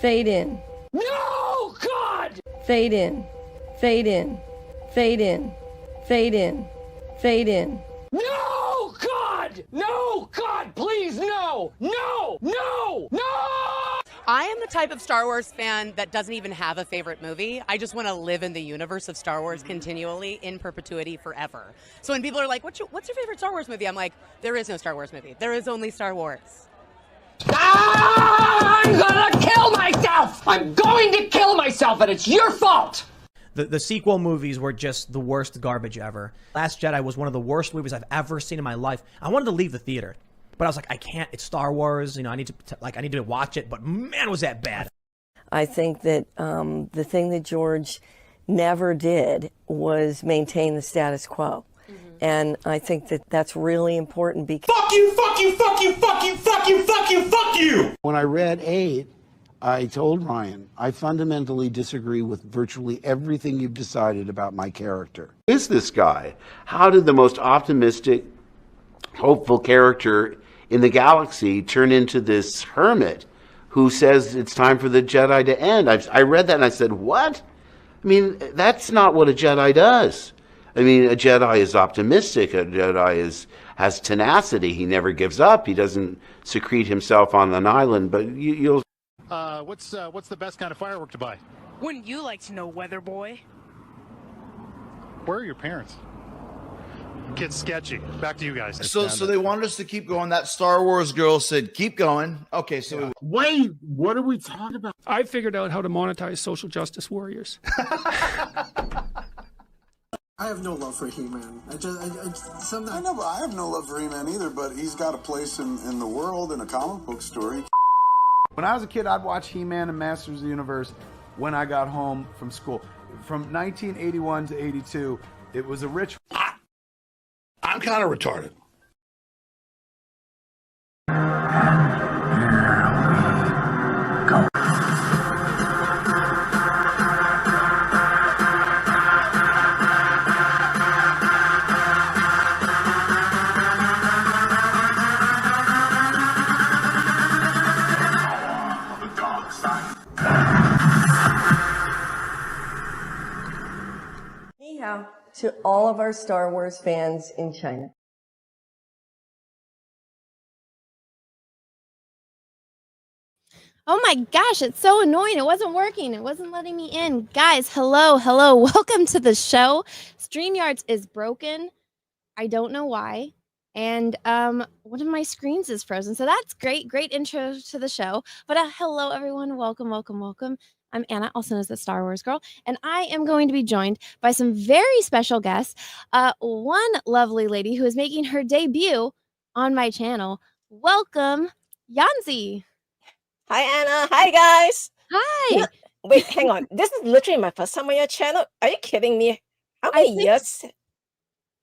Fade in. No, God! Fade in. Fade in. Fade in. Fade in. Fade in. No, God! No, God, please, no! No! No! No! I am the type of Star Wars fan that doesn't even have a favorite movie. I just want to live in the universe of Star Wars continually, in perpetuity, forever. So when people are like, what's your favorite Star Wars movie? I'm like, there is no Star Wars movie. There is only Star Wars. I'm gonna kill myself! I'm going to kill myself, and it's your fault! The sequel movies were just the worst garbage ever. Last Jedi was one of the worst movies I've ever seen in my life. I wanted to leave the theater, but I was like, I can't. It's Star Wars. You know, I need to watch it. But man, was that bad. I think that the thing that George never did was maintain the status quo. And I think that that's really important because... Fuck you, fuck you, fuck you, fuck you, fuck you, fuck you, fuck you! When I read 8, I told Ryan, I fundamentally disagree with virtually everything you've decided about my character. Who is this guy? How did the most optimistic, hopeful character in the galaxy turn into this hermit who says it's time for the Jedi to end? I read that and I said, what? I mean, that's not what a Jedi does. I mean, a Jedi is optimistic. A Jedi has tenacity. He never gives up. He doesn't secrete himself on an island. But you'll. What's the best kind of firework to buy? Wouldn't you like to know, weather boy? Where are your parents? Kid's sketchy. Back to you guys. So they wanted us to keep going. That Star Wars girl said, keep going. Okay, so Wait, what are we talking about? I figured out how to monetize social justice warriors. I have no love for He-Man. I know, but I have no love for He-Man either, but he's got a place in the world in a comic book story. When I was a kid, I'd watch He-Man and Masters of the Universe when I got home from school. From 1981 to 82, it was a rich... I'm kind of retarded. To all of our Star Wars fans in China. Oh my gosh, it's so annoying. It wasn't working. It wasn't letting me in. Guys, hello. Welcome to the show. StreamYards is broken. I don't know why. And one of my screens is frozen. So that's great. Great intro to the show. But hello, everyone. Welcome. I'm Anna, also known as the Star Wars Girl, and I am going to be joined by some very special guests. One lovely lady who is making her debut on my channel. Welcome, Yanzi. Hi, Anna. Hi, guys. Hi. Yeah. Wait, hang on. This is literally my first time on your channel. Are you kidding me? How many years?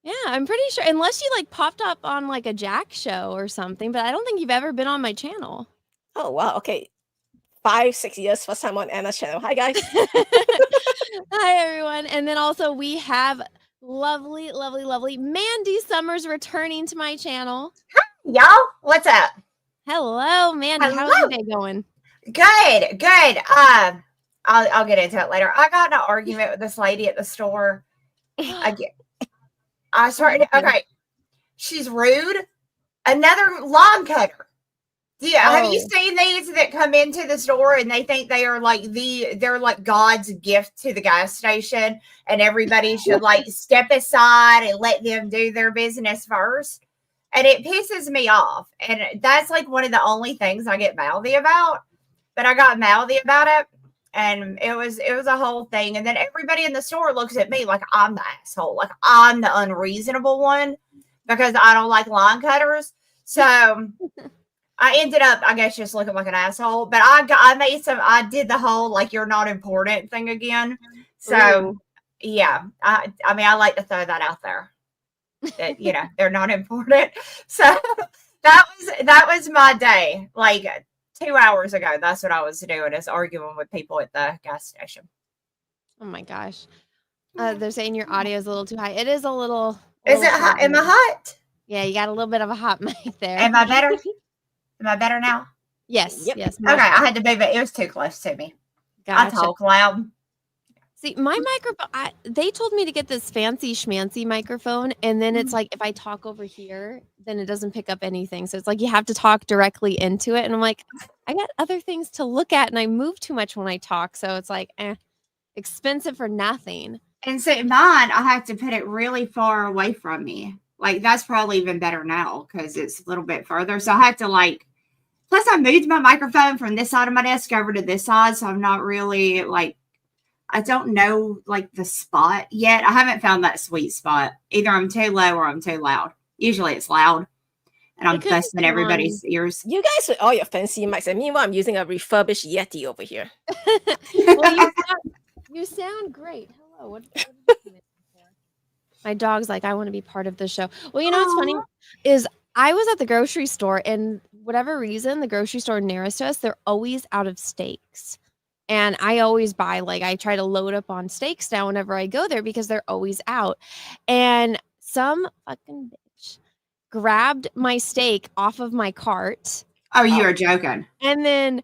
Yeah, I'm pretty sure. Unless you like popped up on like a Jack show or something, but I don't think you've ever been on my channel. Oh, wow. Okay. 5-6 years first time on Anna's channel. Hi, guys. Hi, everyone. And then also we have lovely Mandy Summers returning to my channel. Hi, y'all. What's up? Hello, Mandy. Hello. How's your day going? Good. I'll get into it later. I got in an argument with this lady at the store. I started. Okay, she's rude. Another lawn cutter. Yeah, have you seen these that come into the store and they think they are like they're like God's gift to the gas station, and everybody should like step aside and let them do their business first? And it pisses me off. And that's like one of the only things I get mouthy about. But I got mouthy about it, and it was a whole thing. And then everybody in the store looks at me like I'm the asshole, like I'm the unreasonable one because I don't like lawn cutters. So I ended up, I guess, just looking like an asshole. But I did the whole like you're not important thing again. So yeah, I mean, I like to throw that out there. That, you know, they're not important. So that was my day. Like 2 hours ago, that's what I was doing, is arguing with people at the gas station. Oh my gosh. They're saying your audio is a little too high. It is a little. Is it hot? Am I hot? Yeah, you got a little bit of a hot mic there. Am I better? Am I better now? Yes, Yep. yes. Okay, I had to move it. It was too close to me. Gotcha. I talk loud. See, my microphone, they told me to get this fancy schmancy microphone, and then it's like if I talk over here, then it doesn't pick up anything. So it's like you have to talk directly into it. And I'm like, I got other things to look at, and I move too much when I talk. So it's like, expensive for nothing. And so mine, I have to put it really far away from me. Like, that's probably even better now because it's a little bit further. So I have to, like, plus I moved my microphone from this side of my desk over to this side. So I'm not really, like, I don't know, like, the spot yet. I haven't found that sweet spot. Either I'm too low or I'm too loud. Usually it's loud. And I'm busting everybody's ears. You guys with all your fancy mics. And meanwhile, I'm using a refurbished Yeti over here. Well, you sound great. Hello. What my dog's like, I want to be part of the show. Well, you know what's funny is I was at the grocery store, and whatever reason, the grocery store nearest to us, they're always out of steaks. And I always buy, like, I try to load up on steaks now whenever I go there because they're always out. And some fucking bitch grabbed my steak off of my cart. Oh, you are joking. And then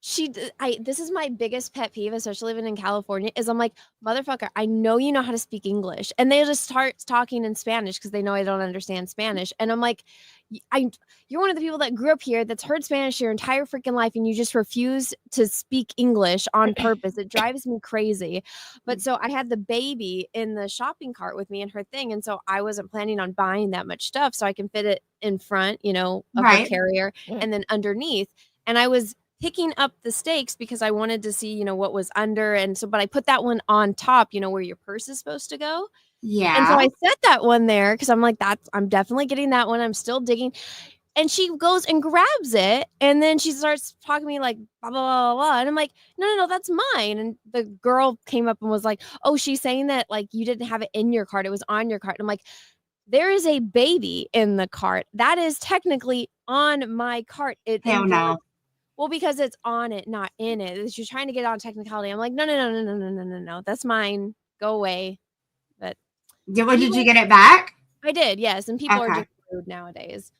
this is my biggest pet peeve, especially living in California, is I'm like, motherfucker, I know you know how to speak English. And they just start talking in Spanish because they know I don't understand Spanish. And I'm like, you're one of the people that grew up here that's heard Spanish your entire freaking life, and you just refuse to speak English on purpose. It drives me crazy. But so I had the baby in the shopping cart with me and her thing. And so I wasn't planning on buying that much stuff so I can fit it in front, of her carrier and then underneath. And I was picking up the steaks because I wanted to see, what was under. And so, but I put that one on top, where your purse is supposed to go. Yeah. And so I set that one there because I'm like, I'm definitely getting that one. I'm still digging. And she goes and grabs it. And then she starts talking to me like, blah, blah, blah, blah. And I'm like, no, that's mine. And the girl came up and was like, oh, she's saying that like you didn't have it in your cart. It was on your cart. And I'm like, there is a baby in the cart. That is technically on my cart. Hell no. Well, because it's on it, not in it. You're trying to get on technicality. I'm like, no. That's mine. Go away. But did you get it back? I did, yes. And people are just rude nowadays.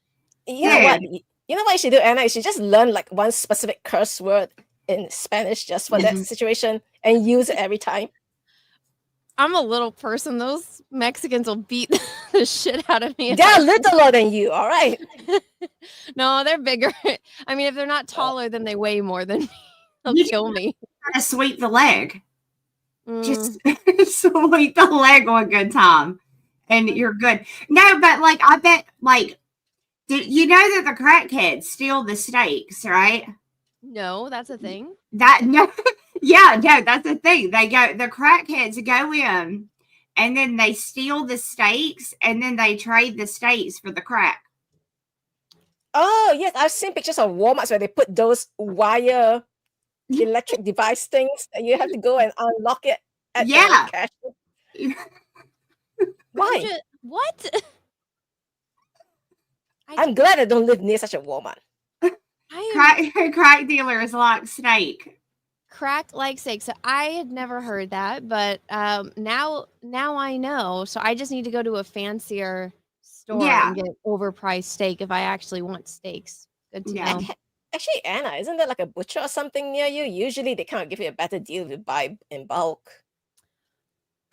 You know what? You know what you should do, Anna? You should just learn like one specific curse word in Spanish just for that situation and use it every time. I'm a little person. Those Mexicans will beat the shit out of me. They're littler than you, all right? No, they're bigger. I mean, if they're not taller, then they weigh more than me. They'll kill me. Gotta sweep the leg. Just sweep the leg one good time, and you're good. No, but like I bet, like, you know that the crackheads steal the steaks, right? No, that's a thing. That's a thing. The crackheads go in, and then they steal the steaks, and then they trade the steaks for the crack. Oh, yes. I've seen pictures of Walmart where they put those wire electric device things and you have to go and unlock it at the cashier. Why? What? I'm glad I don't live near such a Walmart. Crack dealers like steak. Crack like steak. So I had never heard that, but now I know. So I just need to go to a fancier store and get overpriced steak if I actually want steaks. Good to know. Actually, Anna, isn't there like a butcher or something near you? Usually they kind of give you a better deal if you buy in bulk.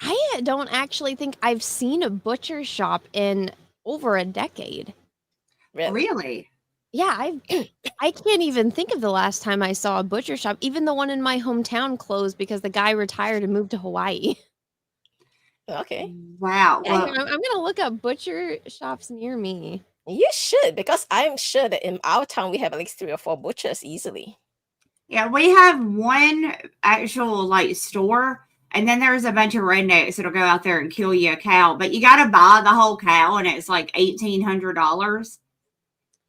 I don't actually think I've seen a butcher shop in over a decade. Really? Yeah, I can't even think of the last time I saw a butcher shop. Even the one in my hometown closed because the guy retired and moved to Hawaii. Okay. Wow. Yeah, I'm going to look up butcher shops near me. You should, because I'm sure that in our town we have at least 3 or 4 butchers easily. Yeah, we have one actual like store, and then there's a bunch of rednecks that'll go out there and kill you a cow. But you got to buy the whole cow, and it's like $1,800.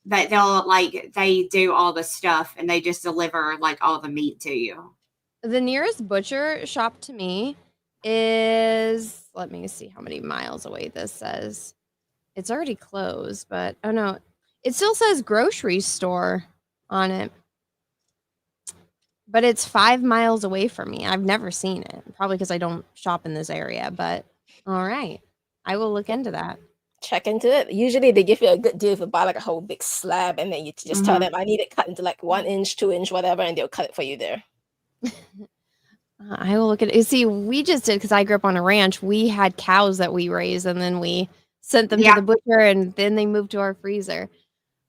But they do all the stuff, and they just deliver like all the meat to you. The nearest butcher shop to me is, let me see how many miles away this says. It's already closed, but oh no, it still says grocery store on it. But it's 5 miles away from me. I've never seen it, probably because I don't shop in this area, but all right. I will look into that. check into it. Usually they give you a good deal if you buy like a whole big slab, and then you just tell them I need it cut into like 1 inch, 2 inch, whatever, and they'll cut it for you there. I will look at it. See, we just did, because I grew up on a ranch. We had cows that we raised, and then we sent them to the butcher, and then they moved to our freezer.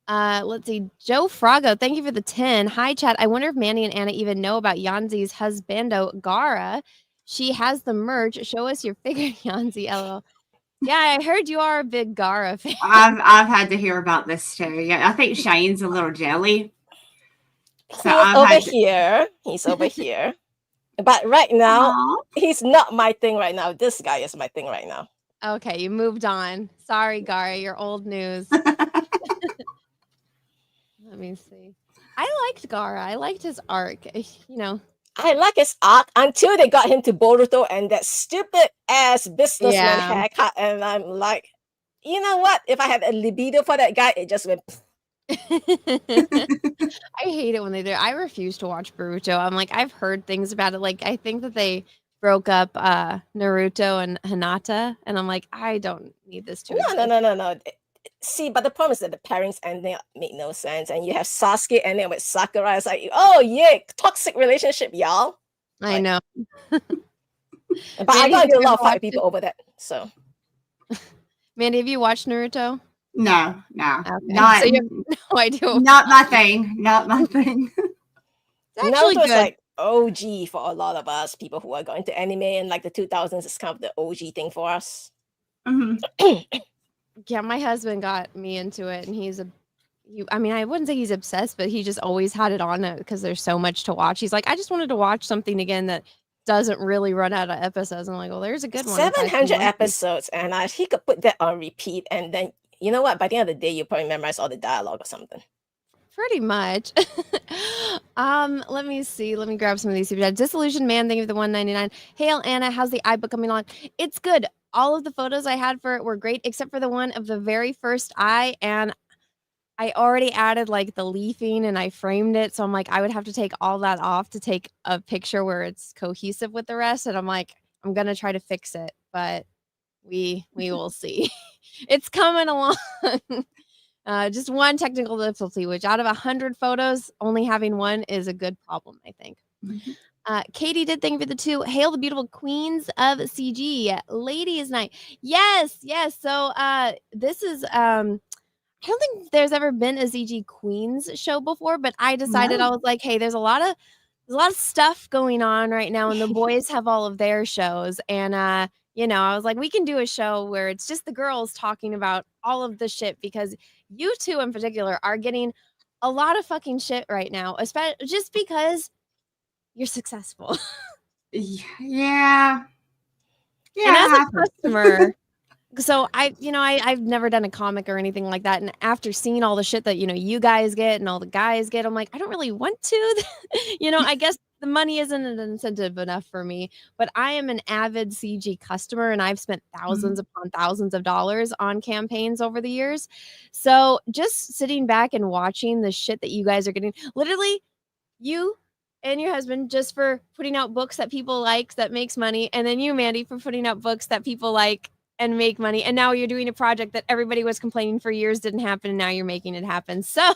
Let's see. Joe Frago, thank you for the 10. Hi, chat. I wonder if Mandy and Anna even know about Yanzi's husbando, Gara. She has the merch. Show us your figure, Yanzi. LOL. Yeah, I heard you are a big Gara fan. I've had to hear about this too. Yeah, I think Shane's a little jelly. So He's over here. But right now, he's not my thing right now. This guy is my thing right now. Okay, you moved on. Sorry, Gara, you're old news. Let me see. I liked Gara. I liked his arc. I like his arc until they got him to Boruto and that stupid ass businessman haircut. And I'm like, you know what? If I had a libido for that guy, it just went. I hate it when they do. I refuse to watch Boruto. I'm like, I've heard things about it. Like, I think that they broke up Naruto and Hinata, and I'm like, I don't need this to exist. No. See, but the problem is that the pairings ending up make no sense, and you have Sasuke ending up with Sakura. It's like, oh yeah, toxic relationship, y'all. I know. But I got into a lot of fight people over that. So, Mandy, have you watched Naruto? No. Okay. Not, so you have no idea. Not my thing. It's actually Naruto's good. like OG for a lot of us people who are going to anime in like the 2000s. It's kind of the OG thing for us. Yeah, my husband got me into it, and I wouldn't say he's obsessed, but he just always had it on because there's so much to watch. He's like, I just wanted to watch something again that doesn't really run out of episodes. I'm like, well, there's a good one. 700 episodes, and he could put that on repeat, and then you know what? By the end of the day, you probably memorize all the dialogue or something. Pretty much. Let me see. Let me grab some of these. Disillusioned Man, thank you for the 199. Hail Anna, how's the iBook coming along? It's good. All of the photos I had for it were great, except for the one of the very first eye, and I already added like the leafing and I framed it, so I'm like, I would have to take all that off to take a picture where it's cohesive with the rest, and I'm like, I'm gonna try to fix it, but we will see. It's coming along. Just one technical difficulty, which out of 100 photos, only having one is a good problem, I think. Katie did thank you for the 2. Hail the beautiful queens of CG. Ladies night. Yes. So this is I don't think there's ever been a ZG Queens show before, but I decided I was like, hey, there's a lot of stuff going on right now, and the boys have all of their shows, and I was like, we can do a show where it's just the girls talking about all of the shit, because you two in particular are getting a lot of fucking shit right now, especially just because you're successful. Yeah. And as a customer, so I've never done a comic or anything like that, and after seeing all the shit that you guys get and all the guys get, I'm like, I don't really want to. I guess the money isn't an incentive enough for me, but I am an avid CG customer, and I've spent thousands upon thousands of dollars on campaigns over the years. So just sitting back and watching the shit that you guys are getting, literally, you and your husband just for putting out books that people like that makes money, and then you, Mandy, for putting out books that people like and make money, and now you're doing a project that everybody was complaining for years didn't happen, and now you're making it happen. So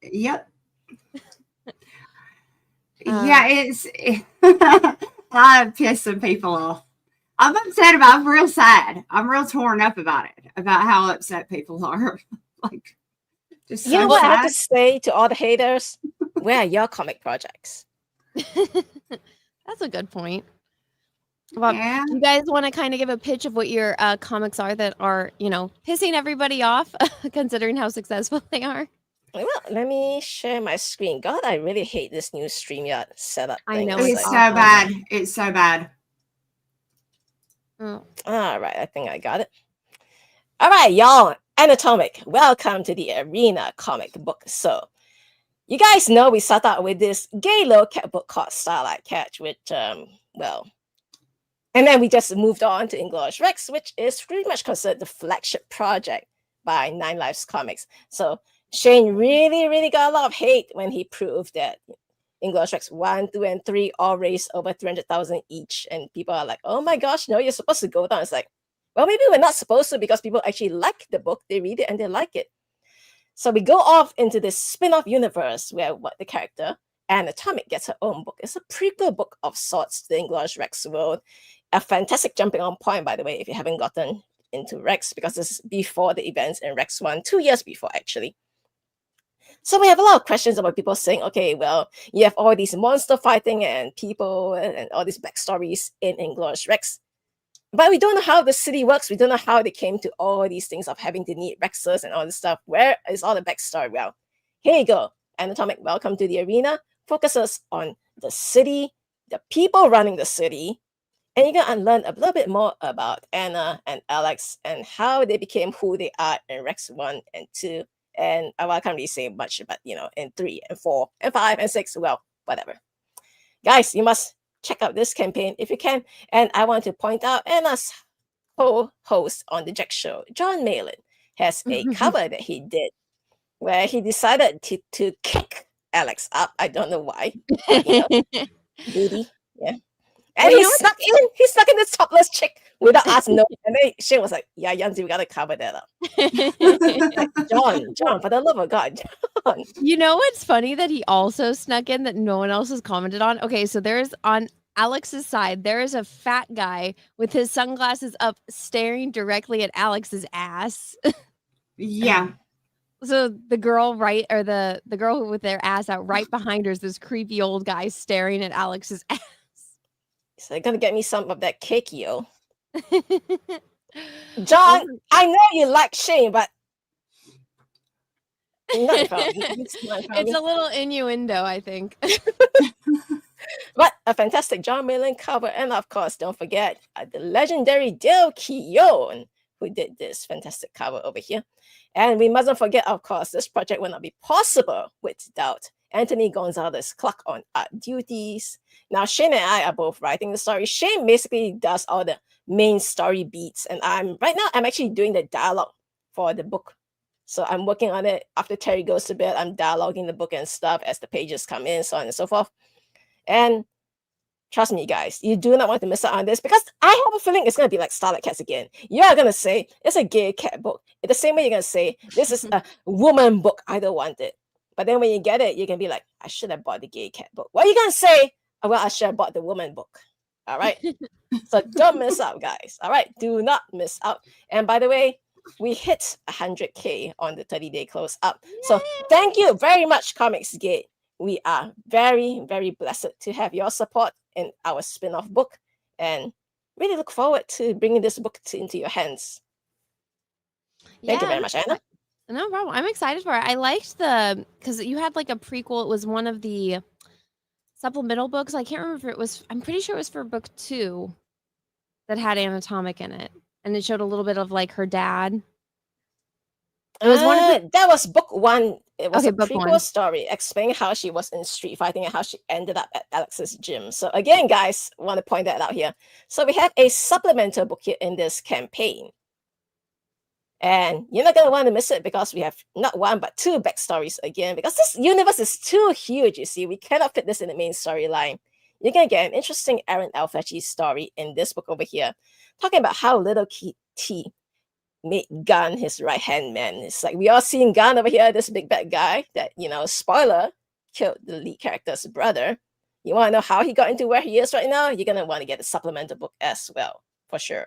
yep. It's I'm pissing people off. I'm upset about I'm real sad. I'm real torn up about it, about how upset people are. Like, just you know what I have to say to all the haters? Where are your comic projects? That's a good point. Well, you guys want to kind of give a pitch of what your comics are that are, pissing everybody off, considering how successful they are? Well, let me share my screen. God, I really hate this new StreamYard setup thing. I know. It's so bad. It's so bad. Oh. All right, I think I got it. All right, y'all. Anatomic, welcome to the Arena comic book. So, you guys know we start out with this gay little cat book called Starlight Catch, which, and then we just moved on to English Rex, which is pretty much considered the flagship project by Nine Lives Comics. So, Shane really, really got a lot of hate when he proved that English Rex 1, 2, and 3 all raised over 300,000 each. And people are like, oh my gosh, no, you're supposed to go down. It's like, Well, maybe we're not supposed to because people actually like the book. They read it and they like it. So we go off into this spin-off universe where the character Anatomic gets her own book. It's a prequel book of sorts to the English Rex world. A fantastic jumping on point, by the way, if you haven't gotten into Rex, because this is before the events in Rex 1, 2 years before, actually. So we have a lot of questions about people saying, okay, well, you have all these monster fighting and people and all these backstories in English Rex. But we don't know how the city works. We don't know how they came to all these things of having to need Rexes and all this stuff. Where is all the backstory? Well, here you go. Anatomic Welcome to the Arena focuses on the city, the people running the city, and you're going to learn a little bit more about Anna and Alex and how they became who they are in Rex 1 and 2. And I can't really say much, but in 3 and 4 and 5 and 6, well, whatever. Guys, you must check out this campaign if you can. And I want to point out Anna's co-host on the Jack Show, John Malin, has a cover that he did where he decided to kick Alex up. I don't know why. But, duty, yeah. And he snuck in. He snuck in this topless chick without us knowing. And then Shane was like, "Yeah, Yanzi, we gotta cover that up." John, for the love of God, John. You know what's funny that he also snuck in that no one else has commented on? Okay, so there's on Alex's side, there is a fat guy with his sunglasses up staring directly at Alex's ass. Yeah. So the girl the girl with their ass out right behind her is this creepy old guy staring at Alex's ass. So they're gonna get me some of that cake, yo. John, I know you like Shane, but it's a little innuendo, I think. But a fantastic John Malin cover, and of course, don't forget the legendary Dale Keown, who did this fantastic cover over here. And we mustn't forget, of course, this project will not be possible without Anthony Gonzalez Clark on art duties. Now, Shane and I are both writing the story. Shane basically does all the main story beats, and I'm actually doing the dialogue for the book. So I'm working on it. After Terry goes to bed, I'm dialoguing the book and stuff as the pages come in, so on and so forth. And trust me, guys, you do not want to miss out on this because I have a feeling it's going to be like Starlight Cats again. You are going to say it's a gay cat book. In the same way you're going to say this is a woman book. I don't want it. But then when you get it, you can be like, I should have bought the gay cat book. What are you going to say? Oh, well, I should have bought the woman book. All right. So don't miss out, guys. All right. Do not miss out. And by the way, we hit 100K on the 30-day close up. So thank you very much, Comics Gate. We are very, very blessed to have your support in our spin-off book and really look forward to bringing this book into your hands. Thank you very much, Anna. No problem. I'm excited for it. I liked because you had like a prequel. It was one of the supplemental books. I can't remember if it was, I'm pretty sure it was for book 2 that had Anatomic in it. And it showed a little bit of like her dad. It was that was book 1. It was a book prequel 1. Story explaining how she was in street fighting and how she ended up at Alex's gym. So again, guys, want to point that out here. So we have a supplemental book here in this campaign. And you're not going to want to miss it because we have not 1, but 2 backstories again. Because this universe is too huge, you see. We cannot fit this in the main storyline. You're going to get an interesting Aaron Alfechi story in this book over here. Talking about how little T made Gunn his right-hand man. It's like we all seen Gunn over here, this big bad guy that, spoiler, killed the lead character's brother. You want to know how he got into where he is right now? You're going to want to get the supplemental book as well, for sure.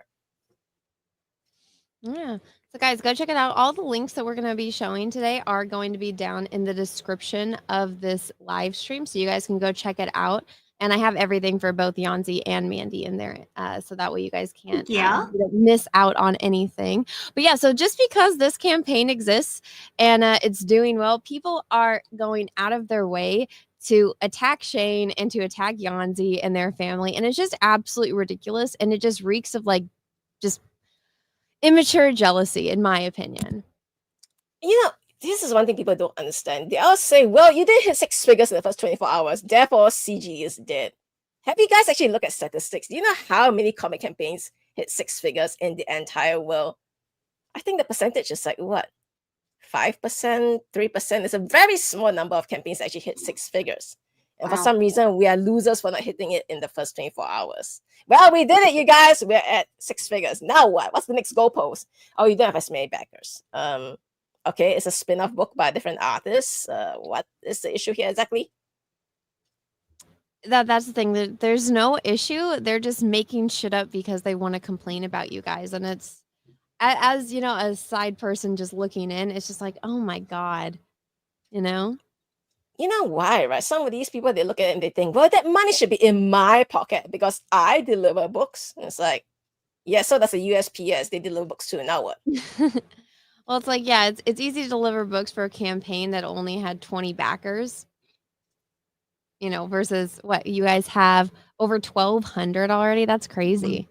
Yeah. So guys, go check it out. All the links that we're going to be showing today are going to be down in the description of this live stream. So you guys can go check it out. And I have everything for both Yanzi and Mandy in there. So that way you guys can't miss out on anything. But yeah, so just because this campaign exists and it's doing well, people are going out of their way to attack Shane and to attack Yanzi and their family. And it's just absolutely ridiculous. And it just reeks of like just immature jealousy, in my opinion. This is one thing people don't understand. They all say, well, you didn't hit 6 figures in the first 24 hours, therefore CG is dead. Have you guys actually looked at statistics? Do you know how many comic campaigns hit 6 figures in the entire world? I think the percentage is like, what? 5%, 3%? It's a very small number of campaigns that actually hit 6 figures. And for some reason, we are losers for not hitting it in the first 24 hours. Well, we did it, you guys. We're at 6 figures. Now what? What's the next goalpost? Oh, you don't have as many backers. Okay, it's a spin-off book by a different artist. What is the issue here exactly? That's the thing. There's no issue. They're just making shit up because they want to complain about you guys. And it's, as you know, a side person just looking in, it's just like, oh my God, you know? You know why, right? Some of these people, they look at it and they think, well, that money should be in my pocket because I deliver books. And it's like, yeah, so that's a USPS. They deliver books too. Now what? Well, it's like, yeah, it's easy to deliver books for a campaign that only had 20 backers, you know, versus what you guys have over 1,200 already. That's crazy.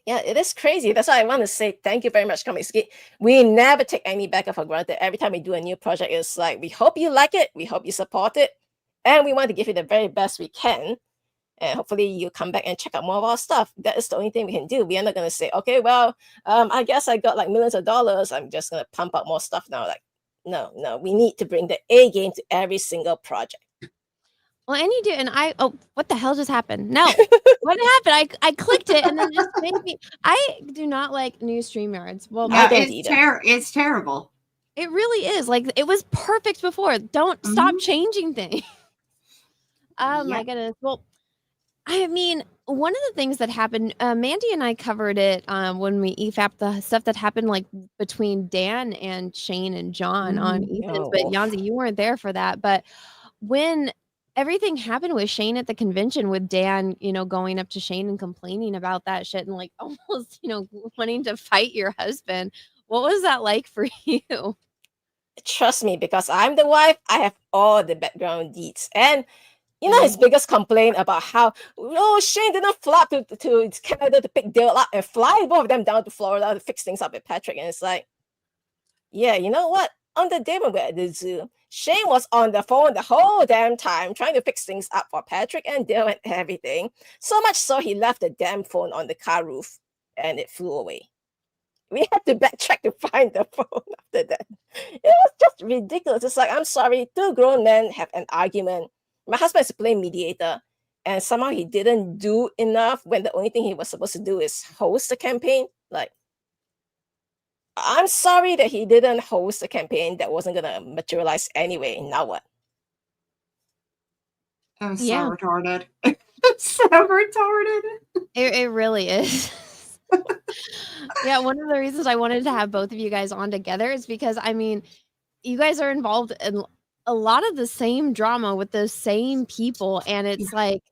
Yeah, it is crazy. That's why I want to say thank you very much, Comic Skate. We never take any backup for granted. Every time we do a new project, it's like, we hope you like it. We hope you support it. And we want to give you the very best we can. And hopefully you come back and check out more of our stuff. That is the only thing we can do. We are not going to say, okay, well, I guess I got like millions of dollars. I'm just going to pump out more stuff now. Like, no, we need to bring the A game to every single project. Well, and you do, and what the hell just happened? No, what happened? I clicked it, and then just made me. I do not like new StreamYards. Well, no, it's terrible. It really is. Like, it was perfect before. Don't stop changing things. My goodness. Well, I mean, one of the things that happened, Mandy and I covered it when we EFAP the stuff that happened like between Dan and Shane and John on Ethan's. But Yanzi, you weren't there for that. But when everything happened with Shane at the convention, with Dan, you know, going up to Shane and complaining about that shit and like almost, you know, wanting to fight your husband. What was that like for you? Trust me, because I'm the wife, I have all the background deeds. And you know, his biggest complaint about how, Shane didn't fly to Canada to pick Dale up and fly both of them down to Florida to fix things up with Patrick. And it's like, yeah, you know what? On the day when we're at the zoo, Shane was on the phone the whole damn time trying to fix things up for Patrick and Dale and everything. So much so he left the damn phone on the car roof and it flew away. We had to backtrack to find the phone after that. It was just ridiculous. It's like, I'm sorry, two grown men have an argument. My husband is to play mediator, and somehow he didn't do enough when the only thing he was supposed to do is host the campaign. Like, I'm sorry that he didn't host a campaign that wasn't going to materialize anyway. Now what? I'm so retarded. It's so retarded. It really is. Yeah, one of the reasons I wanted to have both of you guys on together is because, I mean, you guys are involved in a lot of the same drama with the same people, and it's like,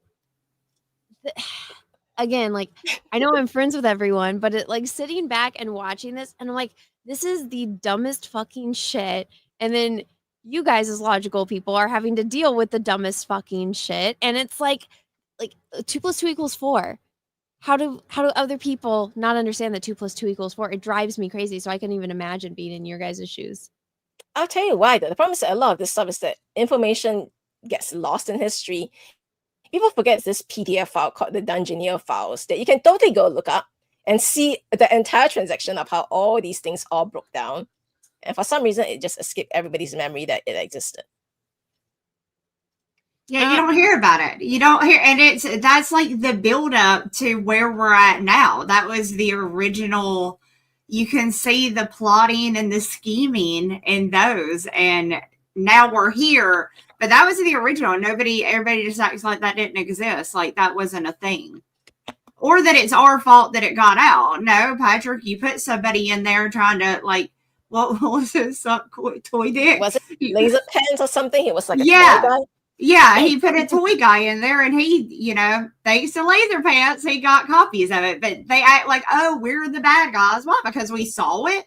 again, like, I know I'm friends with everyone, but it, like, sitting back and watching this, and I'm like, this is the dumbest fucking shit, and then you guys as logical people are having to deal with the dumbest fucking shit, and it's like 2 + 2 = 4. How do other people not understand that 2 + 2 = 4? It drives me crazy, so I can even imagine being in your guys' shoes. I'll tell you why, though. The problem is that a lot of this stuff is that information gets lost in history. People forget this PDF file called the Dungeoneer files that you can totally go look up and see the entire transaction of how all these things all broke down. And for some reason, it just escaped everybody's memory that it existed. Yeah, you don't hear about it. You don't hear, and that's like the build up to where we're at now. That was the original. You can see the plotting and the scheming in those, and now we're here. But that was the original. Everybody just acts like that didn't exist, like that wasn't a thing, or that it's our fault that it got out. No, Patrick, you put somebody in there trying to like, what was it? Some toy dick? Was it laser pens or something? It was like a toy guy. Yeah, he put a toy guy in there, and he, you know, thanks to Laser Pants, he got copies of it. But they act like, oh, we're the bad guys. Why? Because we saw it?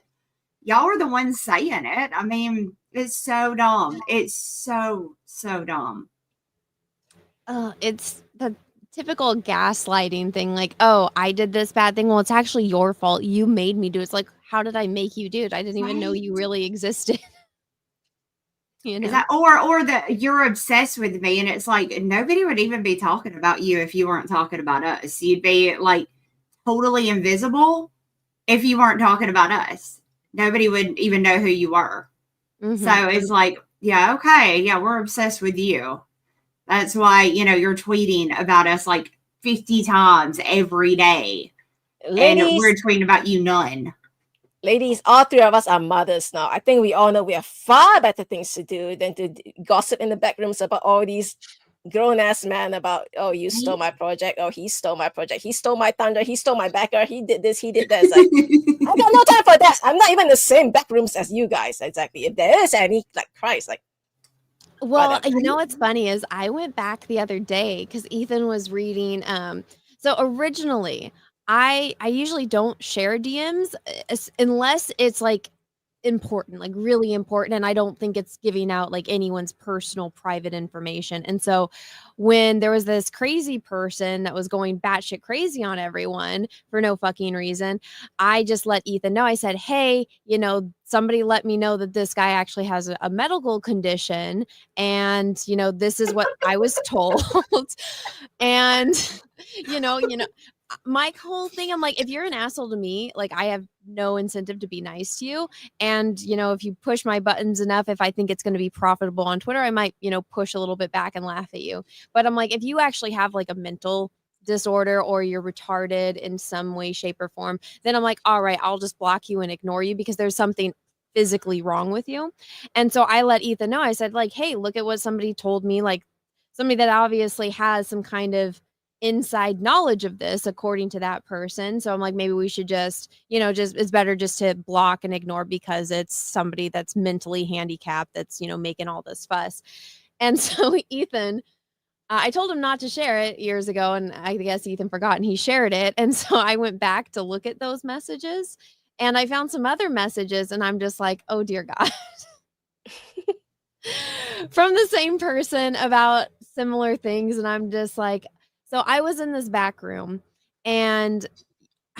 Y'all are the ones saying it. I mean, it's so dumb. It's so dumb. It's the typical gaslighting thing. Like, oh, I did this bad thing. Well, it's actually your fault. You made me do it. It's like, how did I make you do it? I didn't even know you really existed. You know? Or that you're obsessed with me, and it's like nobody would even be talking about you if you weren't talking about us. You'd be like totally invisible if you weren't talking about us. Nobody would even know who you were. Mm-hmm. So it's like, yeah, okay, yeah, we're obsessed with you. That's why, you're tweeting about us like 50 times every day. Ladies, and we're tweeting about you none. Ladies, all three of us are mothers now. I think we all know we have far better things to do than to gossip in the back rooms about all these grown-ass men about, oh, you stole my project, oh, he stole my project, he stole my thunder, he stole my backer, he did this, he did that. It's like, I got no time for that. I'm not even in the same back rooms as you guys. Exactly. If there is any, like, Christ, like, well, whatever. you know what's funny is I went back the other day because Ethan was reading. So originally, I usually don't share DMs unless it's like important, like really important, and I don't think it's giving out like anyone's personal private information. And so when there was this crazy person that was going batshit crazy on everyone for no fucking reason, I just let Ethan know. I said, hey, somebody let me know that this guy actually has a medical condition, and this is what I was told. And my whole thing, I'm like, if you're an asshole to me, like, I have no incentive to be nice to you. And, if you push my buttons enough, if I think it's going to be profitable on Twitter, I might, push a little bit back and laugh at you. But I'm like, if you actually have like a mental disorder or you're retarded in some way, shape, or form, then I'm like, all right, I'll just block you and ignore you because there's something physically wrong with you. And so I let Ethan know. I said, like, hey, look at what somebody told me, like somebody that obviously has some kind of inside knowledge of this according to that person. So I'm like, maybe we should just it's better just to block and ignore because it's somebody that's mentally handicapped that's making all this fuss. And so Ethan, I told him not to share it years ago, and I guess Ethan forgot and he shared it. And so I went back to look at those messages and I found some other messages, and I'm just like, oh dear God. From the same person about similar things. And I'm just like, so I was in this back room, and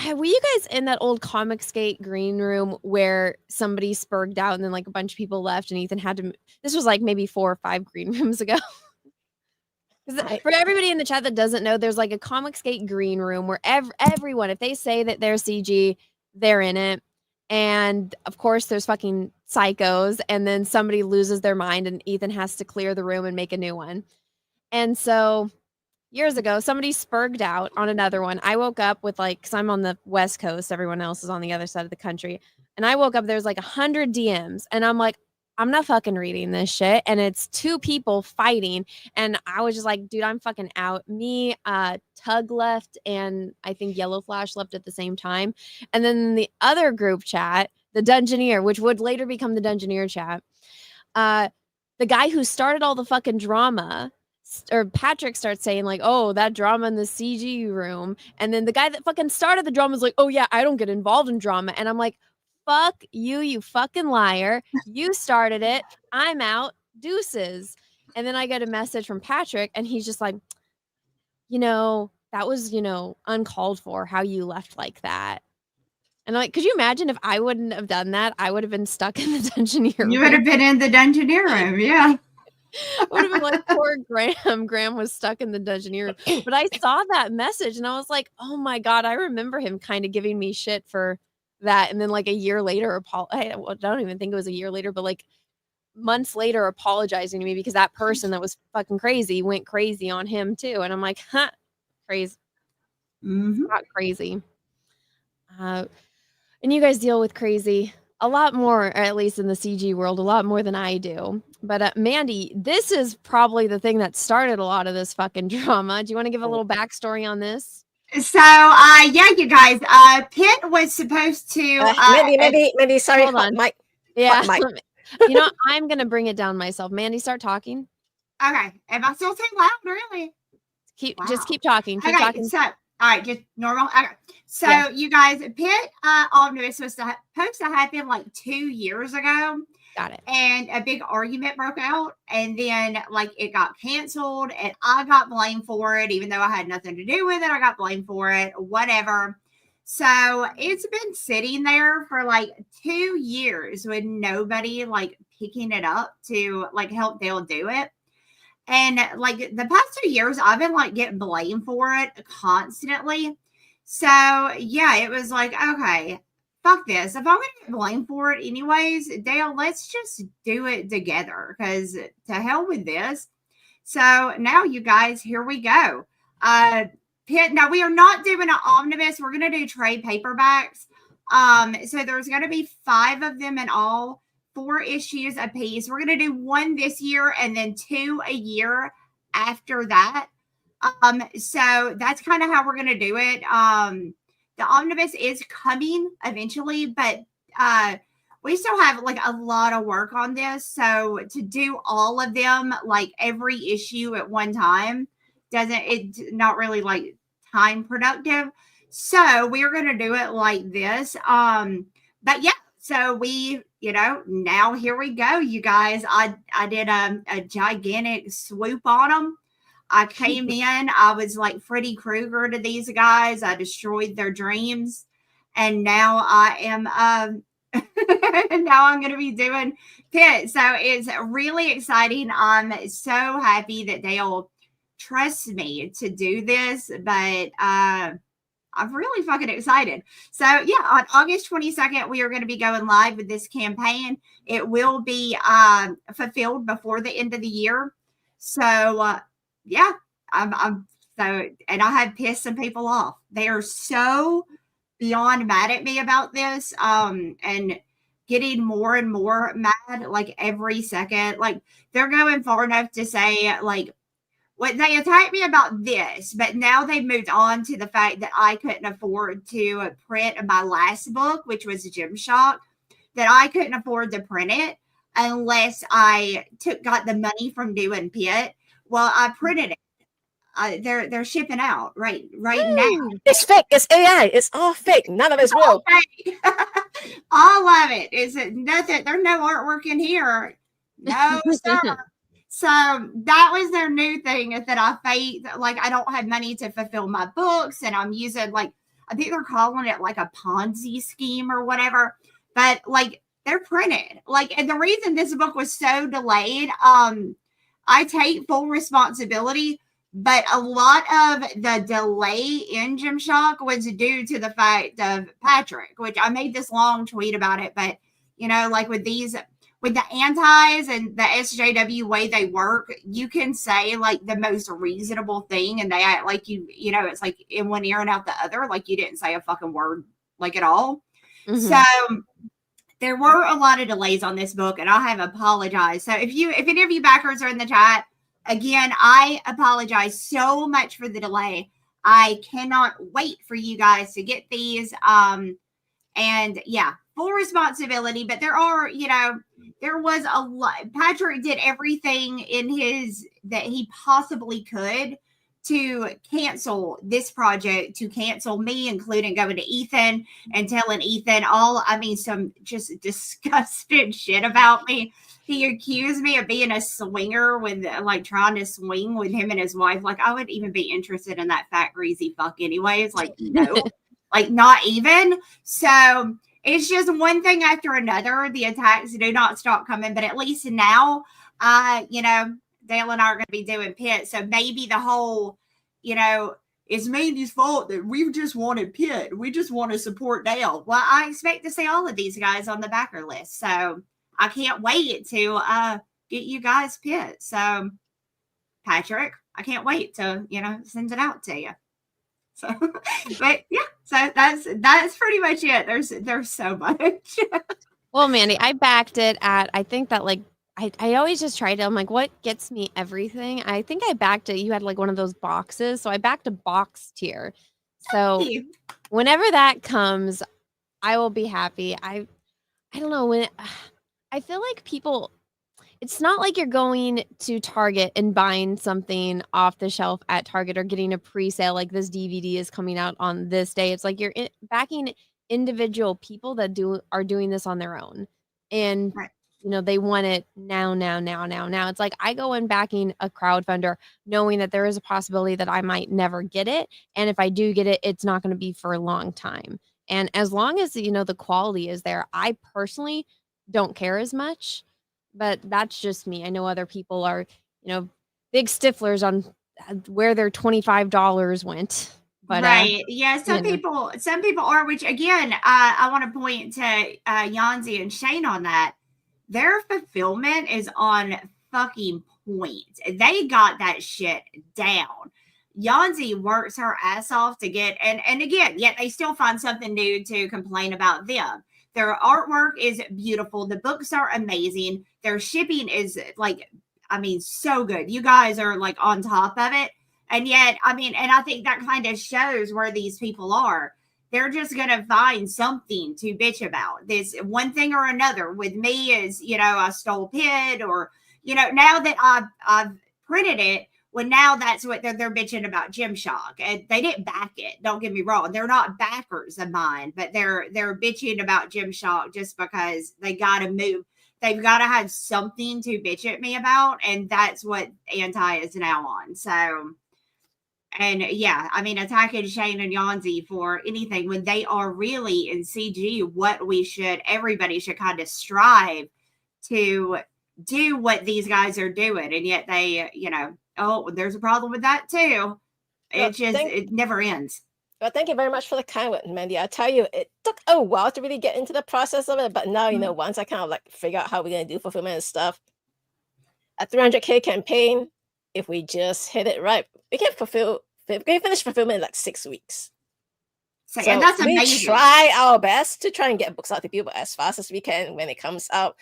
were you guys in that old Comic Skate green room where somebody spurged out and then like a bunch of people left and Ethan had to, this was like maybe 4 or 5 green rooms ago. For everybody in the chat that doesn't know, there's like a Comic Skate green room where everyone, if they say that they're CG, they're in it. And of course there's fucking psychos, and then somebody loses their mind and Ethan has to clear the room and make a new one. And so years ago, somebody spurged out on another one. I woke up with because I'm on the West Coast, everyone else is on the other side of the country. And I woke up, there's like 100 DMs. And I'm like, I'm not fucking reading this shit. And it's 2 people fighting. And I was just like, dude, I'm fucking out. Me, Tug left, and I think Yellow Flash left at the same time. And then the other group chat, the Dungeoneer, which would later become the Dungeoneer chat, the guy who started all the fucking drama, or Patrick starts saying like, oh, that drama in the CG room. And then the guy that fucking started the drama is like, oh yeah, I don't get involved in drama. And I'm like, fuck you, you fucking liar. You started it. I'm out. Deuces. And then I get a message from Patrick, and he's just like, that was, uncalled for how you left like that. And I'm like, could you imagine if I wouldn't have done that? I would have been stuck in the Dungeoneer room. You would have been in the Dungeoneer room, yeah. Would have been like poor Graham. Graham was stuck in the Dungeoneer. But I saw that message and I was like, oh my God, I remember him kind of giving me shit for that. And then like a year later, I don't even think it was a year later, but like months later apologizing to me because that person that was fucking crazy went crazy on him too. And I'm like, crazy. Not crazy. And you guys deal with crazy a lot more, or at least in the CG world, a lot more than I do. But Mandy, this is probably the thing that started a lot of this fucking drama. Do you want to give a little backstory on this? So, yeah, you guys, Pitt was supposed to... Mandy, sorry. Hold on. Mike. Yeah. I'm going to bring it down myself. Mandy, start talking. Okay. Am I still too loud, really? Just keep talking. Keep talking. So, all right, just normal. Okay. So, yeah. You guys, Pitt Omnibus was supposed to happen like 2 years ago. Got it. And a big argument broke out, and then like it got canceled, and I got blamed for it, even though I had nothing to do with it. I got blamed for it, whatever. So it's been sitting there for like 2 years with nobody like picking it up to like help Dale do it. And like the past 2 years, I've been like getting blamed for it constantly. So yeah, it was like, okay, fuck this. If I'm going to get blamed for it anyways, Dale, let's just do it together, because to hell with this. So now, you guys, here we go. Now we are not doing an omnibus. We're going to do trade paperbacks. So there's going to be 5 of them in all, 4 issues a piece. We're going to do 1 this year and then 2 a year after that. So that's kind of how we're going to do it. The omnibus is coming eventually, but we still have like a lot of work on this. So to do all of them, like every issue at one time, it's not really like time productive. So we're going to do it like this. But yeah, so we, now here we go, you guys. I did a gigantic swoop on them. I came in, I was like Freddy Krueger to these guys. I destroyed their dreams. And now I am, now I'm going to be doing Pitt. So it's really exciting. I'm so happy that they'll trust me to do this, but I'm really fucking excited. So yeah, on August 22nd, we are going to be going live with this campaign. It will be fulfilled before the end of the year. So yeah, I'm so, and I have pissed some people off. They are so beyond mad at me about this, and getting more and more mad like every second. Like they're going far enough to say like, what they attacked me about this, but now they've moved on to the fact that I couldn't afford to print my last book, which was Gymshock, that I couldn't afford to print it unless I got the money from doing Pitt. Well, I printed it. They're shipping out right now. It's fake. It's AI. It's all fake. None of it's real. All of it is nothing. There's no artwork in here. No, sir. So that was their new thing, is that I faked, like I don't have money to fulfill my books, and I'm using like, I think they're calling it like a Ponzi scheme or whatever, but like they're printed. Like, and the reason this book was so delayed, I take full responsibility, but a lot of the delay in Gymshock was due to the fact of Patrick, which I made this long tweet about it, but like with the antis and the SJW way they work, you can say like the most reasonable thing and they act like it's like in one ear and out the other, like you didn't say a fucking word like at all. Mm-hmm. So there were a lot of delays on this book, and I have apologized. So if any of you backers are in the chat, again, I apologize so much for the delay. I cannot wait for you guys to get these. And yeah, full responsibility, but there are, there was a lot. Patrick did everything that he possibly could to cancel this project, to cancel me, including going to Ethan and telling Ethan some just disgusting shit about me. He accused me of being a swinger with like trying to swing with him and his wife. Like I would even be interested in that fat greasy fuck anyways. Like no, like not even. So it's just one thing after another. The attacks do not stop coming, but at least now, Dale and I are going to be doing Pitt. So maybe the whole, it's Mandy's fault that we just wanted Pitt. We just want to support Dale. Well, I expect to see all of these guys on the backer list. So I can't wait to get you guys Pitt. So Patrick, I can't wait to, send it out to you. So, but yeah, so that's pretty much it. There's so much. Well, Mandy, I backed it at, I think that like, I always just try to, I'm like, what gets me everything? I think I backed it. You had like one of those boxes. So I backed a box tier. So whenever that comes, I will be happy. I don't know I feel like people, it's not like you're going to Target and buying something off the shelf at Target or getting a pre-sale like this DVD is coming out on this day. It's like you're backing individual people that are doing this on their own. And, they want it now. It's like I go in backing a crowdfunder knowing that there is a possibility that I might never get it. And if I do get it, it's not going to be for a long time. And as long as, the quality is there, I personally don't care as much. But that's just me. I know other people are, big stiflers on where their $25 went. But, right. Yeah. Some people are, which again, I want to point to Yanzi and Shane on that. Their fulfillment is on fucking point. They got that shit down. Yanzi works her ass off to get, and again, yet they still find something new to complain about them. Their artwork is beautiful. The books are amazing. Their shipping is like, I mean, so good. You guys are like on top of it. And yet, I mean, and I think that kind of shows where these people are. They're just going to find something to bitch about. This one thing or another. With me is, you know, I stole Pid, or, you know, now that I've printed it, well, now that's what they're bitching about Gymshock. And they didn't back it. Don't get me wrong. They're not backers of mine, but they're bitching about Gymshock just because they got to move. They've got to have something to bitch at me about. And that's what Anti is now on. So, and yeah, I mean, attacking Shane and Yanzi for anything when they are really in CG, everybody should kind of strive to do what these guys are doing. And yet they, you know, oh, there's a problem with that too. It never ends. Well, thank you very much for the kind word, Mandy. I tell you, it took a while to really get into the process of it. But now, you know, once I kind of like figure out how we're going to do fulfillment and stuff, a 300K campaign, if we just hit it right, we can finish fulfillment in like 6 weeks. So and that's amazing. We try our best to try and get books out to people as fast as we can when it comes out.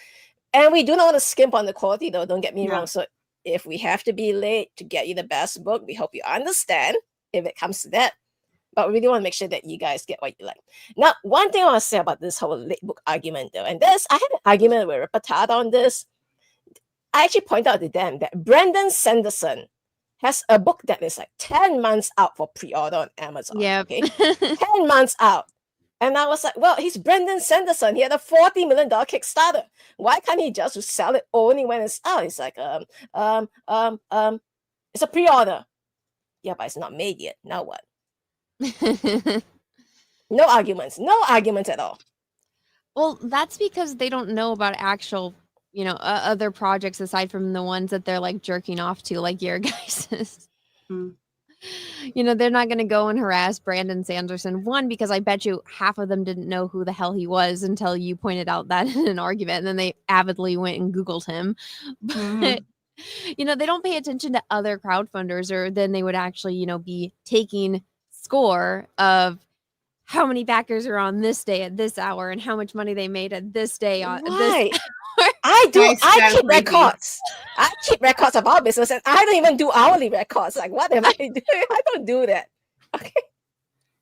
And we do not want to skimp on the quality, though. Don't get me wrong. So if we have to be late to get you the best book, we hope you understand if it comes to that. But we really want to make sure that you guys get what you like. Now, one thing I want to say about this whole late book argument, though, and I had an argument with Ep8 on this. I actually point out to them that Brandon Sanderson has a book that is like 10 months out for pre-order on Amazon. Yeah. Okay? 10 months out. And I was like, well, he's Brandon Sanderson. He had a $40 million Kickstarter. Why can't he just sell it only when it's out? It's like, it's a pre-order. Yeah, but it's not made yet. Now what? No arguments at all. Well, that's because they don't know about actual, you know, other projects aside from the ones that they're like jerking off to, like your guys's. You know, they're not going to go and harass Brandon Sanderson. One, because I bet you half of them didn't know who the hell he was until you pointed out that in an argument, and then they avidly went and Googled him. But, you know, they don't pay attention to other crowdfunders, or then they would actually, you know, be taking score of how many backers are on this day at this hour and how much money they made at this day on this hour. I keep records. I keep records of our business, and I don't even do hourly records. Like, what am I doing? I don't do that. Okay.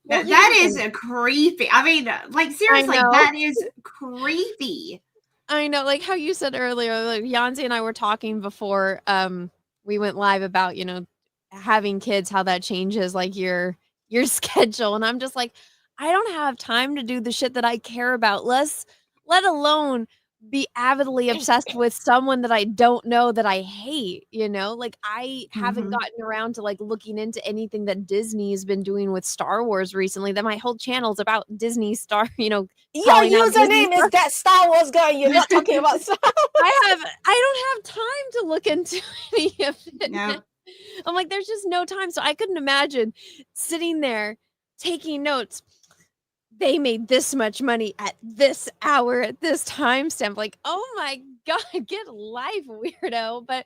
That is creepy. I mean, like, seriously, that is creepy. I know, like how you said earlier, like Yanzi and I were talking before we went live about, you know, having kids, how that changes like your schedule. And I'm just like, I don't have time to do the shit that I care about, let alone be avidly obsessed with someone that I don't know that I hate, you know? Like I haven't gotten around to like looking into anything that Disney has been doing with Star Wars recently. That my whole channel's about Disney Star, you know. Your username is that Star Wars girl. You're not talking about Star Wars. I don't have time to look into any of it. No. I'm like, there's just no time. So I couldn't imagine sitting there taking notes. They made this much money at this hour at this timestamp. Like, oh my God, get life, weirdo. But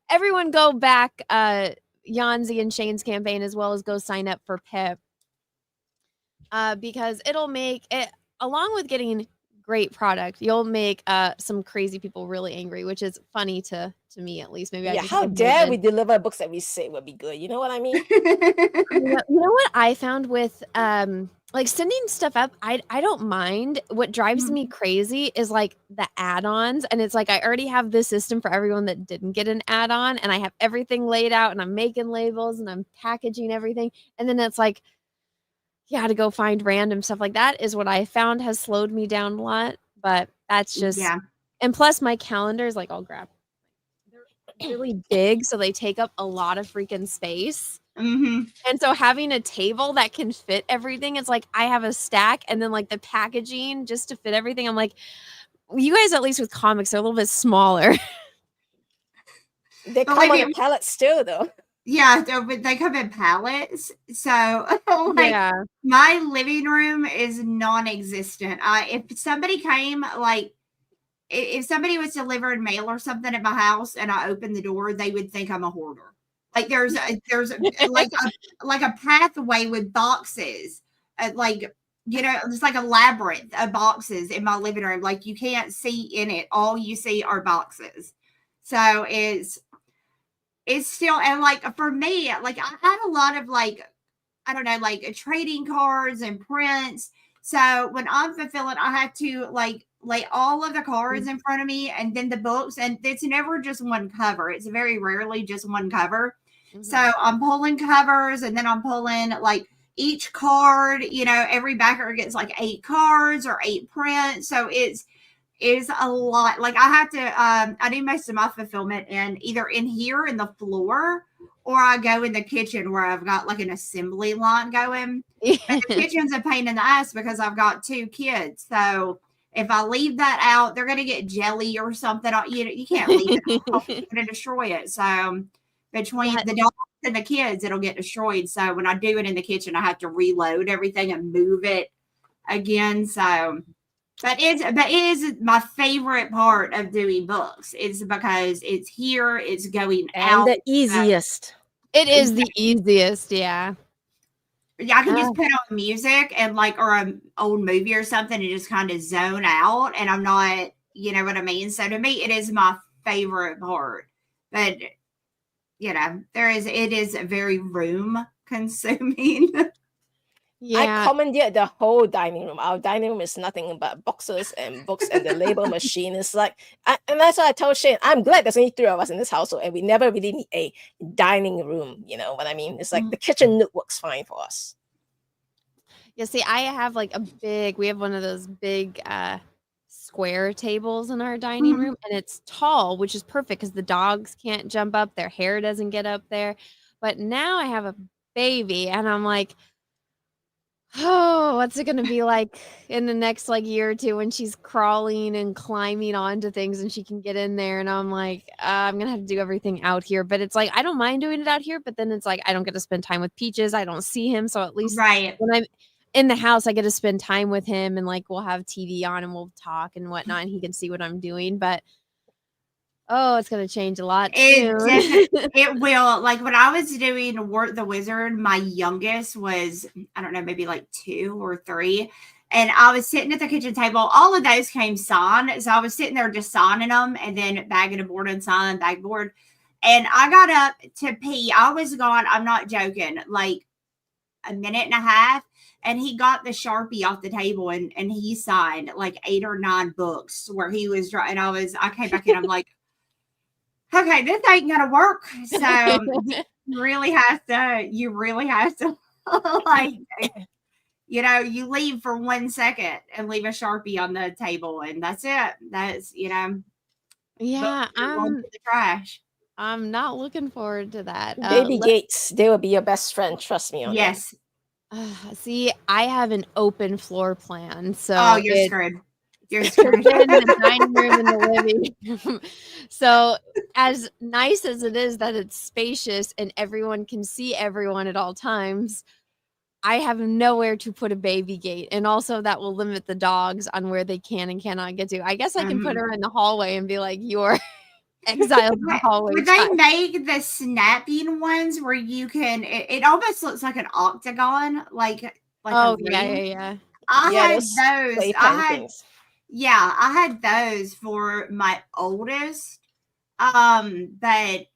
everyone go back Yanzi and Shane's campaign, as well as go sign up for Pip. Because it'll make it, along with getting great product, you'll make some crazy people really angry, which is funny to me, at least. Maybe yeah, how dare we deliver books that we say would be good? You know what I mean? You know what I found with like sending stuff up, I don't mind. What drives me crazy is like the add-ons, and it's like I already have this system for everyone that didn't get an add-on, and I have everything laid out, and I'm making labels and I'm packaging everything, and then it's like, yeah, to go find random stuff like that is what I found has slowed me down a lot. But that's just, and plus my calendars, like I'll grab, they're really big, so they take up a lot of freaking space. And so having a table that can fit everything, it's like I have a stack, and then like the packaging just to fit everything. I'm like, you guys, at least with comics, are a little bit smaller. They come in pallets too, though. Yeah, but they come in pallets. So like, my living room is non-existent. If somebody came like if somebody was delivering mail or something at my house and I opened the door, they would think I'm a hoarder. Like there's like a pathway with boxes, like, you know, it's like a labyrinth of boxes in my living room. Like you can't see in it. All you see are boxes. So it's still, and like for me, like I had a lot of like, I don't know, like trading cards and prints. So when I'm fulfilling, I have to like lay all of the cards in front of me and then the books, and it's never just one cover. It's very rarely just one cover. So I'm pulling covers, and then I'm pulling like each card, you know, every backer gets like 8 cards or 8 prints. So it's a lot. Like I have to, I do most of my fulfillment either in here in the floor, or I go in the kitchen where I've got like an assembly line going. And the kitchen's a pain in the ass because I've got 2 kids. So if I leave that out, they're going to get jelly or something. You can't leave it out. You're going to destroy it. So between the dogs and the kids, it'll get destroyed. So when I do it in the kitchen, I have to reload everything and move it again. So that is my favorite part of doing books. It's because it's here, it's going out. And the easiest. It is the easiest, yeah. I can just put on music and like, or an old movie or something, and just kind of zone out, and I'm not, you know what I mean? So to me, it is my favorite part. But you know, it is very room consuming. I commandeered the whole dining room. Our dining room is nothing but boxes and books, and the label machine is like, and that's why I told Shane, I'm glad there's only 3 of us in this household, and we never really need a dining room. You know what I mean? It's like the kitchen nook works fine for us. Yeah, see, I have like we have one of those big square tables in our dining room, and it's tall, which is perfect because the dogs can't jump up, their hair doesn't get up there. But now I have a baby, and I'm like, oh, what's it gonna be like in the next like year or two when she's crawling and climbing onto things and she can get in there? And I'm like, I'm gonna have to do everything out here. But it's like I don't mind doing it out here, but then it's like I don't get to spend time with Peaches. I don't see him, so at least when I'm in the house, I get to spend time with him, and like we'll have TV on and we'll talk and whatnot, and he can see what I'm doing. But it's gonna change a lot soon. It will. Like when I was doing Wart the Wizard, my youngest was, I don't know, maybe like 2 or 3. And I was sitting at the kitchen table. All of those came signed. So I was sitting there just signing them, and then bagging a board and signing bag board. And I got up to pee. I was gone, I'm not joking, like a minute and a half. And he got the Sharpie off the table, and he signed like 8 or 9 books where he was drawing. And I came back in, I'm like, okay, this ain't gonna work. So you really have to like, you know, you leave for 1 second and leave a Sharpie on the table, and that's it. That's, you know, yeah, going to the trash. I'm not looking forward to that. Baby Gates, they will be your best friend. Trust me on yes. See, I have an open floor plan, so you're screwed. You're screwed. In the dining room and the living room. So, as nice as it is that it's spacious and everyone can see everyone at all times, I have nowhere to put a baby gate, and also that will limit the dogs on where they can and cannot get to. I guess I can put her in the hallway and be like, "You're exiled in the hallway." Would they make the snapping ones where you can? It almost looks like an octagon, like oh a yeah. I had those. I had those for my oldest. But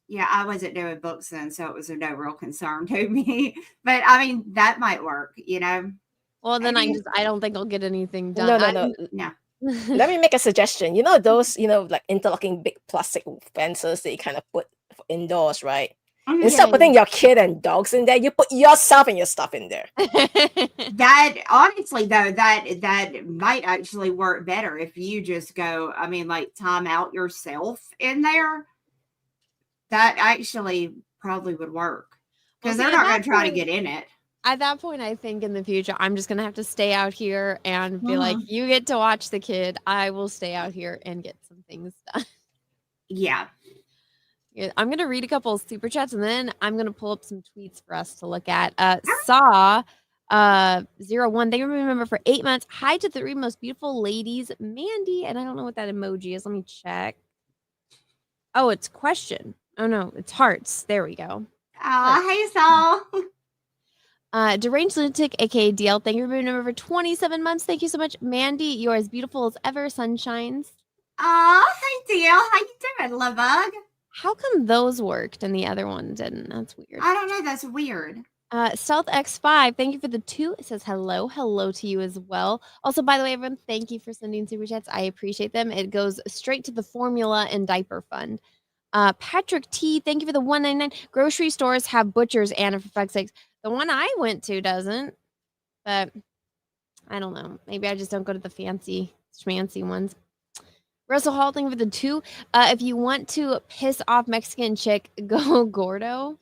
yeah, I wasn't doing books then, so it was of no real concern to me. But I mean, that might work, you know. Well, then I don't think I'll get anything done. No. Let me make a suggestion. You know those, you know, like interlocking big plastic fences that you kind of put indoors, right? Instead of putting your kid and dogs in there, you put yourself and your stuff in there. That honestly, though, that might actually work better if you just go, I mean, like time out yourself in there. That actually probably would work because they're not going to try to get in it. At that point, I think in the future, I'm just going to have to stay out here and be like, you get to watch the kid. I will stay out here and get some things done. Yeah. I'm going to read a couple of super chats, and then I'm going to pull up some tweets for us to look at. Saw 01. Thank you, remember, for 8 months. Hi to the 3 most beautiful ladies, Mandy. And I don't know what that emoji is. Let me check. Oh, it's question. Oh no, it's hearts. There we go. Oh, hey, Saul. Deranged Lunatic, aka DL. Thank you, remember, for 27 months. Thank you so much, Mandy. You're as beautiful as ever, sunshines. Oh, hey, DL. How you doing, love bug? How come those worked and the other one didn't? That's weird. I don't know. That's weird. Stealth X5, thank you for the 2. It says hello to you as well. Also, by the way, everyone, thank you for sending super chats. I appreciate them. It goes straight to the formula and diaper fund. Patrick T, thank you for the 199. Grocery stores have butchers, Anna, for fuck's sakes. The one I went to doesn't, but I don't know. Maybe I just don't go to the fancy, schmancy ones. Russell Hall, thank you for the 2. If you want to piss off Mexican chick, go Gordo.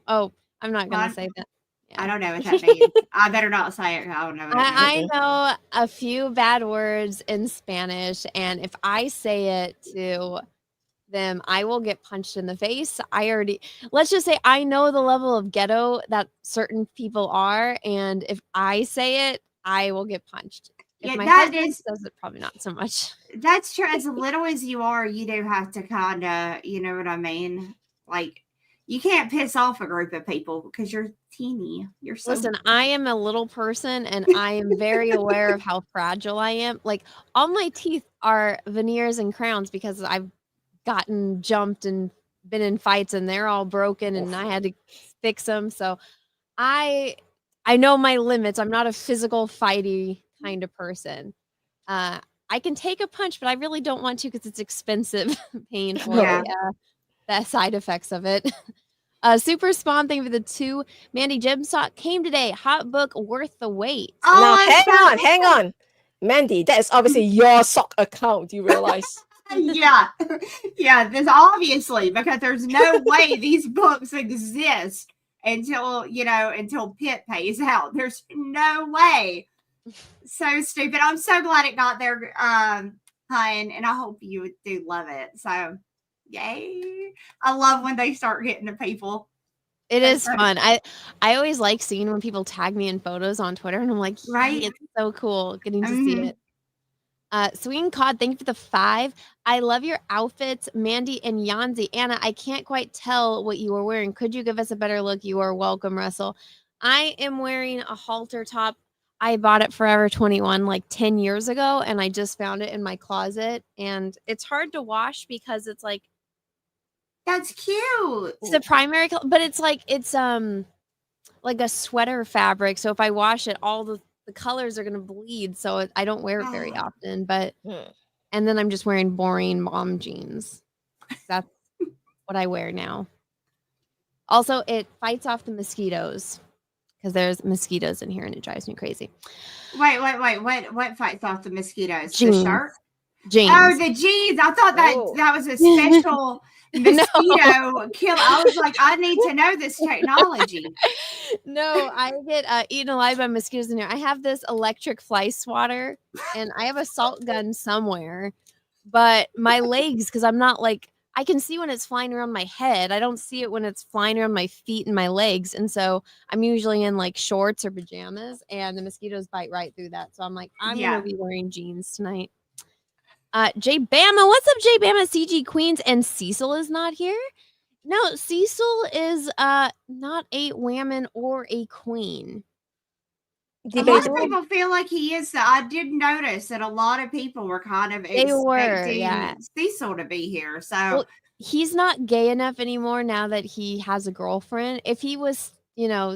Oh, I'm not going to say that. Yeah. I don't know what that means. I better not say it. I don't know what I know a few bad words in Spanish, and if I say it to them, I will get punched in the face. Let's just say I know the level of ghetto that certain people are, and if I say it, I will get punched. If my husband does it, probably not so much. That's true. As little as you are, you do have to kind of, you know what I mean? Like, you can't piss off a group of people because you're teeny. You're so. Listen, I am a little person, and I am very aware of how fragile I am. Like, all my teeth are veneers and crowns because I've gotten jumped and been in fights, and they're all broken, and I had to fix them. So I know my limits. I'm not a physical fighty kind of person. I can take a punch, but I really don't want to because it's expensive, painful. Yeah. The side effects of it. Super Spawn, thank you for the 2. Mandy Gemstock came today. Hot book worth the wait. Now, hang on. Mandy, that is obviously your sock account. Do you realize? Yeah. Yeah, this obviously, because there's no way these books exist until Pitt pays out. There's no way. So stupid. I'm so glad it got there, hun, and I hope you do love it. So yay. I love when they start getting to people. It is fun. I always like seeing when people tag me in photos on Twitter, and I'm like, right? It's so cool getting to see it. Swing Cod, thank you for the 5. I love your outfits, Mandy and Yanzi. Anna, I can't quite tell what you are wearing. Could you give us a better look? You are welcome, Russell. I am wearing a halter top. I bought it Forever 21 like 10 years ago, and I just found it in my closet. And it's hard to wash because it's like, that's cute. It's a primary color, but it's like a sweater fabric. So if I wash it, all the colors are going to bleed. So I don't wear it very often, but, and then I'm just wearing boring mom jeans. That's what I wear now. Also, it fights off the mosquitoes because there's mosquitoes in here and it drives me crazy. Wait. What fights off the mosquitoes? Jeans. The shirt? Jeans. Oh, the jeans. I thought that was a special mosquito kill. I was like, I need to know this technology. No, I get eaten alive by mosquitoes in here. I have this electric fly swatter, and I have a salt gun somewhere, but my legs, because I'm not like, I can see when it's flying around my head. I don't see it when it's flying around my feet and my legs. And so I'm usually in like shorts or pajamas, and the mosquitoes bite right through that. So I'm like, I'm going to be wearing jeans tonight. Jay Bama, what's up, Jay Bama? CG Queens, and Cecil is not here. No, Cecil is not a whammon or a queen. A lot of people feel like he is. I did notice that a lot of people were kind of expecting Cecil to be here. So he's not gay enough anymore now that he has a girlfriend. If he was,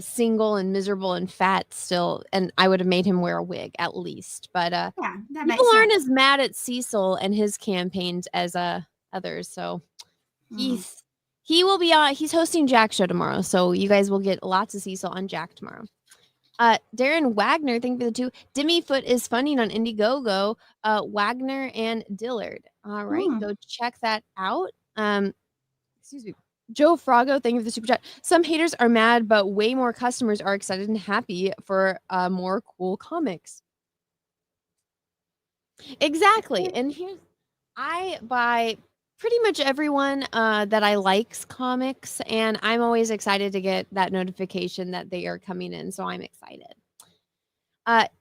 single and miserable and fat still, and I would have made him wear a wig at least. But people aren't as mad at Cecil and his campaigns as others. So he will be on. He's hosting Jack show tomorrow, so you guys will get lots of Cecil on Jack tomorrow. Darren Wagner, thank you for the 2. Demi Foot is funding on Indiegogo. Wagner and Dillard. All right, go check that out. Excuse me. Joe Frago, thank you for the super chat. Some haters are mad, but way more customers are excited and happy for more cool comics. Exactly. And I buy pretty much everyone that I likes comics, and I'm always excited to get that notification that they are coming in, so I'm excited.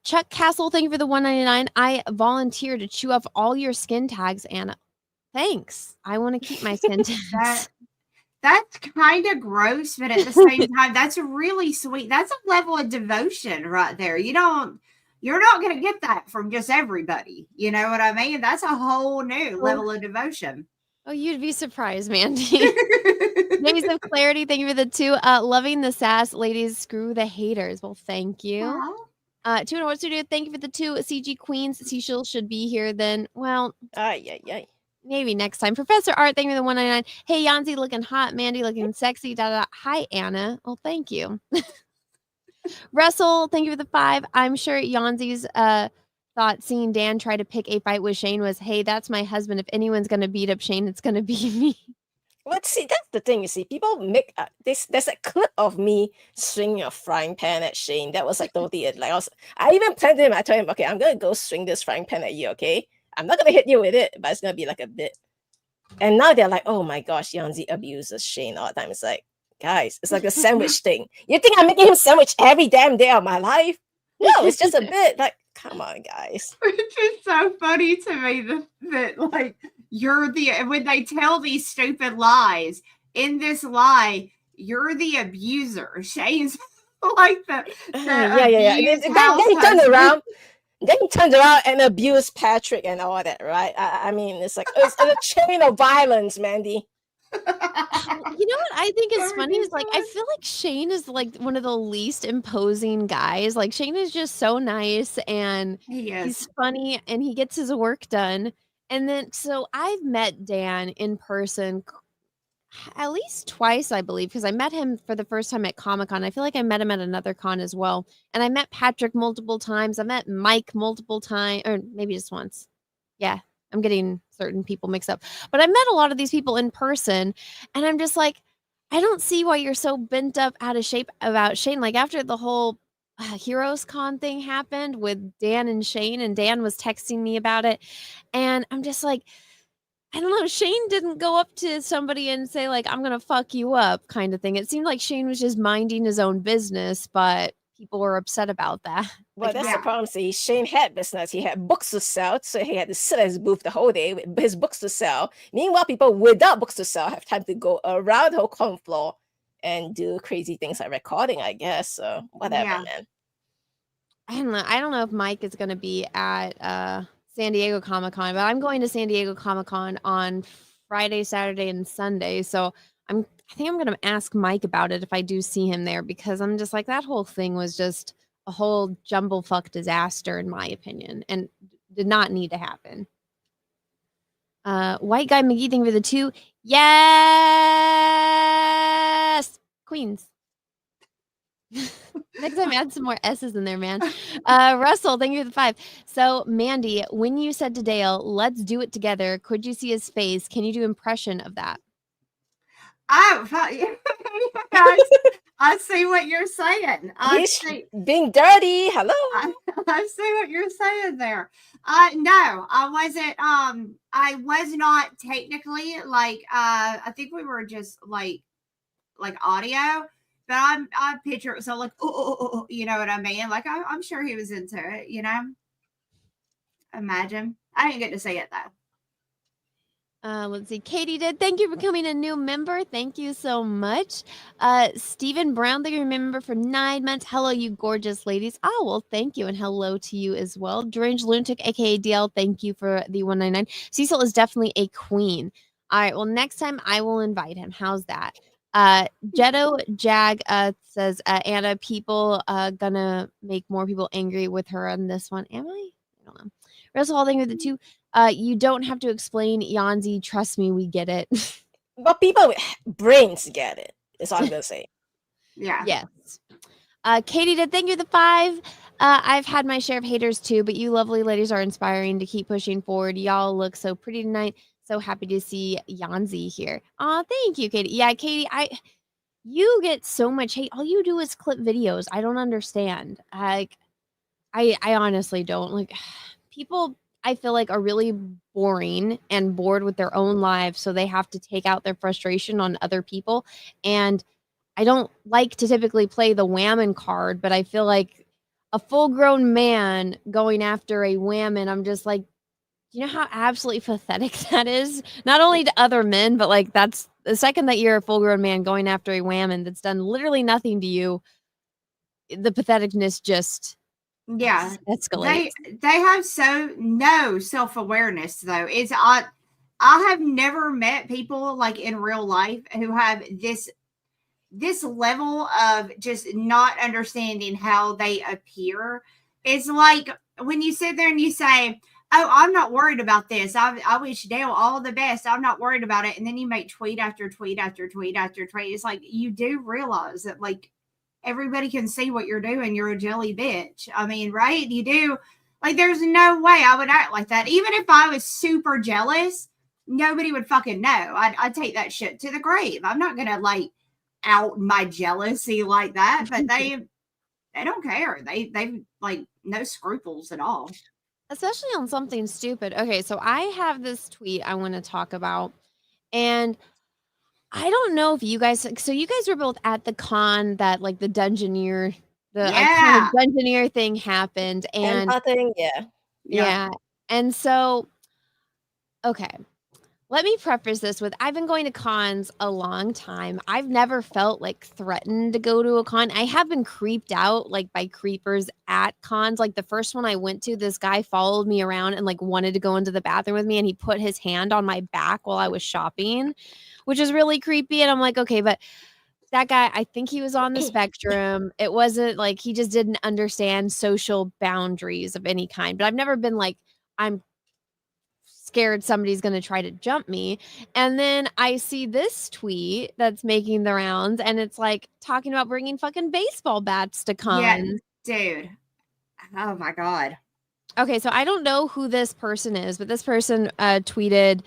Chuck Castle, thank you for the $1.99. I volunteer to chew off all your skin tags, Anna. Thanks. I want to keep my skin tags. That's kind of gross, but at the same time, that's really sweet. That's a level of devotion right there. You're not going to get that from just everybody. You know what I mean? That's a whole new level of devotion. Oh, you'd be surprised, Mandy. Days of Clarity, thank you for the 2. Loving the sass, ladies, screw the haters. Well, thank you. 2 and what to do? Thank you for the 2. CG Queens, Cecil should be here then. Well, maybe next time. Professor Art, thank you for the $1.99. Hey, Yanzi looking hot, Mandy looking sexy. Hi, Anna. Well, thank you. Russell, thank you for the 5. I'm sure Yanzi's thought seeing Dan try to pick a fight with Shane was, hey, that's my husband. If anyone's gonna beat up Shane, it's gonna be me. Let's see, that's the thing. You see, people make this. There's a clip of me swinging a frying pan at Shane. That was like totally it. Like I even planned him. I told him, okay, I'm gonna go swing this frying pan at you. Okay, I'm not gonna hit you with it, but it's gonna be like a bit. And now they're like, oh my gosh, Yanzi abuses Shane all the time. It's like, guys, it's like a sandwich thing. You think I'm making him sandwich every damn day of my life? No, it's just a bit. Like, come on, guys. Which is so funny to me that like when they tell these stupid lies, in this lie, you're the abuser. Shane's like the yeah. Then he turned around. Then he turns around and abused Patrick and all that, right? I mean, it's like it's a chain of violence, Mandy. You know what I think is funny is like I feel like Shane is like one of the least imposing guys. Like Shane is just so nice and he's funny and he gets his work done. And then so I've met Dan in person at least twice, I believe, because I met him for the first time at Comic-Con. I feel like I met him at another con as well. And I met Patrick multiple times. I met Mike multiple times, or maybe just once. Yeah, I'm getting certain people mixed up. But I met a lot of these people in person, and I'm just like, I don't see why you're so bent up out of shape about Shane. Like after the whole Heroes Con thing happened with Dan and Shane, and Dan was texting me about it, and I'm just like, I don't know, Shane didn't go up to somebody and say, like, I'm going to fuck you up kind of thing. It seemed like Shane was just minding his own business, but people were upset about that. Well, that's the problem. See, Shane had business. He had books to sell, so he had to sit at his booth the whole day with his books to sell. Meanwhile, people without books to sell have time to go around the whole con floor and do crazy things like recording, I guess. So whatever, man. I don't know if Mike is going to be at San Diego Comic-Con, but I'm going to San Diego Comic-Con on Friday, Saturday, and Sunday. So I think I'm going to ask Mike about it if I do see him there, because I'm just like, that whole thing was just a whole jumblefuck disaster, in my opinion, and did not need to happen. White Guy McGee, thank you for the 2. Yes! Queens. Next time, add some more S's in there, man. Russell, thank you for the 5. So, Mandy, when you said to Dale, let's do it together, could you see his face? Can you do impression of that? I see what you're saying. Being dirty. Hello. I see what you're saying there. No, I wasn't. I was not technically like. I think we were just like audio. But I picture it so like, oh, you know what I mean? Like, I'm sure he was into it, you know? Imagine. I didn't get to say it, though. Let's see. Katie did. Thank you for becoming a new member. Thank you so much. Stephen Brown, thank you for member for 9 months. Hello, you gorgeous ladies. Oh, well, thank you. And hello to you as well. Drange Lunatic, a.k.a. DL, thank you for the 199. Cecil is definitely a queen. All right, well, next time I will invite him. How's that? Jetto Jag says, Anna, people gonna make more people angry with her on this one. Am I? I don't know. Russell Holding with the 2. You don't have to explain, Yanzi. Trust me, we get it. But people with brains get it. That's all I'm gonna say. Yeah. Yes. Katie did. Thank you for the 5. I've had my share of haters too, but you lovely ladies are inspiring to keep pushing forward. Y'all look so pretty tonight. So happy to see Yanzi here. Oh, thank you, Katie. Yeah, Katie, you get so much hate. All you do is clip videos. I don't understand. I honestly don't. Like, people, I feel like are really boring and bored with their own lives, so they have to take out their frustration on other people. And I don't like to typically play the whammon card, but I feel like a full-grown man going after a whammon, I'm just like, do you know how absolutely pathetic that is? Not only to other men, but like that's the second that you're a full-grown man going after a whammon that's done literally nothing to you, the patheticness just escalates. They have no self-awareness though. It's I have never met people like in real life who have this level of just not understanding how they appear. It's like when you sit there and you say, oh, I'm not worried about this. I wish Dale all the best. I'm not worried about it. And then you make tweet after tweet after tweet after tweet. It's like, you do realize that like everybody can see what you're doing. You're a jelly bitch. I mean, right? You do. Like, there's no way I would act like that. Even if I was super jealous, nobody would fucking know. I'd take that shit to the grave. I'm not going to like out my jealousy like that, but they don't care. They've like no scruples at all. Especially on something stupid. Okay, so I have this tweet I want to talk about, and I don't know if you guys. So you guys were both at the con that like the Dungeoneer, iconic Dungeoneer thing happened, and yeah. And so, okay, let me preface this with I've been going to cons a long time. I've never felt like threatened to go to a con. I have been creeped out like by creepers at cons. Like the first one I went to, this guy followed me around and like wanted to go into the bathroom with me, and he put his hand on my back while I was shopping, which is really creepy. And I'm like, okay, but that guy, I think he was on the spectrum. It wasn't like he just didn't understand social boundaries of any kind. But I've never been like, I'm scared somebody's going to try to jump me. And then I see this tweet that's making the rounds, and it's like talking about bringing fucking baseball bats to cons. Yeah, dude. Oh my God. Okay, so I don't know who this person is, but this person tweeted,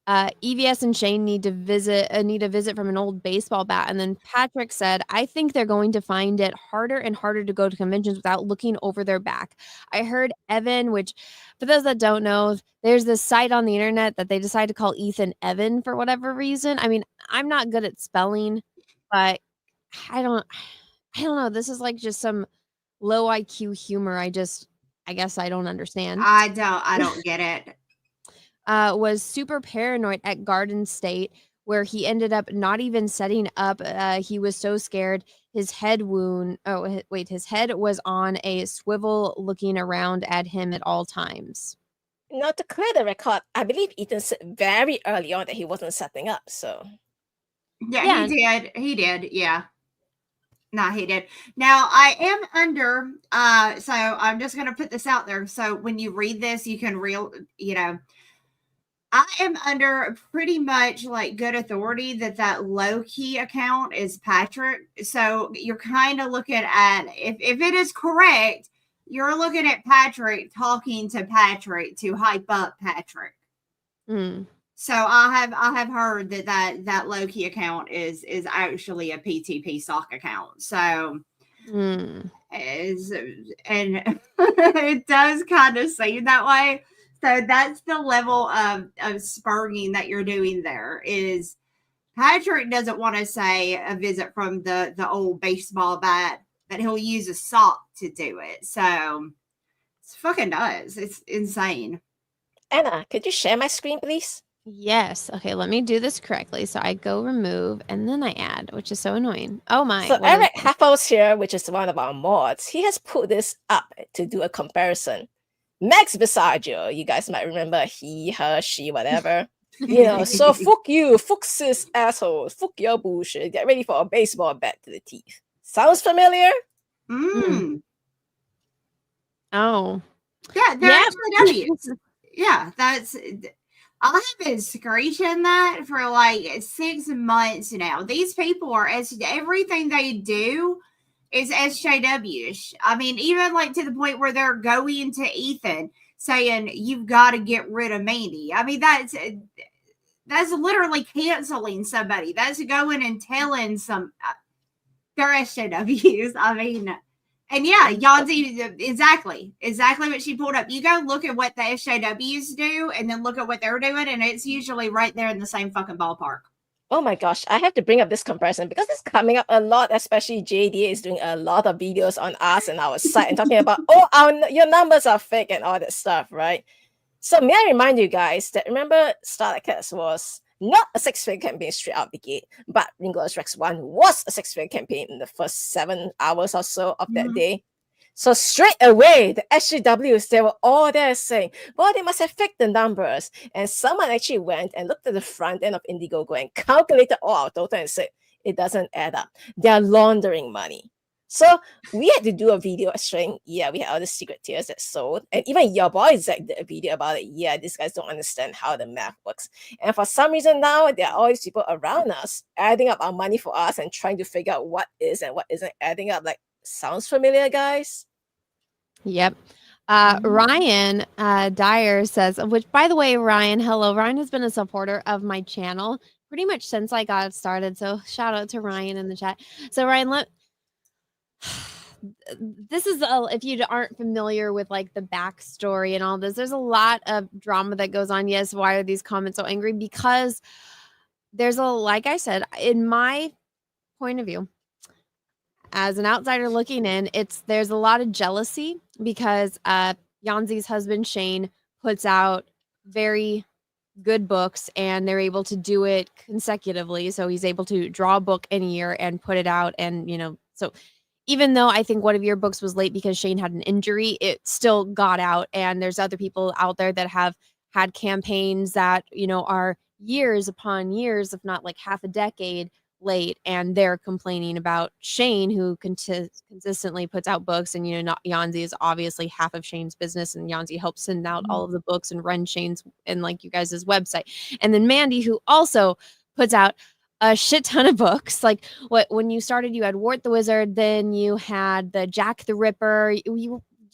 EVS and Shane need a visit from an old baseball bat. And then Patrick said, I think they're going to find it harder and harder to go to conventions without looking over their back. I heard Evan, which for those that don't know, there's this site on the internet that they decided to call Ethan Evan for whatever reason. I mean, I'm not good at spelling, but I don't know. This is like just some low IQ humor. I guess I don't understand. I don't get it. Was super paranoid at Garden State, where he ended up not even setting up. He was so scared. His head was on a swivel looking around at him at all times. Now, to clear the record, I believe Ethan said very early on that he wasn't setting up, so. Yeah, he did. Yeah. No, he did. Now, I am under, so I'm just going to put this out there. So when you read this, you can I am under pretty much like good authority that low-key account is Patrick. So you're kind of looking at, if it is correct, you're looking at Patrick talking to Patrick to hype up Patrick. Mm. So I have heard that low-key account is actually a PTP stock account. So and it does kind of seem that way. So that's the level of spurring that you're doing there. Is Patrick doesn't want to say a visit from the old baseball bat, but he'll use a sock to do it. So it's fucking does. It's insane. Anna, could you share my screen, please? Yes. Okay, let me do this correctly. So I go remove and then I add, which is so annoying. Oh my. So Eric Haffels here, which is one of our mods, he has put this up to do a comparison. Max Visaggio, you guys might remember he, her, she, whatever. So fuck you, fuck cis assholes, fuck your bullshit, get ready for a baseball bat to the teeth. Sounds familiar? Oh. Yeah, they're SJWs. Yeah, that's... I have been screeching that for like 6 months now. These people are everything they do is SJWs. I mean, even like to the point where they're going to Ethan saying, you've got to get rid of Mandy. I mean, that's literally canceling somebody. That's going and telling they're SJWs. I mean, And yeah, Yanzi, exactly what she pulled up. You go look at what the SJWs do, and then look at what they're doing, and it's usually right there in the same fucking ballpark. Oh my gosh, I have to bring up this comparison because it's coming up a lot, especially JDA is doing a lot of videos on us and our site and talking about, your numbers are fake and all that stuff, right? So may I remind you guys that remember Starlight Cats was not a six-figure campaign straight out the gate, but Ringo's Rex 1 was a six-figure campaign in the first 7 hours or so of that day. So straight away, the SJWs, they were all there saying, well, they must have faked the numbers. And someone actually went and looked at the front end of Indiegogo and calculated all our total and said, it doesn't add up. They're laundering money. So we had to do a video showing, we had all the secret tiers that sold. And even your boy Zach did a video about it. Yeah, these guys don't understand how the math works. And for some reason now, there are all these people around us adding up our money for us and trying to figure out what is and what isn't adding up. Like, sounds familiar, guys? Yep. Ryan Dyer says, which by the way, Ryan, hello. Ryan has been a supporter of my channel pretty much since I got started. So shout out to Ryan in the chat. So Ryan, this is if you aren't familiar with like the backstory and all this, there's a lot of drama that goes on. Yes, why are these comments so angry? Because there's like I said, in my point of view, as an outsider looking in, there's a lot of jealousy because Yanzi's husband Shane puts out very good books and they're able to do it consecutively. So he's able to draw a book in a year and put it out. And, so even though I think one of your books was late because Shane had an injury, it still got out. And there's other people out there that have had campaigns that, are years upon years, if not like half a decade late, and they're complaining about Shane, who consistently puts out books. And Yanzi is obviously half of Shane's business, and Yanzi helps send out all of the books and run Shane's and like you guys' website. And then Mandy, who also puts out a shit ton of books. Like when you started, you had Wart the Wizard, then you had the Jack the Ripper.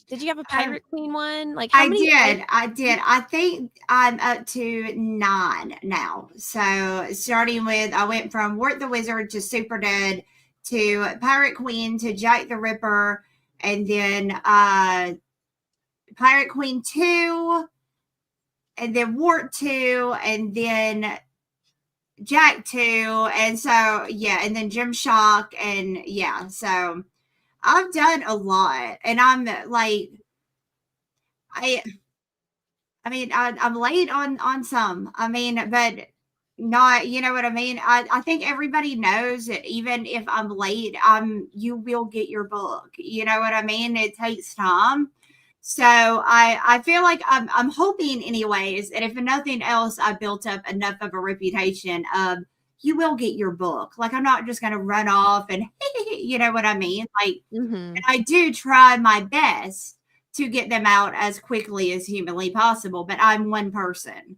Did you have a Pirate Queen one? Like how many? I did. I think I'm up to 9 now. So starting with, I went from Wart the Wizard to Super Dead to Pirate Queen to Jack the Ripper, and then Pirate Queen 2, and then Wart 2, and then Jack 2, and so and then Gymshock, and so I've done a lot, and I'm like, I'm late on some. But not, you know what I mean? I think everybody knows that even if I'm late, you will get your book. You know what I mean? It takes time. So I feel like I'm hoping anyways, and if nothing else, I built up enough of a reputation of you will get your book. Like, I'm not just going to run off and, you know what I mean? Like, and I do try my best to get them out as quickly as humanly possible, but I'm one person.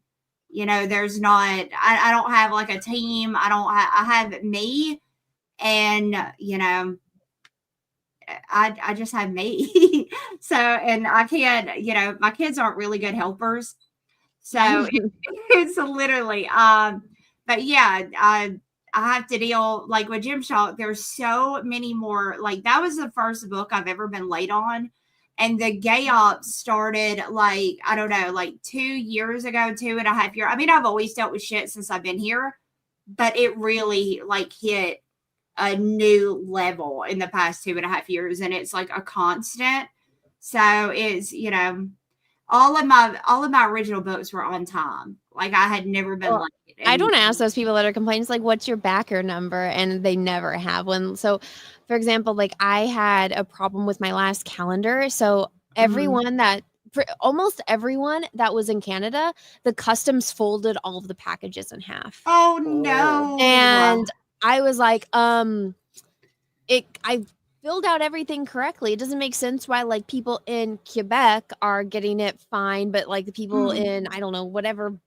There's not, I don't have like a team. I have me, and, I just have me. So, and I can't, my kids aren't really good helpers. So it's literally, but yeah, I have to deal like with Gymshock. There's so many more. Like, that was the first book I've ever been late on. And the gay ops started like, I don't know, like 2 years ago, 2.5 years. I've always dealt with shit since I've been here, but it really like hit a new level in the past 2.5 years. And it's like a constant. So it's, all of my original books were on time. Like, I had never been late. I don't ask those people that are complaining, it's like, what's your backer number? And they never have one. So, for example, like I had a problem with my last calendar. So almost everyone that was in Canada, the customs folded all of the packages in half. Oh no. And I was like, I filled out everything correctly. It doesn't make sense why like people in Quebec are getting it fine, but like the people in, I don't know, whatever.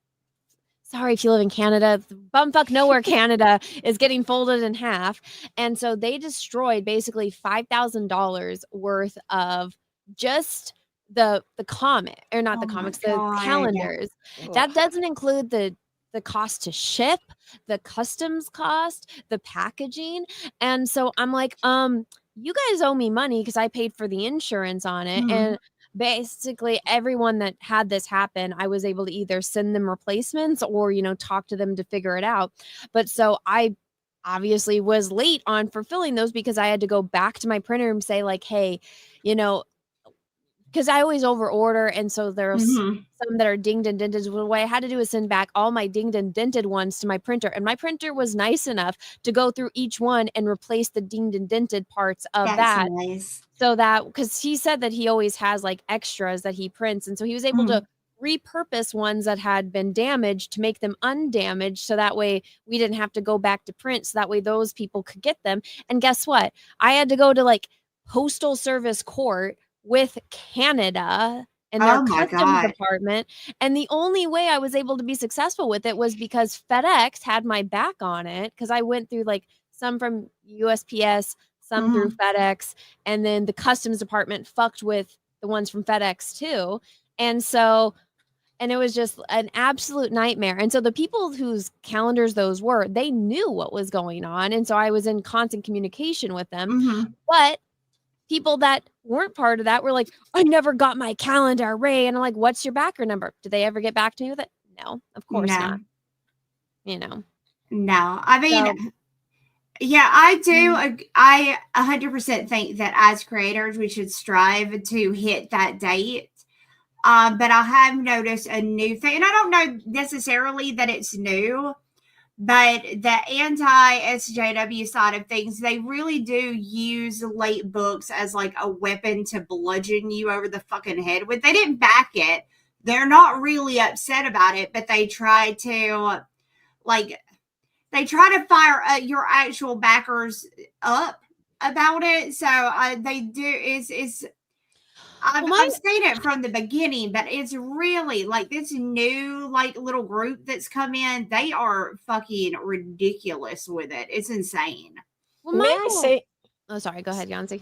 Sorry if you live in Canada, bumfuck nowhere Canada is getting folded in half. And so they destroyed basically $5,000 worth of just the comic, or not the comics, the calendars. That doesn't include the cost to ship, the customs cost, the packaging. And so I'm like, you guys owe me money because I paid for the insurance on it. Mhm. And basically everyone that had this happen, I was able to either send them replacements or, talk to them to figure it out. But so I obviously was late on fulfilling those because I had to go back to my printer and say like, hey, because I always over order, and so there's some that are dinged and dented. Well, what I had to do is send back all my dinged and dented ones to my printer, and my printer was nice enough to go through each one and replace the dinged and dented parts of that. Nice. So that, because he said that he always has like extras that he prints, and so he was able to repurpose ones that had been damaged to make them undamaged, so that way we didn't have to go back to print, so that way those people could get them. And guess what? I had to go to like postal service court with Canada and their customs department. And the only way I was able to be successful with it was because FedEx had my back on it, because I went through like some from USPS, some through FedEx, and then the customs department fucked with the ones from FedEx too. And so, and it was just an absolute nightmare. And so the people whose calendars those were, they knew what was going on. And so I was in constant communication with them. But people that weren't part of that were like, I never got my calendar, Ray. And I'm like, what's your backer number? Did they ever get back to me with it? No, of course not. No, I mean, yeah, I do. I 100% think that as creators, we should strive to hit that date. But I have noticed a new thing, and I don't know necessarily that it's new, but the anti-SJW side of things, they really do use late books as like a weapon to bludgeon you over the fucking head with. They didn't back it. They're not really upset about it, but they try to fire your actual backers up about it. So they do I've seen it from the beginning, but it's really like this new like little group that's come in. They are fucking ridiculous with it. It's insane. Well, May I say? Oh, sorry. Go ahead, Yanzi.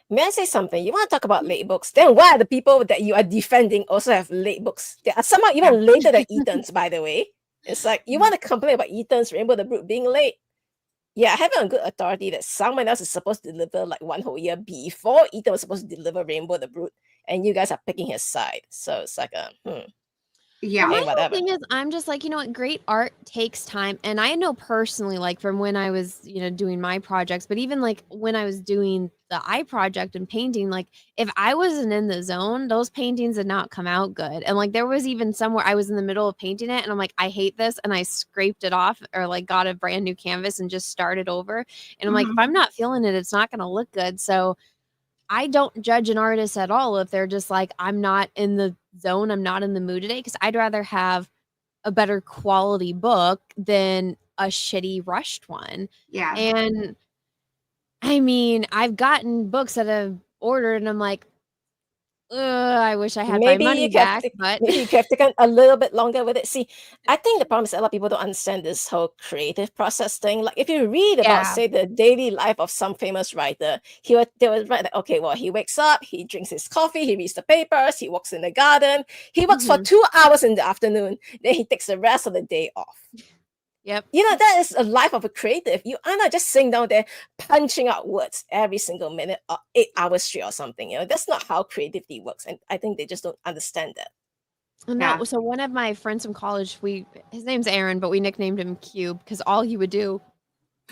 May I say something? You want to talk about late books? Then why are the people that you are defending also have late books? They are somehow even later than Ethan's, by the way. It's like you want to complain about Ethan's Rainbow the Brood being late. Yeah, I have it on good authority that someone else is supposed to deliver like one whole year before Ethan was supposed to deliver Rainbow the Brood, and you guys are picking his side. So it's like yeah. Well, my whole thing is, I'm just like, great art takes time. And I know personally, like from when I was, doing my projects, but even like when I was doing the eye project and painting, like if I wasn't in the zone, those paintings did not come out good. And like there was even somewhere I was in the middle of painting it and I'm like, I hate this. And I scraped it off or like got a brand new canvas and just started over. And I'm like, if I'm not feeling it, it's not going to look good. So I don't judge an artist at all if they're just like, I'm not in the zone, I'm not in the mood today, because I'd rather have a better quality book than a shitty rushed one. Yeah. And I mean, I've gotten books that I've ordered and I'm like, I wish I had my money back. But maybe you could have taken a little bit longer with it. See, I think the problem is a lot of people don't understand this whole creative process thing. Like if you read about, say, the daily life of some famous writer, they would write that, okay, well, he wakes up, he drinks his coffee, he reads the papers, he walks in the garden, he works for 2 hours in the afternoon, then he takes the rest of the day off. Yep. That is a life of a creative. You are not just sitting down there punching out words every single minute or 8 hours straight or something. That's not how creativity works. And I think they just don't understand that. No, so one of my friends from college, his name's Aaron, but we nicknamed him Cube because all he would do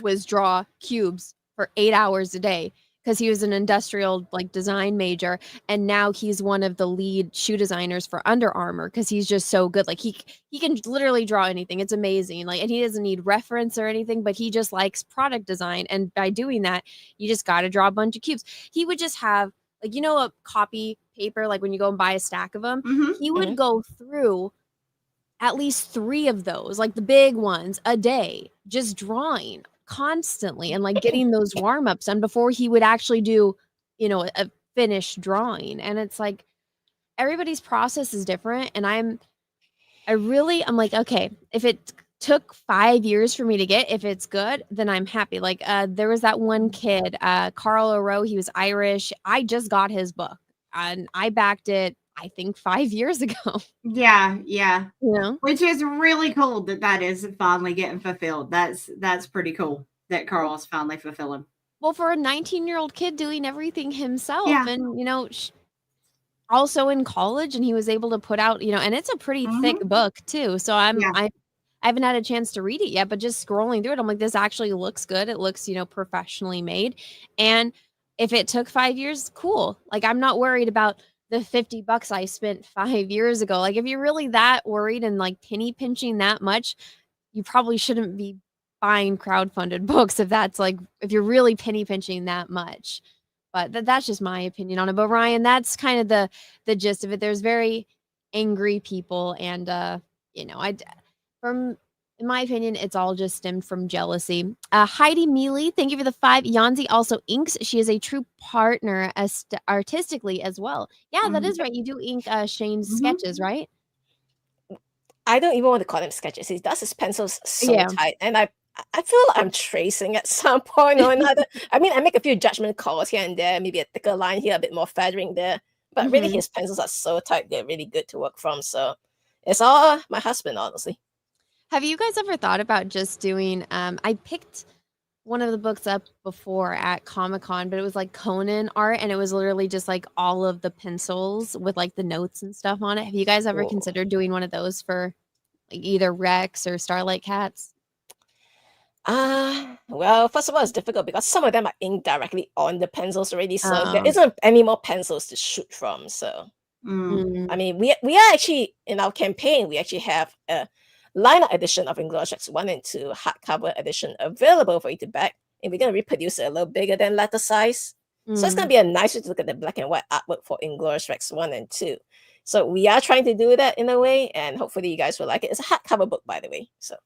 was draw cubes for 8 hours a day, because he was an industrial design major, and now he's one of the lead shoe designers for Under Armour because he's just so good. Like he can literally draw anything. It's amazing. And he doesn't need reference or anything, but he just likes product design. And by doing that, you just got to draw a bunch of cubes. He would just have a copy paper, like when you go and buy a stack of them, he would go through at least 3 of those, like the big ones, a day, just drawing constantly and getting those warm-ups done before he would actually do a finished drawing. And it's like everybody's process is different, and I'm like, okay, if it took 5 years for me to get, if it's good, then I'm happy. There was that one kid, Carl O'Roe, he was Irish. I just got his book and I backed it, I think 5 years ago. Yeah. Which is really cool that is finally getting fulfilled. That's pretty cool that Carl's finally fulfilling. Well, for a 19-year-old kid doing everything himself, Yeah. and also in college, and he was able to put out, and it's a pretty thick book too. So Yeah. I haven't had a chance to read it yet, but just scrolling through it, I'm like, this actually looks good. It looks, professionally made. And if it took 5 years, cool. Like, I'm not worried about the $50 I spent 5 years ago. Like, if you're really that worried and like penny pinching that much, you probably shouldn't be buying crowdfunded books if you're really penny pinching that much. But that's just my opinion on it. But Ryan, that's kind of the gist of it. There's very angry people, and in my opinion, it's all just stemmed from jealousy. Heidi Mealy, thank you for the 5. Yanzi also inks. She is a true partner artistically as well. Yeah, that is right. You do ink Shane's sketches, right? I don't even want to call them sketches. He does his pencils so Yeah. tight, and I feel like I'm tracing at some point or another. I mean, I make a few judgment calls here and there, maybe a thicker line here, a bit more feathering there. But really, his pencils are so tight; they're really good to work from. So it's all my husband, honestly. Have you guys ever thought about just doing? I picked one of the books up before at Comic-Con, but it was like Conan art, and it was literally just like all of the pencils with like the notes and stuff on it. Have you guys ever considered doing one of those for like either Rex or Starlight Cats? Well, first of all, it's difficult because some of them are inked directly on the pencils already, so there isn't any more pencils to shoot from. So, I mean, we are actually in our campaign. We actually have a liner edition of Inglourious Basterds 1 and 2 hardcover edition available for you to back, and we're gonna reproduce it a little bigger than letter size. So it's gonna be a nice way to look at the black and white artwork for Inglourious Basterds 1 and 2. So we are trying to do that in a way, and hopefully you guys will like it. It's a hardcover book, by the way. So.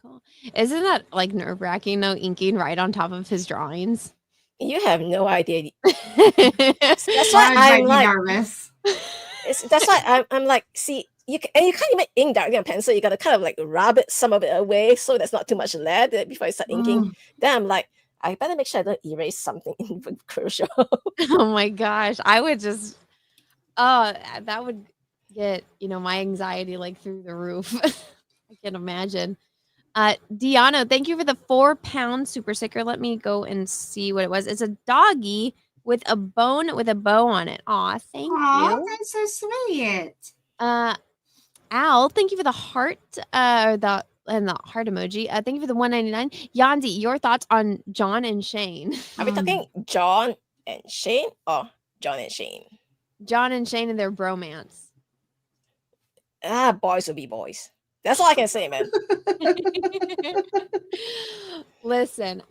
Cool. Isn't that like nerve-wracking though, inking right on top of his drawings? You have no idea. That's why I'm like nervous. That's why I'm like, see, you can't even ink directly on pencil. You gotta kind of like rub it some of it away so there's not too much lead before you start inking. Then I'm like, I better make sure I don't erase something crucial. Oh my gosh, I would just, that would get my anxiety like through the roof. I can imagine. Deanna, thank you for the 4-pound super sticker. Let me go and see what it was. It's a doggy with a bone with a bow on it. Aw, thank you. That's so sweet. Al, thank you for the heart, and the heart emoji. Thank you for the $1.99. Yanzi, your thoughts on John and Shane? Are we talking John and Shane or John and Shane? John and Shane and their bromance. Boys will be boys. That's all I can say, man. Listen,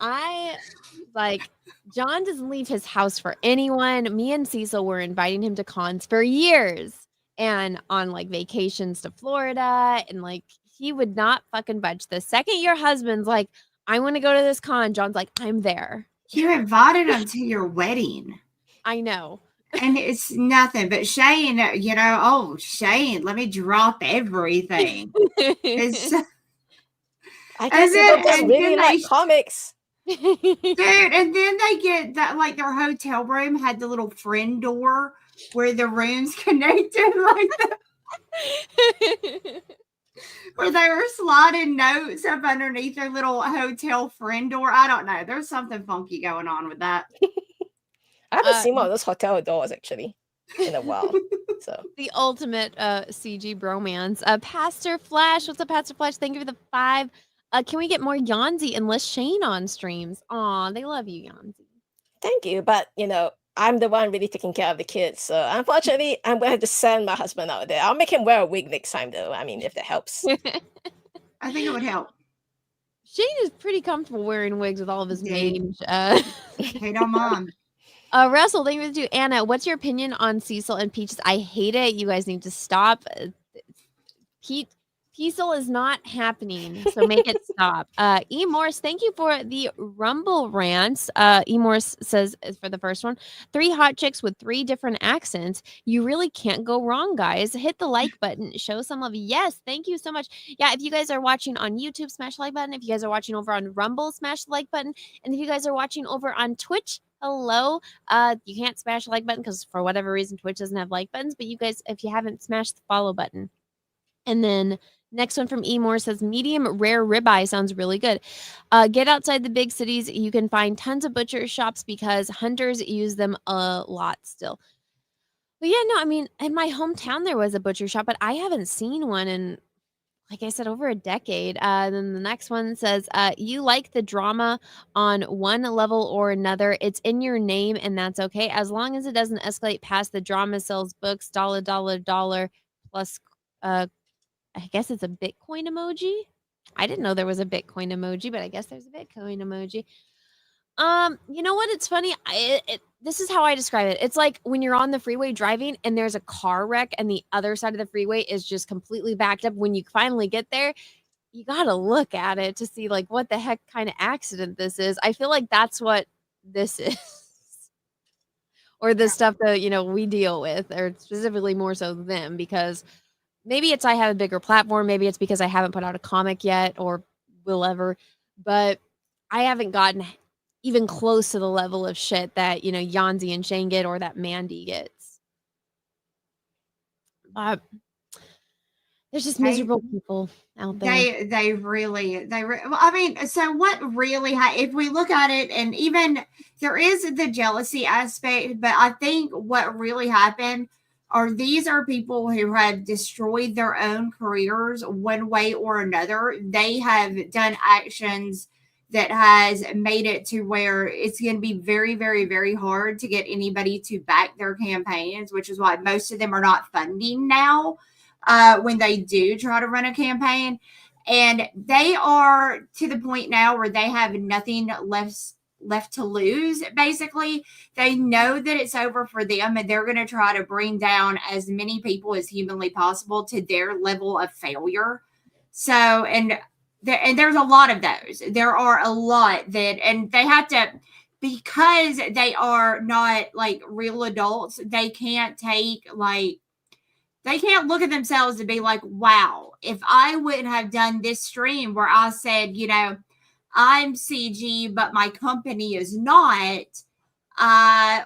John doesn't leave his house for anyone. Me and Cecil were inviting him to cons for years and on like vacations to Florida, and like he would not fucking budge. The second your husband's like, I want to go to this con, John's like, I'm there. You invited him to your wedding. I know. And it's nothing but Shane, Shane, let me drop everything. I guess people really like comics. Dude, and then they get that, like, their hotel room had the little friend door where the rooms connected, like that. Where they were sliding notes up underneath their little hotel friend door. I don't know. There's something funky going on with that. I haven't seen one of those hotel doors actually in a while. So the ultimate CG bromance. Pastor Flash, what's up, Pastor Flash? Thank you for the 5. Can we get more Yanzi and less Shane on streams? Aw, they love you, Yanzi. Thank you, but I'm the one really taking care of the kids. So unfortunately, I'm going to have to send my husband out there. I'll make him wear a wig next time, though. I mean, if that helps. I think it would help. Shane is pretty comfortable wearing wigs with all of his mange. Hey, don't mind. Russell, thank you for the 2. Anna, what's your opinion on Cecil and Peaches? I hate it. You guys need to stop. Cecil is not happening, so make it stop. E. Morse, thank you for the Rumble rants. E. Morse says for the first one, 3 hot chicks with 3 different accents. You really can't go wrong, guys. Hit the like button. Show some love. Yes, thank you so much. Yeah, if you guys are watching on YouTube, smash the like button. If you guys are watching over on Rumble, smash the like button. And if you guys are watching over on Twitch, hello. You can't smash the like button because for whatever reason Twitch doesn't have like buttons. But you guys, if you haven't, smashed the follow button. And then Next one from E. Moore says, medium rare ribeye sounds really good. Get outside the big cities. You can find tons of butcher shops because hunters use them a lot still. But yeah, no, I mean, in my hometown, there was a butcher shop, but I haven't seen one in, like I said, over a decade. Then the next one says, you like the drama on one level or another. It's in your name, and that's okay. As long as it doesn't escalate past the drama sells books, dollar, plus, I guess it's a Bitcoin emoji. I didn't know there was a Bitcoin emoji, but I guess there's a Bitcoin emoji. You know what? It's funny. This is how I describe it. It's like when you're on the freeway driving and there's a car wreck and the other side of the freeway is just completely backed up. When you finally get there, you got to look at it to see like what the heck kind of accident this is. I feel like that's what this is. Or the stuff that, we deal with, or specifically more so them, because maybe it's I have a bigger platform. Maybe it's because I haven't put out a comic yet or will ever. But I haven't gotten even close to the level of shit that, Yanzi and Shane get or that Mandy gets. But there's just miserable people out there. They really, well, I mean, so what really, if we look at it, and even there is the jealousy aspect, but I think what really happened these are people who have destroyed their own careers one way or another. They have done actions that has made it to where it's going to be very, very, very hard to get anybody to back their campaigns, which is why most of them are not funding now when they do try to run a campaign. And they are to the point now where they have nothing left to lose. Basically, they know that it's over for them, and they're going to try to bring down as many people as humanly possible to their level of failure. So, and there's a lot of those. There are a lot and they have to, because they are not like real adults, they can't look at themselves and be like, wow, if I wouldn't have done this stream where I said, I'm CG, but my company is not,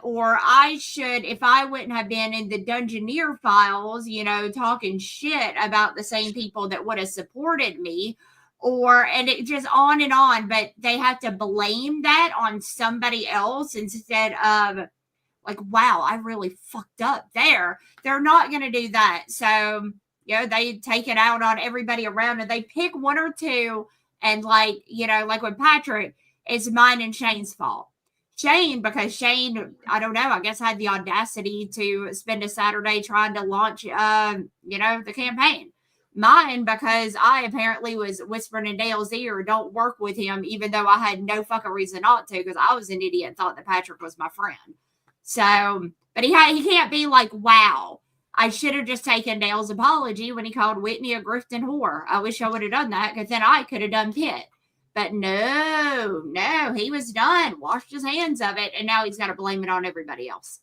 or I should, if I wouldn't have been in the Dungeoneer files, talking shit about the same people that would have supported me, and it just on and on, but they have to blame that on somebody else instead of like, wow, I really fucked up there. They're not going to do that. So, they take it out on everybody around, and they pick one or two. And like with Patrick, it's mine and Shane's fault. Shane, because Shane, I don't know, I guess had the audacity to spend a Saturday trying to launch, the campaign. Mine, because I apparently was whispering in Dale's ear, don't work with him, even though I had no fucking reason not to, because I was an idiot and thought that Patrick was my friend. So, but he can't be like, wow, I should have just taken Dale's apology when he called Whitney a grifting whore. I wish I would have done that, because then I could have done Pitt. But no, he was done, washed his hands of it, and now he's got to blame it on everybody else.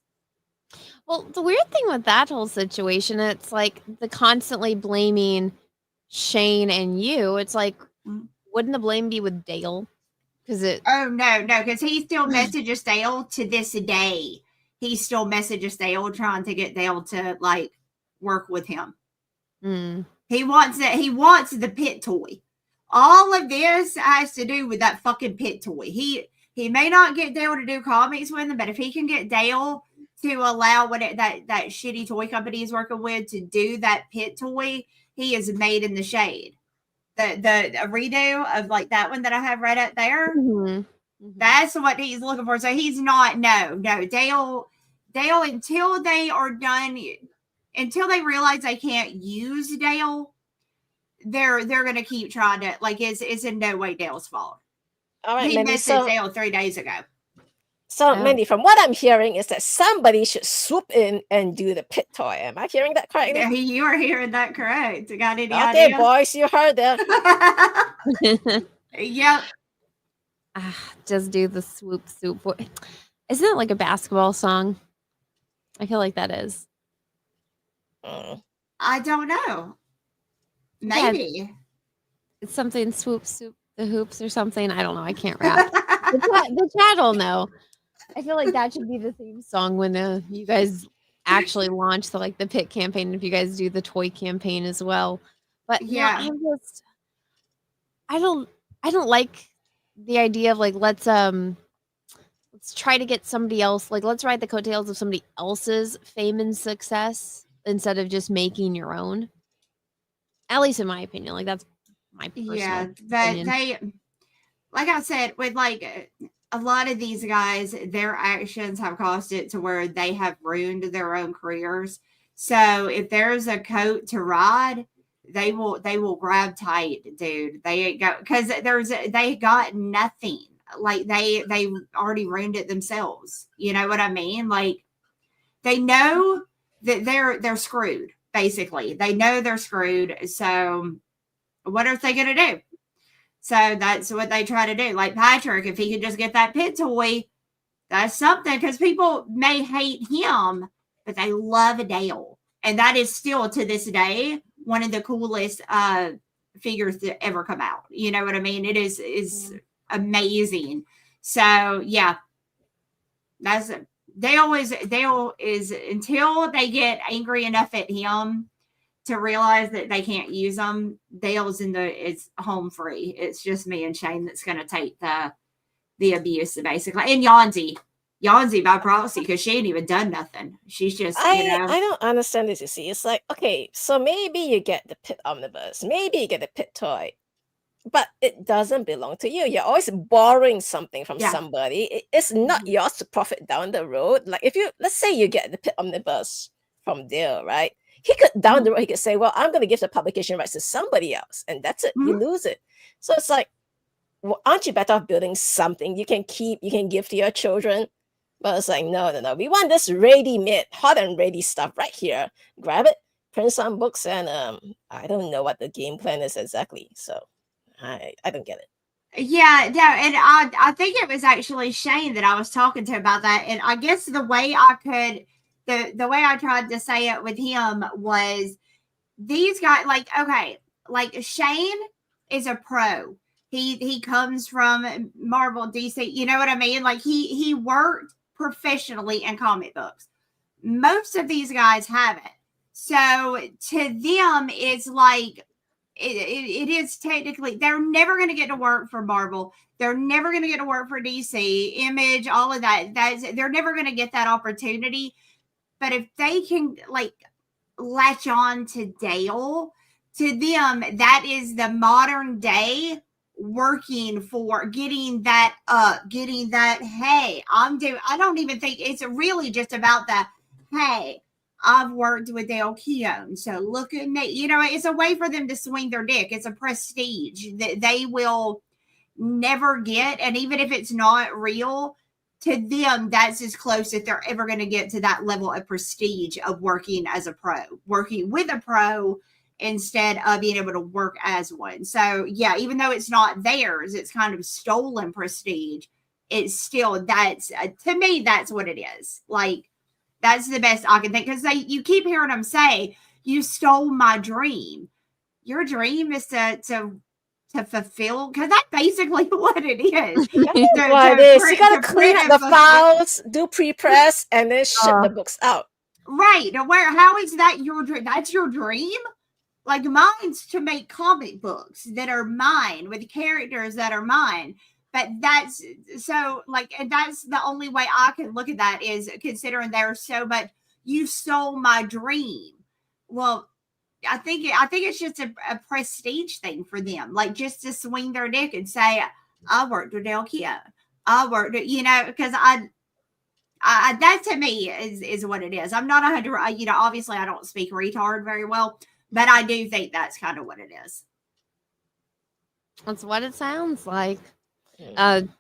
Well, the weird thing with that whole situation, it's like the constantly blaming Shane and you. It's like, wouldn't the blame be with Dale? Oh, no, because he still messages Dale to this day. He still messages Dale trying to get Dale to like work with him. He wants the Pit toy. All of this has to do with that fucking Pit toy. He may not get Dale to do comics with him, but if he can get Dale to allow that shitty toy company he's working with to do that Pit toy, he is made in the shade. The redo of like that one that I have right up there. That's what he's looking for. So he's not, no, Dale, until they are done, until they realize they can't use Dale, they're going to keep trying to, like, it's in no way Dale's fault. All right, he Mandy, messaged Dale 3 days ago. So, Mandy, from what I'm hearing is that somebody should swoop in and do the Pit toy. Am I hearing that correctly? Yeah, you are hearing that correct. Got any idea? Okay, boys, you heard that. Yep. Just do the swoop. Isn't it like a basketball song? I feel like that is. I don't know. Maybe. Yeah, it's something swoop, the hoops or something. I don't know. I can't rap. the chat will know. I feel like that should be the theme song when you guys actually launch the Pit campaign. If you guys do the toy campaign as well. But yeah, I don't like the idea of like let's try to get somebody else, like let's ride the coattails of somebody else's fame and success instead of just making your own. At least in my opinion, like that's my personal opinion. They, like I said, with like a lot of these guys, their actions have caused it to where they have ruined their own careers. So if there's a coat to ride, they will grab tight, dude. They go because they got nothing. Like they already ruined it themselves. You know what I mean? Like they know that they're screwed. Basically, they know they're screwed. So what are they gonna do? So that's what they try to do. Like Patrick, if he could just get that pit toy, that's something. Because people may hate him, but they love Dale, and that is still to this day one of the coolest figures to ever come out. You know what I mean? It is amazing. So yeah, that's Dale is until they get angry enough at him to realize that they can't use them. Dale's it's home free. It's just me and Shane that's going to take the abuse basically, and Yanzi by proxy, because she ain't even done nothing. She's just I don't understand this. You see, it's like, okay, so maybe you get the pit omnibus, maybe you get the pit toy, but it doesn't belong to you. You're always borrowing something from somebody. It's not yours to profit down the road. Like if let's say you get the pit omnibus from Dale, right? He could down the road, he could say, well, I'm going to give the publication rights to somebody else, and that's it. You lose it. So it's like, well, aren't you better off building something you can keep, you can give to your children? But it's like, no. We want this ready-made, hot and ready stuff right here. Grab it, print some books, and I don't know what the game plan is exactly. So I don't get it. Yeah, no, and I think it was actually Shane that I was talking to about that. And I guess the way I tried to say it with him was these guys, like, okay, like Shane is a pro. He comes from Marvel, DC, you know what I mean? Like he worked professionally in comic books. Most of these guys haven't. So to them, it's like it is technically they're never going to get to work for Marvel. They're never going to get to work for DC, Image, all of that. They're never going to get that opportunity. But if they can like latch on to Dale, to them, that is the modern day working for getting that, hey, I don't even think it's really just about the, hey, I've worked with Dale Keown, so look at me. You know, it's a way for them to swing their dick. It's a prestige that they will never get. And even if it's not real, to them, that's as close that they're ever going to get to that level of prestige of working as a pro, working with a pro instead of being able to work as one. So yeah, even though it's not theirs, it's kind of stolen prestige. It's still, that's to me, that's what it is. Like, that's the best I can think, because you keep hearing them say, you stole my dream. Your dream is to fulfill, because that's basically what it is. That's what it is. You gotta clean up the files, do pre-press, and then ship the books out. Right. How is that your dream? That's your dream? Like mine's to make comic books that are mine with characters that are mine. But that's so like, and that's the only way I can look at that is considering there's so much, you stole my dream. Well, I think it's just a prestige thing for them, like just to swing their dick and say, I worked with Dale Keown. I worked, because I that to me is what it is. I'm not 100, obviously I don't speak retard very well, but I do think that's kind of what it is. That's what it sounds like.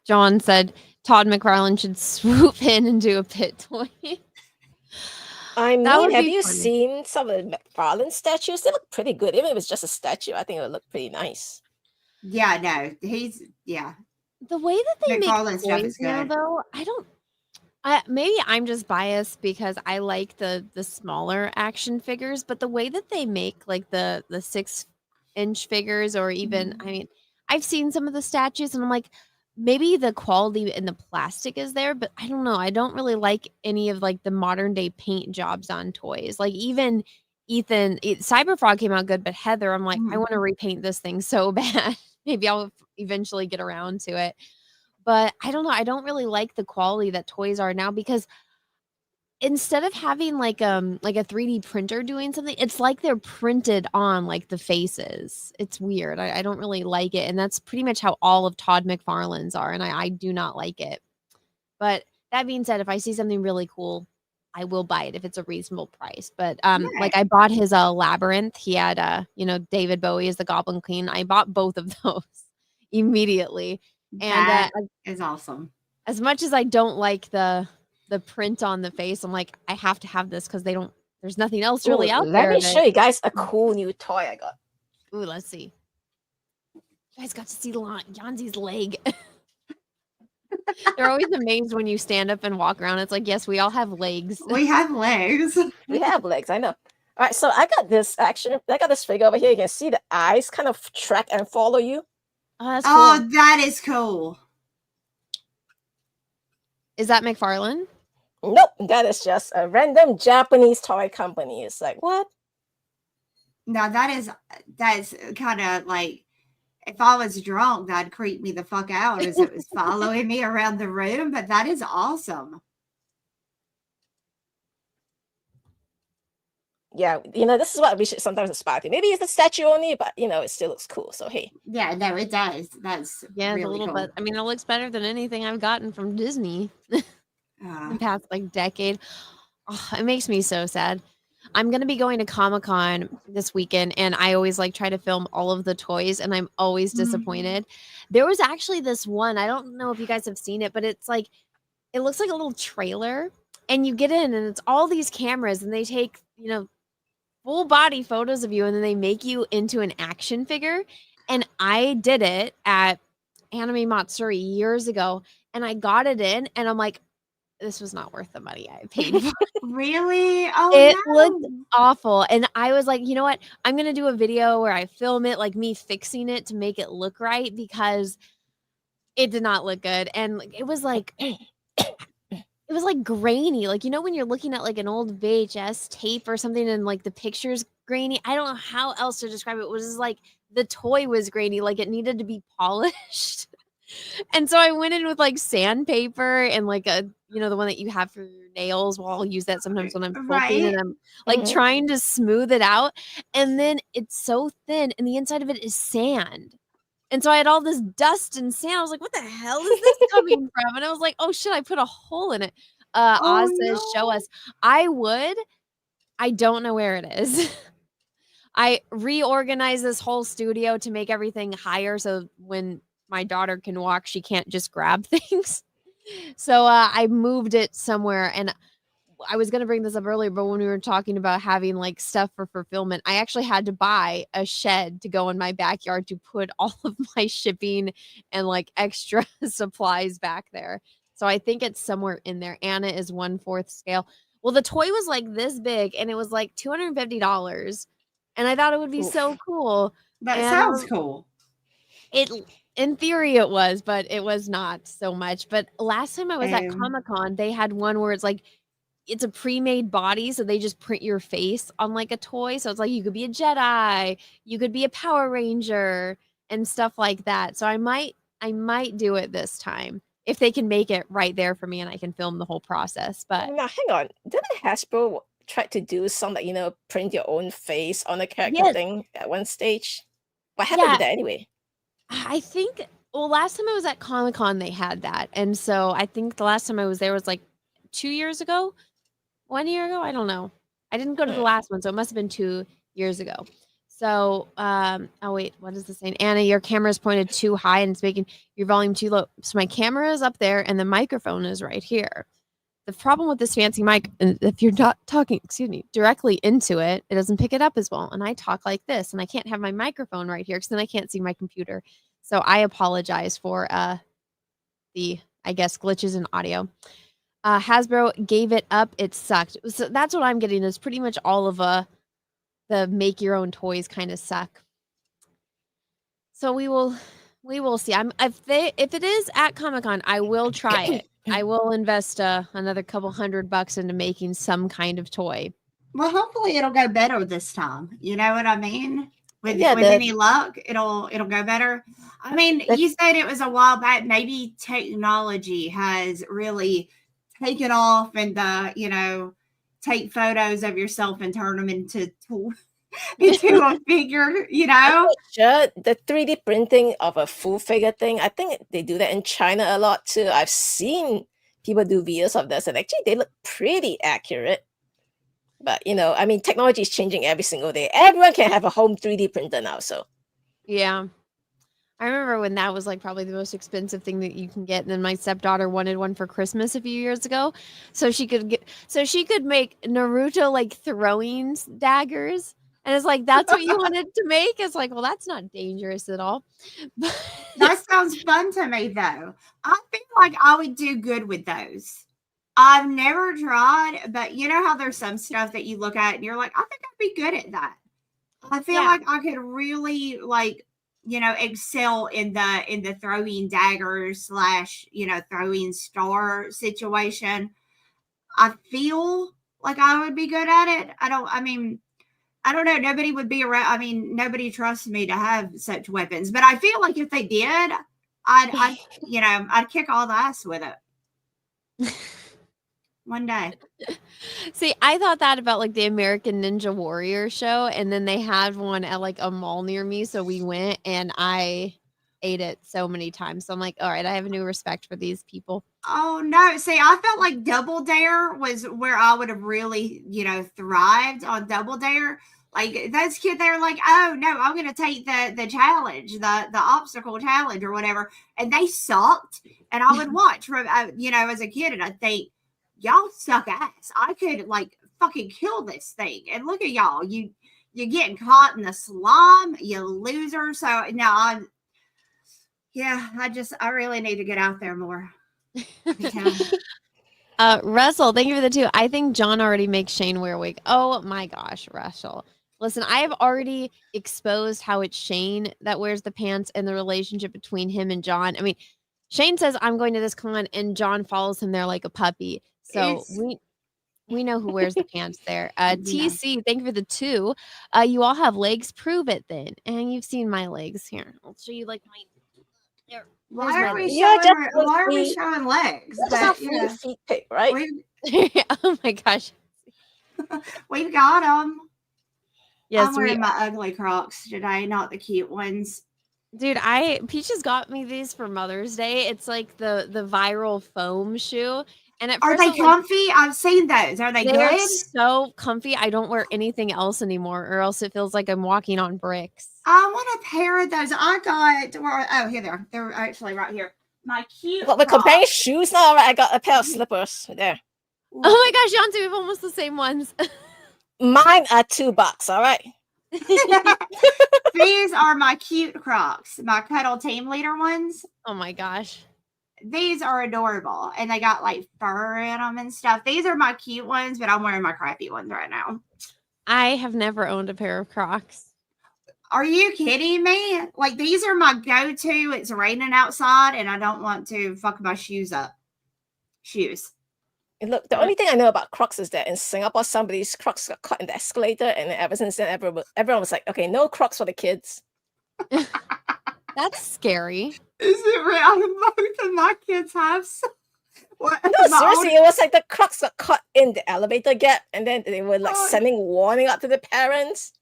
John said Todd McFarlane should swoop in and do a pit toy. I mean, have you seen some of the McFarlane statues? They look pretty good. Even if it's just a statue, I think it would look pretty nice. Yeah, no, the way that they make toys now, though, maybe I'm just biased because I like the smaller action figures, but the way that they make like the 6-inch figures, or even, I mean, I've seen some of the statues and I'm like, maybe the quality in the plastic is there, but I don't know. I don't really like any of like the modern day paint jobs on toys. Like even Cyberfrog came out good, but Heather, I'm like, I want to repaint this thing so bad. Maybe I'll eventually get around to it. But I don't know. I don't really like the quality that toys are now, because instead of having like a 3D printer doing something, it's like they're printed on like the faces. It's weird. I don't really like it. And that's pretty much how all of Todd McFarlane's are. And I do not like it. But that being said, if I see something really cool, I will buy it if it's a reasonable price. But like I bought his Labyrinth. He had David Bowie as the Goblin Queen. I bought both of those immediately. And That is awesome. As much as I don't like the print on the face, I'm like, I have to have this because there's nothing else really out there. Let me show you guys a cool new toy I got. Ooh, let's see. You guys got to see Yanzi's leg. They're always amazed when you stand up and walk around. It's like, yes, we all have legs. We have legs. We have legs, I know. All right, so I got this figure over here. You can see the eyes kind of track and follow you. Oh, that's cool. Oh, that is cool. Is that McFarlane? Nope, that is just a random Japanese toy company. It's like, what? No, that's kind of like, if I was drunk, that'd creep me the fuck out as it was following me around the room. But that is awesome. Yeah, this is what we should sometimes aspire to. Maybe it's a statue only, but it still looks cool. So hey. Yeah, no, it does. That's really a little cool. bit. I mean, it looks better than anything I've gotten from Disney in the past decade. Oh, it makes me so sad. I'm gonna be going to Comic-Con this weekend, and I always try to film all of the toys, and I'm always disappointed. There was actually this one. I don't know if you guys have seen it, but it's it looks like a little trailer, and you get in, and it's all these cameras, and they take full body photos of you, and then they make you into an action figure. And I did it at Anime Matsuri years ago, and I got it in, and I'm like, this was not worth the money I paid for. Really? Oh, it no. looked awful. And I was like, you know what? I'm going to do a video where I film it, me fixing it to make it look right, because it did not look good. And it was it was grainy. When you're looking at an old VHS tape or something and the picture's grainy, I don't know how else to describe it. It was just the toy was grainy, it needed to be polished. And so I went in with sandpaper and the one that you have for your nails. Well, I'll use that sometimes when I'm sculpting, and I'm trying to smooth it out. And then it's so thin, and the inside of it is sand. And so I had all this dust and sand. I was like, what the hell is this coming from? And I was like, oh shit, I put a hole in it. Oz says, show us. I don't know where it is. I reorganized this whole studio to make everything higher, so when my daughter can walk, she can't just grab things. So I moved it somewhere, and I was going to bring this up earlier, but when we were talking about having stuff for fulfillment, I actually had to buy a shed to go in my backyard to put all of my shipping and extra supplies back there. So I think it's somewhere in there. Anna is 1/4 scale. Well, the toy was this big, and it was $250. And I thought it would be so cool. That sounds cool. In theory it was, but it was not so much. But last time I was at Comic-Con, they had one where it's a pre-made body, so they just print your face on a toy. So it's you could be a Jedi, you could be a Power Ranger, and stuff like that. So I might do it this time if they can make it right there for me and I can film the whole process. But now hang on, didn't Hasbro try to do some print your own face on a character thing at one stage? What happened to that anyway? I think, last time I was at Comic-Con, they had that. And so I think the last time I was there was 2 years ago, 1 year ago. I don't know. I didn't go to the last one, so it must have been 2 years ago. So, oh wait, what is this saying? Anna, your camera is pointed too high and it's making your volume too low. So my camera is up there and the microphone is right here. The problem with this fancy mic, if you're not talking, directly into it, it doesn't pick it up as well. And I talk like this, and I can't have my microphone right here because then I can't see my computer. So I apologize for the, I guess, glitches in audio. Hasbro gave it up. It sucked. So that's what I'm getting, is pretty much all of the make your own toys kind of suck. So we will see. If it is at Comic-Con, I will try it. I will invest another couple $100 into making some kind of toy. Well, hopefully it'll go better this time. You know what I mean? With Yeah, any luck, it'll go better. I mean, you said it was a while back. Maybe technology has really taken off, and take photos of yourself and turn them into into a figure. Sure, the 3D printing of a full figure thing, I think they do that in China a lot too. I've seen people do videos of this, and actually they look pretty accurate. But I mean, technology is changing every single day. Everyone can have a home 3D printer now. So Yeah. I remember when that was like probably the most expensive thing that you can get. And then my stepdaughter wanted one for Christmas a few years ago. So she could make Naruto like throwing daggers. And it's like, that's what you wanted to make? It's like, well, that's not dangerous at all. That sounds fun to me, though. I feel like I would do good with those. I've never tried, but you know how there's some stuff that you look at and you're like, I think I'd be good at that. I feel like I could really excel in the throwing daggers / throwing star situation. I feel like I would be good at it. I don't know. Nobody would be around. I mean, nobody trusts me to have such weapons, but I feel like if they did, I'd kick all the ass with it. One day. See, I thought that about like the American Ninja Warrior show, and then they had one at like a mall near me, so we went and I ate it so many times. So I'm like, all right, I have a new respect for these people. Oh no. See, I felt like Double Dare was where I would have really, thrived on Double Dare. Like those kids, they're like, oh no, I'm gonna take the challenge, the obstacle challenge or whatever. And they sucked. And I would watch from as a kid, and I think, y'all suck ass. I could like fucking kill this thing. And look at y'all. You're getting caught in the slime, you loser. So now I really need to get out there more. Russell, thank you for the 2. I think John already makes Shane wear a wig. Oh my gosh, Russell. Listen, I have already exposed how it's Shane that wears the pants and the relationship between him and John. I mean, Shane says, I'm going to this con, and John follows him there like a puppy. So we know who wears the pants there. TC, thank you for the 2. You all have legs. Prove it then. And you've seen my legs here. I'll show you like my. There. Why are we showing legs? That's not feet pic, right? Oh my gosh. We've got them. Yes, I'm wearing my ugly Crocs today, not the cute ones. Dude, Peaches got me these for Mother's Day. It's like the viral foam shoe. And at Are first they comfy? I've seen those. Are they they're good? so comfy. I don't wear anything else anymore, or else it feels like I'm walking on bricks. I want a pair of those. I got here they are. They're actually right here. My cute. But we're comparing shoes now. Right? I got a pair of slippers there. Oh my gosh, Yanzi, we have almost the same ones. Mine are $2. All right. These are my cute Crocs, my Cuddle Team Leader ones. Oh my gosh. These are adorable, and they got like fur in them and stuff. These are my cute ones, but I'm wearing my crappy ones right now. I have never owned a pair of Crocs. Are you kidding me? Like, these are my go-to. It's raining outside, and I don't want to fuck my shoes up. Shoes. And look, the only thing I know about Crocs is that in Singapore, somebody's Crocs got caught in the escalator, and ever since then, everyone was like, okay, no Crocs for the kids. That's scary. Is it real? Both of my kids have some. What? No, seriously, it was like the Crocs got caught in the elevator gap, and then they were like sending warning out to the parents.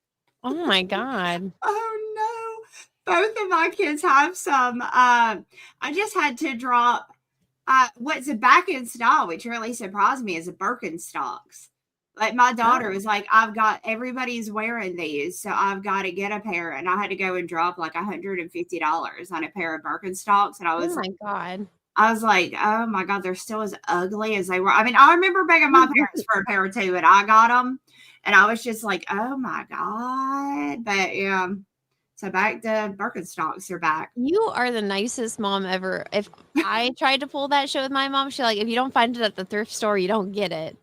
Oh my God. Oh no. Both of my kids have some. I just had to drop what's back in style, which really surprised me, is a Birkenstocks. Like my daughter was like, everybody's wearing these, so I've got to get a pair. And I had to go and drop like $150 on a pair of Birkenstocks. And I was God. I was like, oh my God, they're still as ugly as they were. I mean, I remember begging my parents for a pair too, and I got them. And I was just like, oh my God. But yeah. So back to Birkenstocks are back. You are the nicest mom ever. If I tried to pull that shit with my mom, she's like, if you don't find it at the thrift store, you don't get it.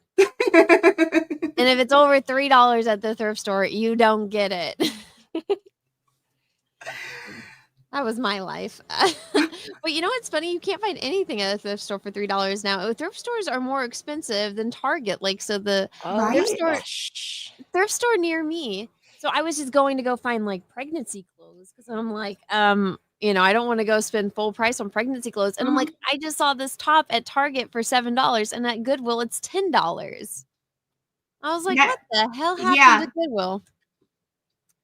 And if it's over $3 at the thrift store, you don't get it. That was my life. But you know what's funny? You can't find anything at a thrift store for $3 now. Thrift stores are more expensive than Target. Like, so the thrift store near me. So I was just going to go find like pregnancy clothes because I'm like, you know, I don't want to go spend full price on pregnancy clothes. And I'm like, I just saw this top at Target for $7, and at Goodwill it's $10. I was like, what the hell happened to Goodwill?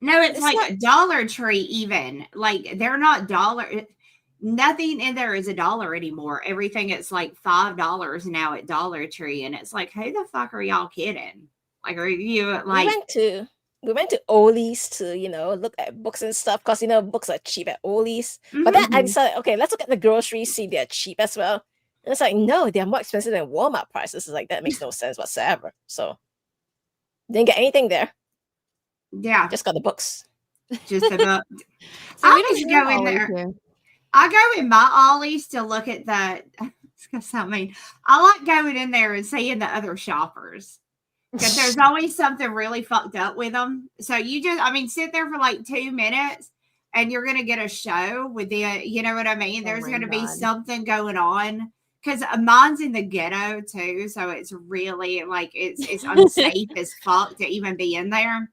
No, it's like a Dollar Tree even. Like they're not dollar. Nothing in there is $1 anymore. Everything is like $5 now at Dollar Tree, and it's like, who the fuck are y'all kidding? Like, are you like? We went to Ollie's to, you know, look at books and stuff because, you know, books are cheap at Ollie's. But then I decided, okay, let's look at the groceries, see they're cheap as well. And it's like, no, they're more expensive than Walmart prices. It's like, that makes no sense whatsoever. So didn't get anything there. Yeah. Just got the books. Just the book. I just go in there. I go in my Ollie's to look at the. It's gonna sound mean. I like going in there and seeing the other shoppers because there's always something really fucked up with them. So you just, I mean, sit there for like 2 minutes and you're gonna get a show with the. You know what I mean? There's gonna be something going on. Because mine's in the ghetto too, so it's really like it's unsafe as fuck to even be in there.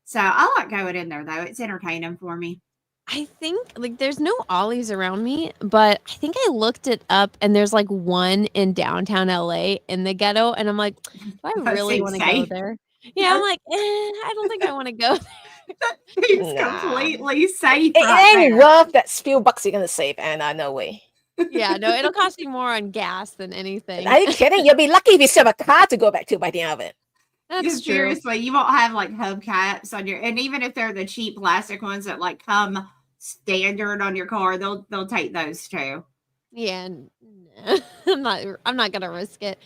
So I like going in there though; it's entertaining for me. I think like there's no Ollie's around me, but I think I looked it up, and there's like one in downtown LA in the ghetto, and I'm like, do I really want to go there? Yeah, I'm like, I don't think I want to go there. It's completely safe. It ain't worth that few bucks you're gonna save, Anna. No way. Yeah, no, it'll cost you more on gas than anything. Are you kidding? You'll be lucky if you still have a car to go back to by the end of it. That's true. Seriously, you won't have like hubcaps on your, and even if they're the cheap plastic ones that like come standard on your car, they'll take those too. Yeah, I'm not gonna risk it.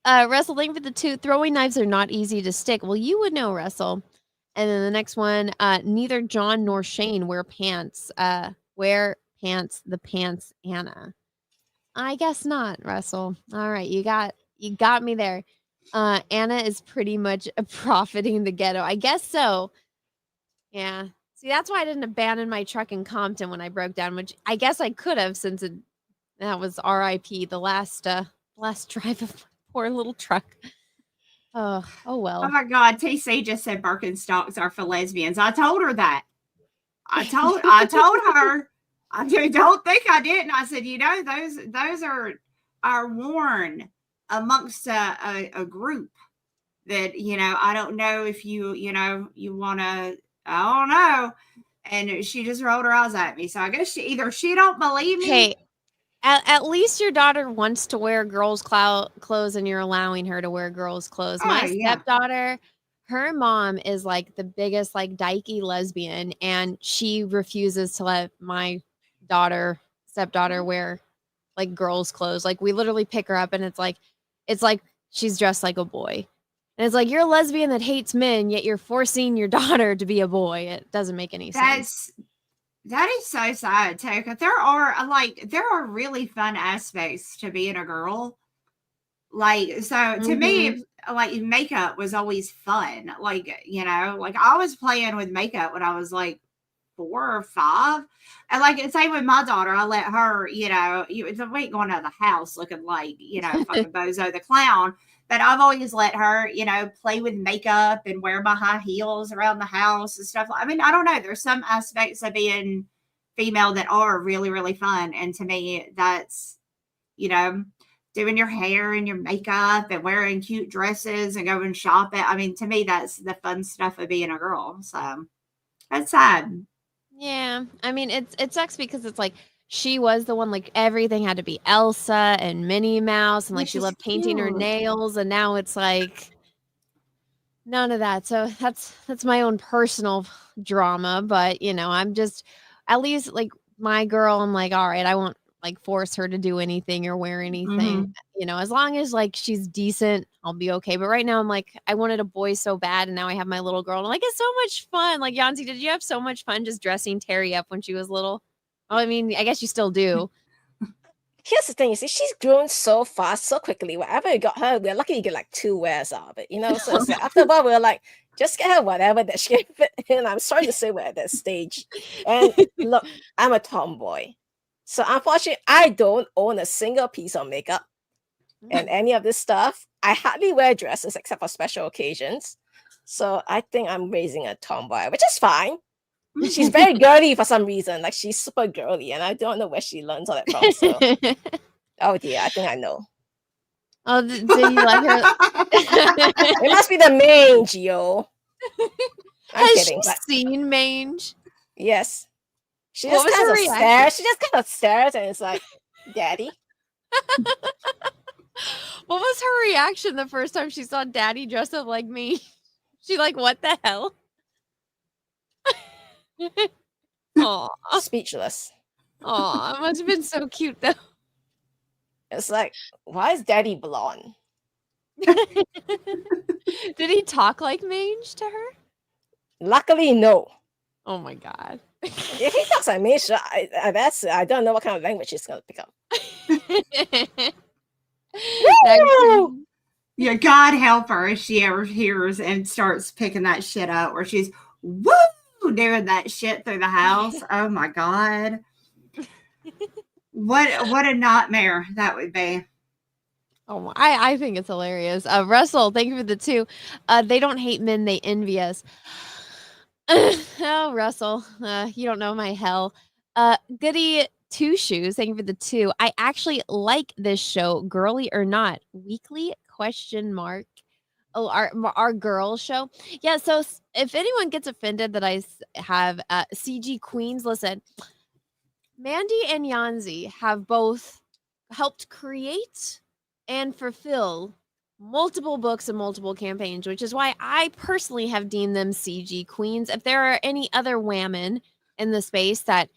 Russell, thank you for the 2. Throwing knives are not easy to stick. Well, you would know, Russell. And then the next one, neither John nor Shane wear pants. The pants, Anna. I guess not, Russell. All right, you got me there. Anna is pretty much profiting the ghetto. I guess so. Yeah. See, that's why I didn't abandon my truck in Compton when I broke down, which I guess I could have since that was RIP, the last drive of my poor little truck. Oh well. Oh my God, TC just said Birkenstocks are for lesbians. I told her that. I told her. I don't think I didn't. I said, you know, those are worn amongst a group that, you know, I don't know if you want to, I don't know. And she just rolled her eyes at me. So I guess she don't believe me. Hey, at least your daughter wants to wear girls' clothes and you're allowing her to wear girls' clothes. My stepdaughter, her mom is like the biggest like dykey lesbian, and she refuses to let my stepdaughter wear like girls' clothes. Like we literally pick her up and it's like she's dressed like a boy. And it's like, you're a lesbian that hates men, yet you're forcing your daughter to be a boy. It doesn't make any sense. That is so sad too, because there are really fun aspects to being a girl. Like, so to me, like makeup was always fun. Like, you know, like I was playing with makeup when I was like 4 or 5. And like, same with my daughter, I let her, you know, we ain't going out of the house looking like, you know, fucking Bozo the Clown. But I've always let her, you know, play with makeup and wear my high heels around the house and stuff. I mean, I don't know. There's some aspects of being female that are really, really fun. And to me, that's, you know, doing your hair and your makeup and wearing cute dresses and going shopping. I mean, to me, that's the fun stuff of being a girl. So that's sad. Yeah. I mean, it sucks because it's like, she was the one, like everything had to be Elsa and Minnie Mouse, and like she loved painting her nails, and now it's like none of that. So that's my own personal drama, but you know, I'm just at least like my girl, I'm like, all right, I won't like force her to do anything or wear anything. You know, as long as like she's decent, I'll be okay. But right now I'm like, I wanted a boy so bad, and now I have my little girl, and I'm like, it's so much fun. Like, Yanzi, did you have so much fun just dressing Terry up when she was little? Oh, I mean, I guess you still do. Here's the thing, you see, she's grown so fast, so quickly. Whatever you got her, we're lucky you get like 2 wears out of it, you know? So it's like, after a while, we're like, Just get her whatever that she can fit in. I'm sorry to say we're at that stage. And look, I'm a tomboy. So unfortunately, I don't own a single piece of makeup and any of this stuff. I hardly wear dresses except for special occasions. So I think I'm raising a tomboy, which is fine. She's very girly for some reason. Like she's super girly, and I don't know where she learns all that from. So, oh dear, I think I know. Oh, did you like her? It must be the mange, yo. I'm Has kidding. she But seen mange? yes, she What just was kind her of reaction? stares. She just kind of stares, and it's like, "Daddy." What was her reaction the first time she saw Daddy dressed up like me? She like, what the hell? Aw. Speechless. Aw, it must have been so cute though. It's like, why is Daddy blonde? Did he talk like mange to her? Luckily, no. Oh my god. If he talks like me, sure, I don't know what kind of language he's gonna pick up. Woo! Yeah, God help her if she ever hears and starts picking that shit up where she's woo doing that shit through the house. Oh my God. What a nightmare that would be. Oh, I think it's hilarious. Russell, thank you for the 2. They don't hate men, they envy us. Oh, Russell, you don't know my hell. Goody 2 Shoes, thank you for the 2. I actually like this show, girly or not. Weekly question mark. Oh, our girl show. Yeah, so if anyone gets offended that I have CG Queens, listen. Mandy and Yanzi have both helped create and fulfill multiple books and multiple campaigns, which is why I personally have deemed them CG Queens. If there are any other women in the space that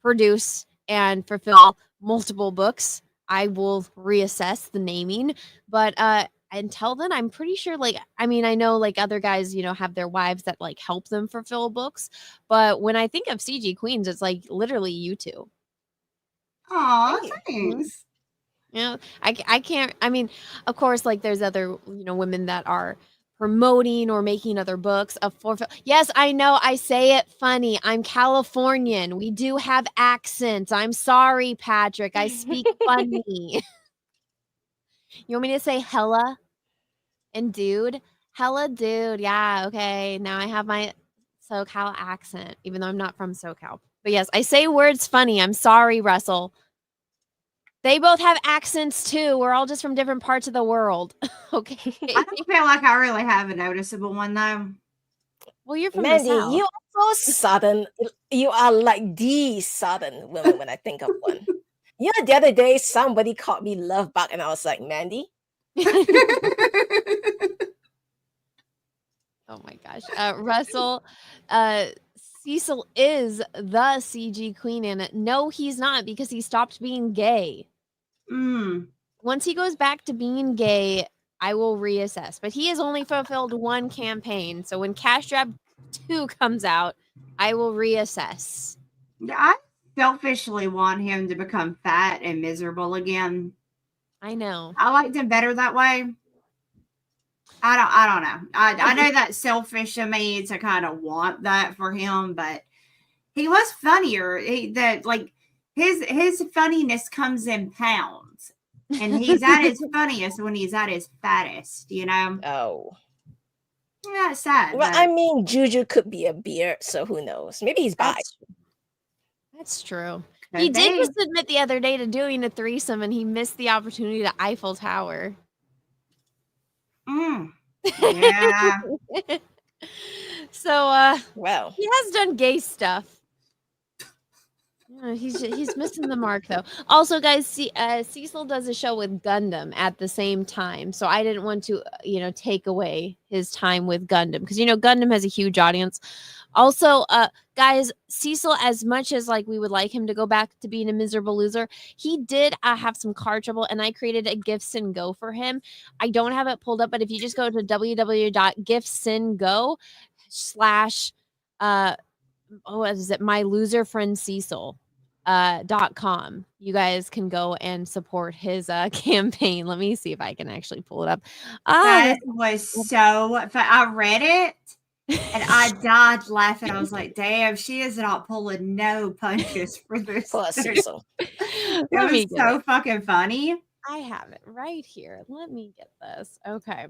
produce and fulfill multiple books, I will reassess the naming. But until then, I'm pretty sure, like, I mean, I know like other guys, you know, have their wives that like help them fulfill books. But when I think of CG Queens, it's like literally you two. Aw, thanks. You know, I can't, I mean, of course, like there's other, you know, women that are promoting or making other books of yes, I know I say it funny. I'm Californian. We do have accents. I'm sorry, Patrick. I speak funny. You want me to say hella and dude? Hella dude. Yeah, okay. Now I have my SoCal accent, even though I'm not from SoCal. But yes, I say words funny. I'm sorry, Russell. They both have accents too. We're all just from different parts of the world. Okay. I don't feel like I really have a noticeable one though. Well, you're from Mandy, the South. you are so Southern. You are like the Southern woman when I think of one. You know, the other day somebody called me love bug, and I was like, Mandy. Oh my gosh. Russell, Cecil is the CG queen, and no, he's not, because he stopped being gay. Once he goes back to being gay, I will reassess. But he has only fulfilled one campaign, so when Cash Grab 2 comes out, I will reassess. I selfishly want him to become fat and miserable again. I know. I liked him better that way. I don't know. I know that's selfish of me to kind of want that for him, but he was funnier. His funniness comes in pounds, and he's at his funniest when he's at his fattest. You know. Oh. Yeah, it's sad. Well, I mean, Juju could be a beard, so who knows? Maybe he's bi. That's true. He did just admit the other day to doing a threesome, and he missed the opportunity to Eiffel Tower. Yeah. So, well, he has done gay stuff. Yeah, he's missing the mark though. Also, guys, Cecil does a show with Gundam at the same time, so I didn't want to, take away his time with Gundam, because Gundam has a huge audience. Also, guys, Cecil, as much as like we would like him to go back to being a miserable loser, he did have some car trouble, and I created a Gifts and Go for him. I don't have it pulled up, but if you just go to www.giftsandgo/ what is it? My loser friend Cecil .com. You guys can go and support his campaign. Let me see if I can actually pull it up. That was so fun. I read it And I died laughing. I was like, damn, she is not pulling no punches for this. Poor Cecil. It Let was me get so it. fucking funny. I have it right here. Let me get this. Okay.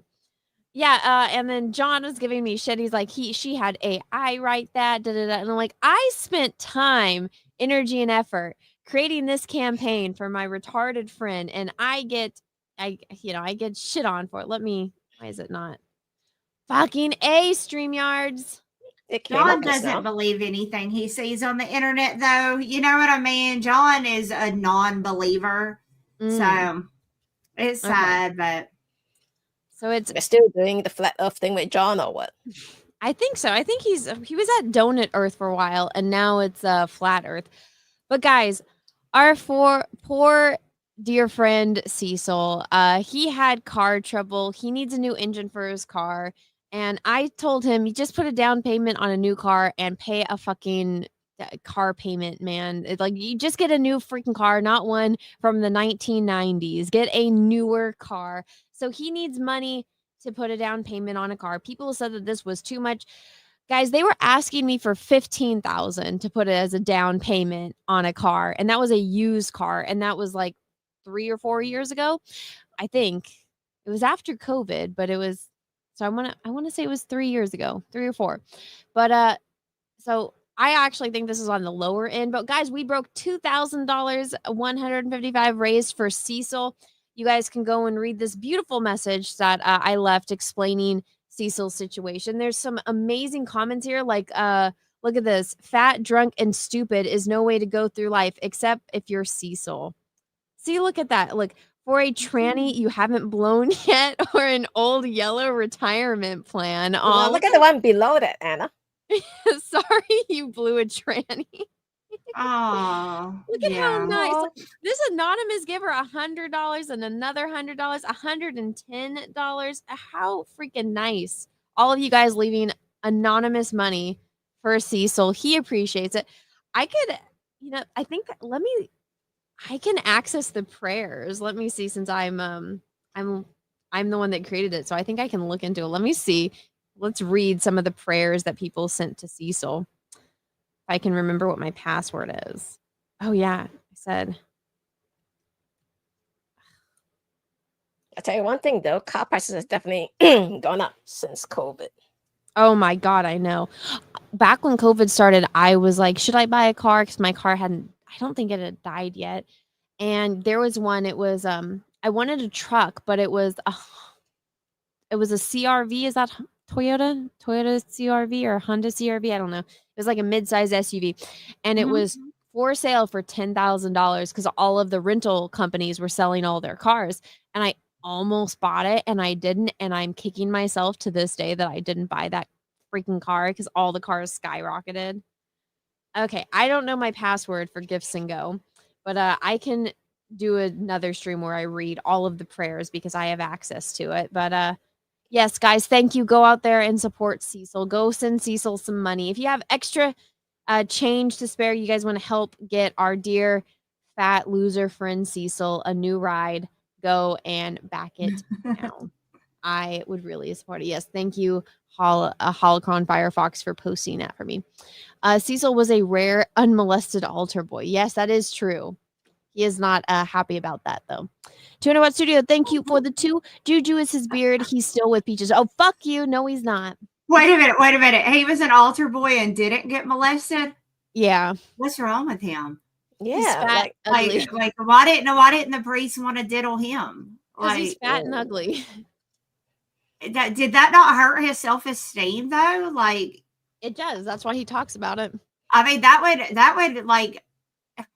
Yeah, and then John was giving me shit. He's like, she had AI write that, da, da, da. And I'm like, I spent time, energy, and effort creating this campaign for my retarded friend, and I get shit on for it. Why is it not? Fucking StreamYards. John doesn't believe anything he sees on the internet, though. You know what I mean? John is a non-believer. So it's sad, but so it's We're still doing the flat Earth thing with John, or what? I think so. I think he was at Donut Earth for a while, and now it's Flat Earth. But guys, our poor dear friend Cecil, he had car trouble. He needs a new engine for his car, and I told him, you just put a down payment on a new car and pay a fucking car payment, man. It's like, you just get a new freaking car, not one from the 1990s. Get a newer car. So he needs money to put a down payment on a car. People said that this was too much. Guys, they were asking me for $15,000 to put it as a down payment on a car, and that was a used car, and that was like 3 or 4 years ago. I think it was after COVID, but it was, so I want to say it was 3 years ago, 3 or 4. But so I actually think this is on the lower end. But guys, we broke $2,000, 155 raised for Cecil. You guys can go and read this beautiful message that I left explaining Cecil's situation. There's some amazing comments here, like look at this: fat, drunk, and stupid is no way to go through life except if you're Cecil. See, look at that. Look, for a tranny you haven't blown yet, or an old yellow retirement plan. Well, look at the one below that, Anna. Sorry, you blew a tranny. Oh, look at how nice. Like, this anonymous giver $100 and another $100, $110. How freaking nice! All of you guys leaving anonymous money for Cecil. He appreciates it. I could, I think I can access the prayers. Let me see, since I'm the one that created it, so I think I can look into it. Let me see. Let's read some of the prayers that people sent to Cecil. If I can remember what my password is. Oh yeah, I said. I'll tell you one thing though, car prices have definitely gone up since COVID. Oh my God, I know. Back when COVID started, I was like, should I buy a car? Because my car I don't think it had died yet. And there was one, it was, I wanted a truck, but it was a CRV. Is that Toyota CRV or Honda CRV? I don't know. It was like a mid-size SUV, and it was for sale for $10,000 because all of the rental companies were selling all their cars. And I almost bought it, and I didn't. And I'm kicking myself to this day that I didn't buy that freaking car because all the cars skyrocketed. Okay, I don't know my password for Gifts and Go, but I can do another stream where I read all of the prayers because I have access to it. But yes, guys, thank you. Go out there and support Cecil. Go send Cecil some money. If you have extra change to spare, you guys want to help get our dear fat loser friend Cecil a new ride, go and back it now. I would really support it. Yes, thank you, Holocron Firefox, for posting that for me. Cecil was a rare, unmolested altar boy. Yes, that is true. He is not happy about that, though. 200 Watt Studio, thank you for the 2. Juju is his beard. He's still with Peaches. Oh, fuck you. No, he's not. Wait a minute. He was an altar boy and didn't get molested? Yeah. What's wrong with him? Yeah. He's fat, ugly. Like why didn't the priest want to diddle him? Because he's fat and ugly. Did that not hurt his self-esteem though? Like, it does. That's why he talks about it. I mean, that would like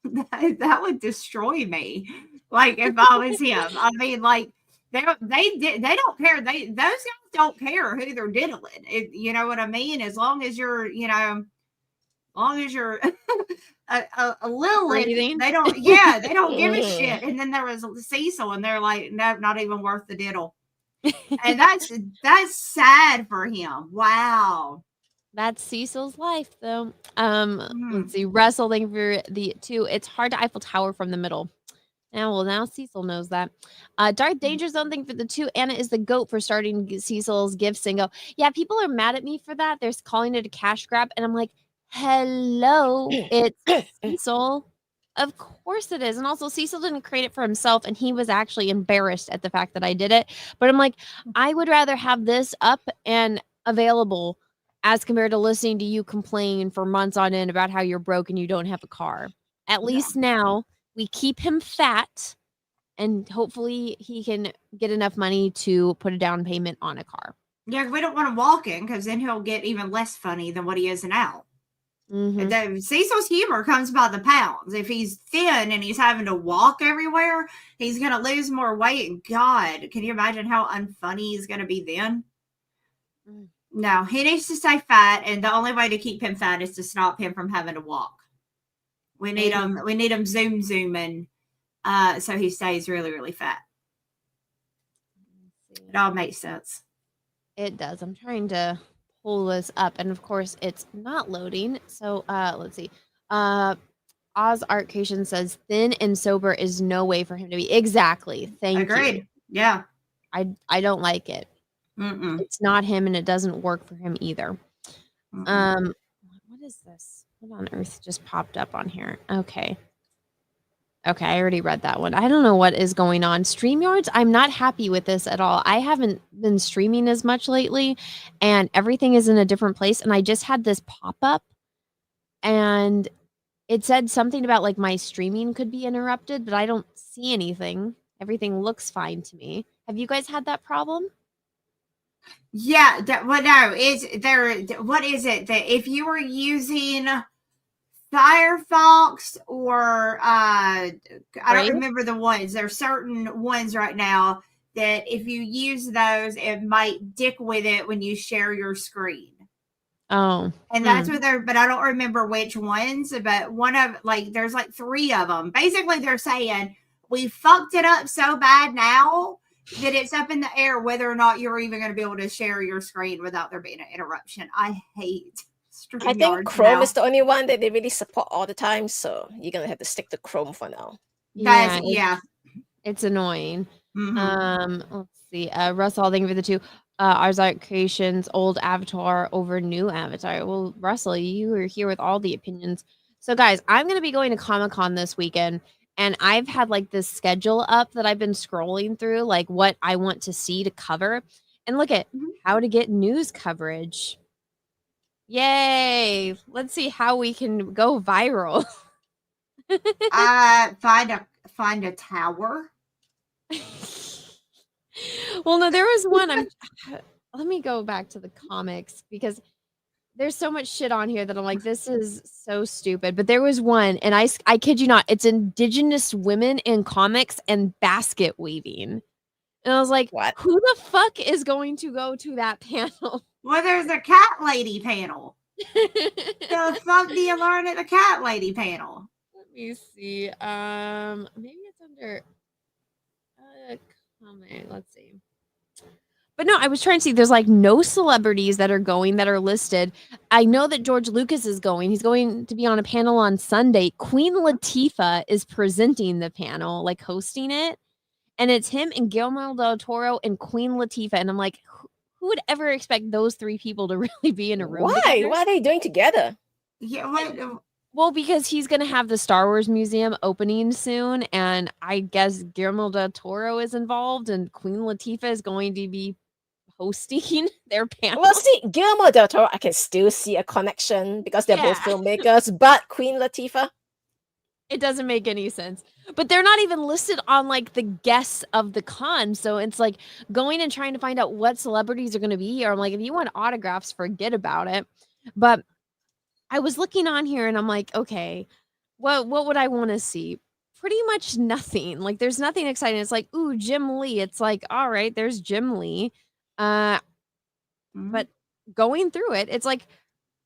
that would destroy me. Like if I was him. I mean, like they don't care. Those guys don't care who they're diddling. You know what I mean? As long as you're, a little, they don't give a shit. And then there was Cecil, and they're like, no, not even worth the diddle. And that's sad for him. Wow. That's Cecil's life, though. Let's see. Wrestling for the 2. It's hard to Eiffel Tower from the middle. Yeah, well, now Cecil knows that. Darth Danger Zone thing for the 2. Anna is the GOAT for starting Cecil's gift single. Yeah, people are mad at me for that. They're calling it a cash grab. And I'm like, hello, it's Cecil. Of course it is. And also, Cecil didn't create it for himself. And he was actually embarrassed at the fact that I did it. But I'm like, I would rather have this up and available as compared to listening to you complain for months on end about how you're broke and you don't have a car. At least now we keep him fat and hopefully he can get enough money to put a down payment on a car. Yeah, we don't want him walking because then he'll get even less funny than what he is now. Cecil's humor comes by the pounds. If he's thin and he's having to walk everywhere, he's going to lose more weight. And God, can you imagine how unfunny he's going to be then? No, he needs to stay fat, and the only way to keep him fat is to stop him from having to walk. We need him. We need him zooming, so he stays really, really fat. It all makes sense. It does. I'm trying to pull this up, and of course, it's not loading. So let's see. Oz Artcation says thin and sober is no way for him to be. Exactly. Thank you. Agreed. Yeah. I don't like it. It's not him, and it doesn't work for him either. What is this? What on earth just popped up on here? Okay, I already read that one. I don't know what is going on. StreamYards, I'm not happy with this at all. I haven't been streaming as much lately, and everything is in a different place. And I just had this pop up, and it said something about like my streaming could be interrupted, but I don't see anything. Everything looks fine to me. Have you guys had that problem? Yeah, what is it that if you were using Firefox or I don't remember the ones. There's certain ones right now that if you use those, it might dick with it when you share your screen. Oh, and that's what they're, but I don't remember which ones, but one of there's like 3 of them. Basically, they're saying we fucked it up so bad now that it's up in the air whether or not you're even going to be able to share your screen without there being an interruption. I hate I think Chrome is the only one that they really support all the time, so you're going to have to stick to Chrome for now. Yeah. It's annoying. Let's see. Russell, thank you for the 2. Arzart Creations, old avatar over new avatar. Well, Russell, you are here with all the opinions. So, guys, I'm going to be going to Comic-Con this weekend. And I've had like this schedule up that I've been scrolling through, like what I want to see to cover. And look at how to get news coverage. Yay. Let's see how we can go viral. Find a tower. Well, no, there was one. Let me go back to the comics because there's so much shit on here that I'm like, this is so stupid. But there was one, and I kid you not, it's Indigenous women in comics and basket weaving. And I was like, what? Who the fuck is going to go to that panel? Well, there's a cat lady panel. The fuck do you learn at the cat lady panel? Let me see. Maybe it's under comment. Let's see. But no, I was trying to see. There's like no celebrities that are going that are listed. I know that George Lucas is going. He's going to be on a panel on Sunday. Queen Latifah is presenting the panel, like hosting it. And it's him and Guillermo del Toro and Queen Latifah. And I'm like, who would ever expect those 3 people to really be in a room? Why? Together? What are they doing together? Yeah, well, because he's going to have the Star Wars Museum opening soon. And I guess Guillermo del Toro is involved. And Queen Latifah is going to be hosting their panel. Well, see, Guillermo del Toro, I can still see a connection because they're both filmmakers, but Queen Latifah, it doesn't make any sense. But they're not even listed on like the guests of the con, so it's like going and trying to find out what celebrities are going to be here. I'm like, if you want autographs, forget about it. But I was looking on here and I'm like, okay, what would I want to see? Pretty much nothing. Like, there's nothing exciting. It's like, ooh, Jim Lee. It's like, all right, there's Jim Lee. But going through it, it's like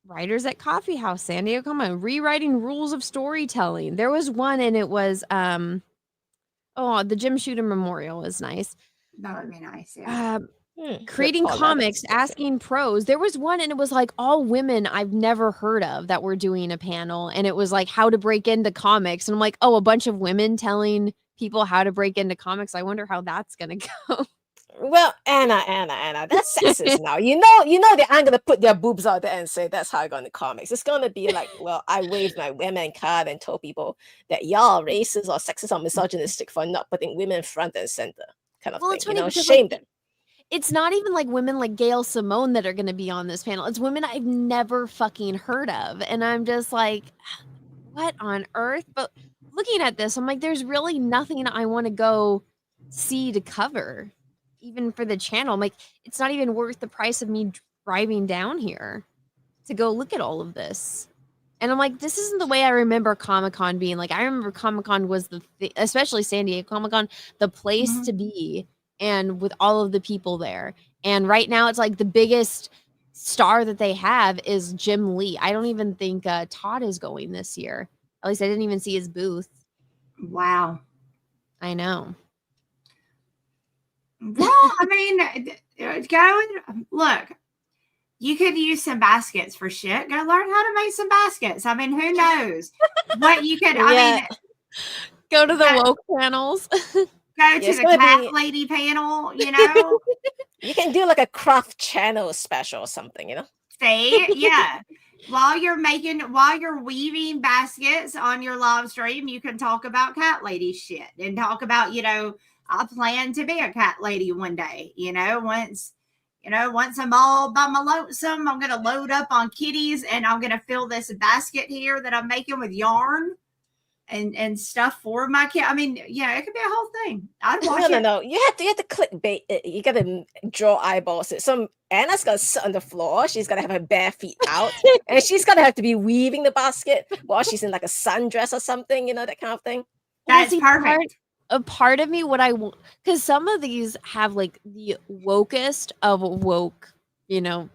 writers at Coffee House, San Diego Comic, rewriting rules of storytelling. There was one, and it was the Jim Shooter Memorial is nice. That would be nice. Yeah. Creating comics, asking pros. There was one, and it was like all women I've never heard of that were doing a panel, and it was like how to break into comics. And I'm like, oh, a bunch of women telling people how to break into comics. I wonder how that's gonna go. Well, Anna, that's sexist now. You know they aren't gonna put their boobs out there and say that's how I got into comics. It's gonna be like, well, I waved my women card and told people that y'all are racist or sexist or misogynistic for not putting women front and center, kind of Well, thing. it's funny because, shame like, them. it's not even like women like Gail Simone that are going to be on this panel. It's women I've never fucking heard of. And I'm just like, what on earth? But looking at this, I'm like, there's really nothing I want to go see to cover, even for the channel. I'm like, it's not even worth the price of me driving down here to go look at all of this. And I'm like, this isn't the way I remember Comic-Con being. Like, I remember Comic-Con was especially San Diego Comic-Con, the place to be, and with all of the people there. And right now, it's like the biggest star that they have is Jim Lee. I don't even think Todd is going this year. At least I didn't even see his booth. Wow. I know. Well, I mean, look, you could use some baskets for shit. Go learn how to make some baskets. I mean, who knows what you could, I mean, go to the woke panels. Go to the cat lady panel, you know. You can do like a craft channel special or something, you know. See, yeah. While you're weaving baskets on your live stream, you can talk about cat lady shit and talk about, you know, I plan to be a cat lady one day, you know, once I'm all by my lonesome, I'm going to load up on kitties and I'm going to fill this basket here that I'm making with yarn and stuff for my kid. I mean, yeah, it could be a whole thing. I'd watch it. No. You have to clickbait it. You got to draw eyeballs. Anna's going to sit on the floor. She's going to have her bare feet out and she's going to have to be weaving the basket while she's in like a sundress or something, you know, that kind of thing. That's perfect. A part of me, what I want, because some of these have like the wokest of woke, you know,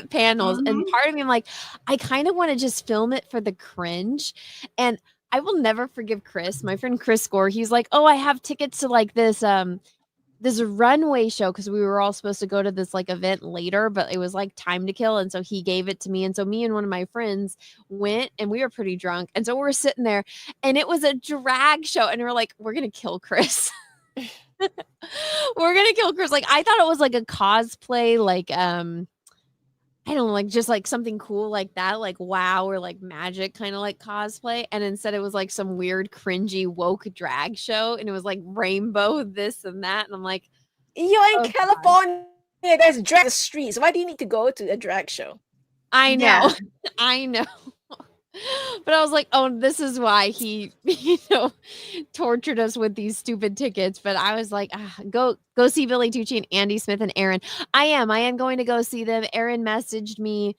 panels. And part of me, I'm like, I kind of want to just film it for the cringe. And I will never forgive Chris, my friend Chris Gore. He's like, oh, I have tickets to like this runway show, because we were all supposed to go to this like event later, but it was like time to kill, and so he gave it to me, and so me and one of my friends went, and we were pretty drunk, and so we're sitting there, and it was a drag show, and we're like, we're gonna kill Chris. We're gonna kill Chris. Like, I thought it was like a cosplay, like I don't know, like just like something cool like that, like WoW or like magic kind of like cosplay. And instead it was like some weird cringy woke drag show, and it was like rainbow this and that. And I'm like, you're in California, there's drag the streets. Why do you need to go to a drag show? I know. Yeah. I know. But I was like, oh, this is why he, you know, tortured us with these stupid tickets. But I was like, go see Billy Tucci and Andy Smith and Aaron. I am going to go see them. Aaron messaged me,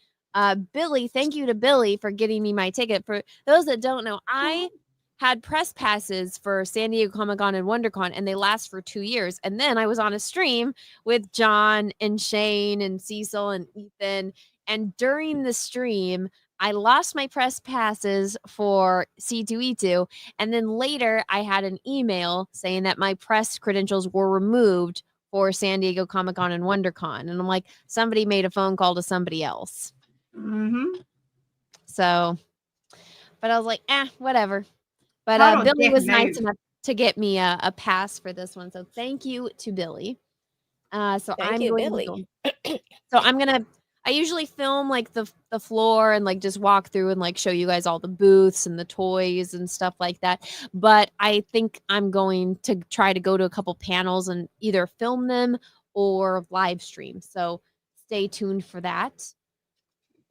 Billy, thank you to Billy for getting me my ticket. For those that don't know, I had press passes for San Diego Comic-Con and WonderCon, and they last for 2 years. And then I was on a stream with John and Shane and Cecil and Ethan. And during the stream, I lost my press passes for C2E2, and then later I had an email saying that my press credentials were removed for San Diego Comic-Con and WonderCon. And I'm like, somebody made a phone call to somebody else. So, but I was like, whatever. But Billy was nice enough to get me a pass for this one. So thank you to Billy. So I'm gonna I usually film like the floor and like just walk through and like show you guys all the booths and the toys and stuff like that. But I think I'm going to try to go to a couple panels and either film them or live stream. So stay tuned for that.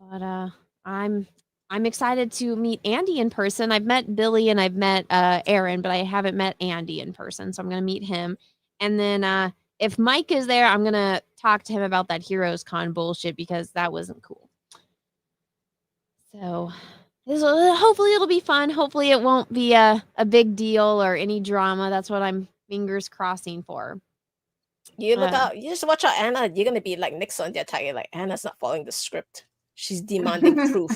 But I'm excited to meet Andy in person. I've met Billy and I've met Aaron, but I haven't met Andy in person. So I'm going to meet him. And then if Mike is there, I'm going to talk to him about that Heroes Con bullshit, because that wasn't cool. So hopefully it'll be fun. Hopefully it won't be a big deal or any drama. That's what I'm fingers crossing for. You look out. You just watch out, Anna. You're going to be like Nixon on the attack. Like, Anna's not following the script. She's demanding proof.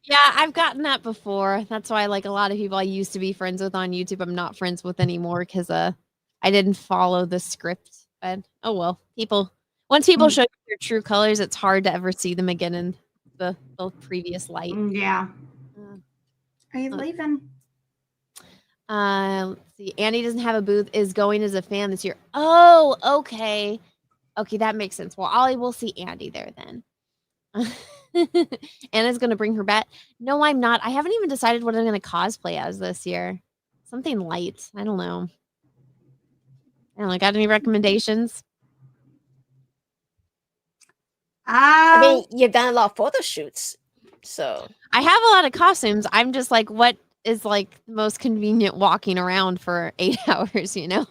Yeah, I've gotten that before. That's why, like, a lot of people I used to be friends with on YouTube, I'm not friends with anymore, because I didn't follow the script. But oh well, once people show you their true colors, it's hard to ever see them again in the previous light. Yeah. Are you leaving? Let's see. Andy doesn't have a booth, is going as a fan this year. Oh, okay. Okay, that makes sense. Well, Ollie will see Andy there then. Anna's going to bring her bat. No, I'm not. I haven't even decided what I'm going to cosplay as this year. Something light. I don't know. Got any recommendations? I mean, you've done a lot of photo shoots, so I have a lot of costumes. I'm just like, what is like the most convenient walking around for 8 hours, you know?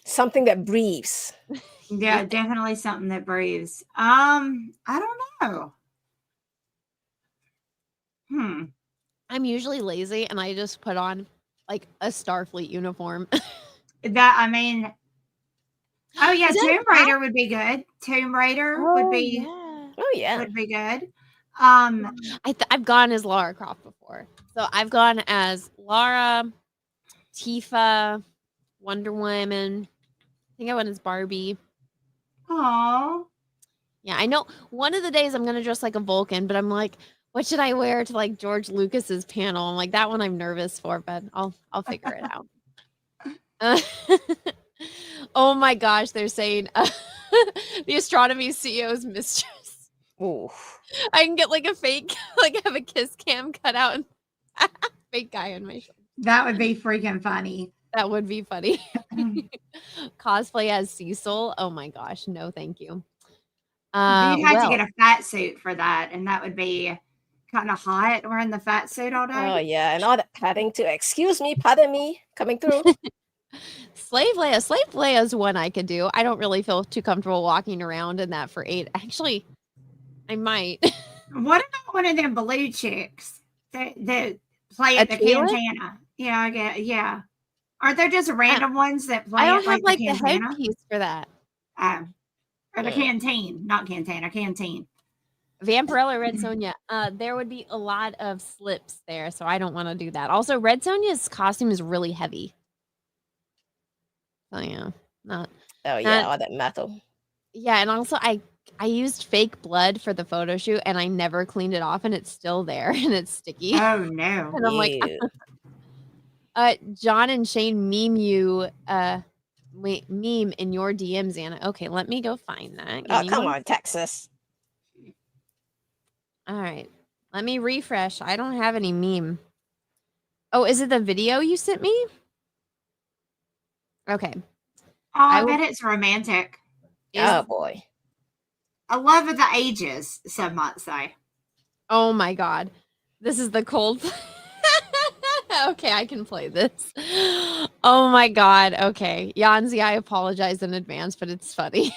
Something that breathes. Yeah, definitely something that breathes. I don't know. I'm usually lazy and I just put on like a Starfleet uniform. I mean, oh yeah, Tomb Raider would be good. Tomb Raider would be would be good. I've gone as Lara Croft before. So I've gone as Lara, Tifa, Wonder Woman. I think I went as Barbie. Oh. Yeah, I know one of the days I'm gonna dress like a Vulcan, but I'm like, what should I wear to like George Lucas's panel? I'm like, that one I'm nervous for, but I'll figure it out. Oh my gosh, they're saying the astronomy CEO's mistress. Ooh. I can get like a fake, like have a kiss cam cut out and fake guy on my shoulder. That would be freaking funny. That would be funny. Cosplay as Cecil. Oh my gosh, no, thank you. You'd have to get a fat suit for that, and that would be kind of hot wearing the fat suit all day. Oh yeah, and all that padding too. Excuse me, pardon me, coming through. Slave Leia is one I could do. I don't really feel too comfortable walking around in that for 8. Actually, I might. What about one of them blue chicks that play at the cantina? Yeah, I get. Yeah, aren't there just random ones that play? I don't at, have like the the cantina? headpiece for that. Or the canteen, not cantina, canteen. Vampirella, Red Sonja. There would be a lot of slips there, so I don't want to do that. Also, Red Sonja's costume is really heavy. So yeah, not. Oh yeah, all that metal. Yeah, and also I used fake blood for the photo shoot, and I never cleaned it off, and it's still there, and it's sticky. Oh no! And I'm like, John and Shane meme you. Meme in your DMs, Anna. Okay, let me go find that. Oh, come on, Texas. All right. Let me refresh. I don't have any meme. Oh, is it the video you sent me? Okay. Oh, I bet it's romantic. Oh boy. A love of the ages, some might say. Oh my god. This is the cold. Okay, I can play this. Oh my god. Okay. Yanzi, I apologize in advance, but it's funny.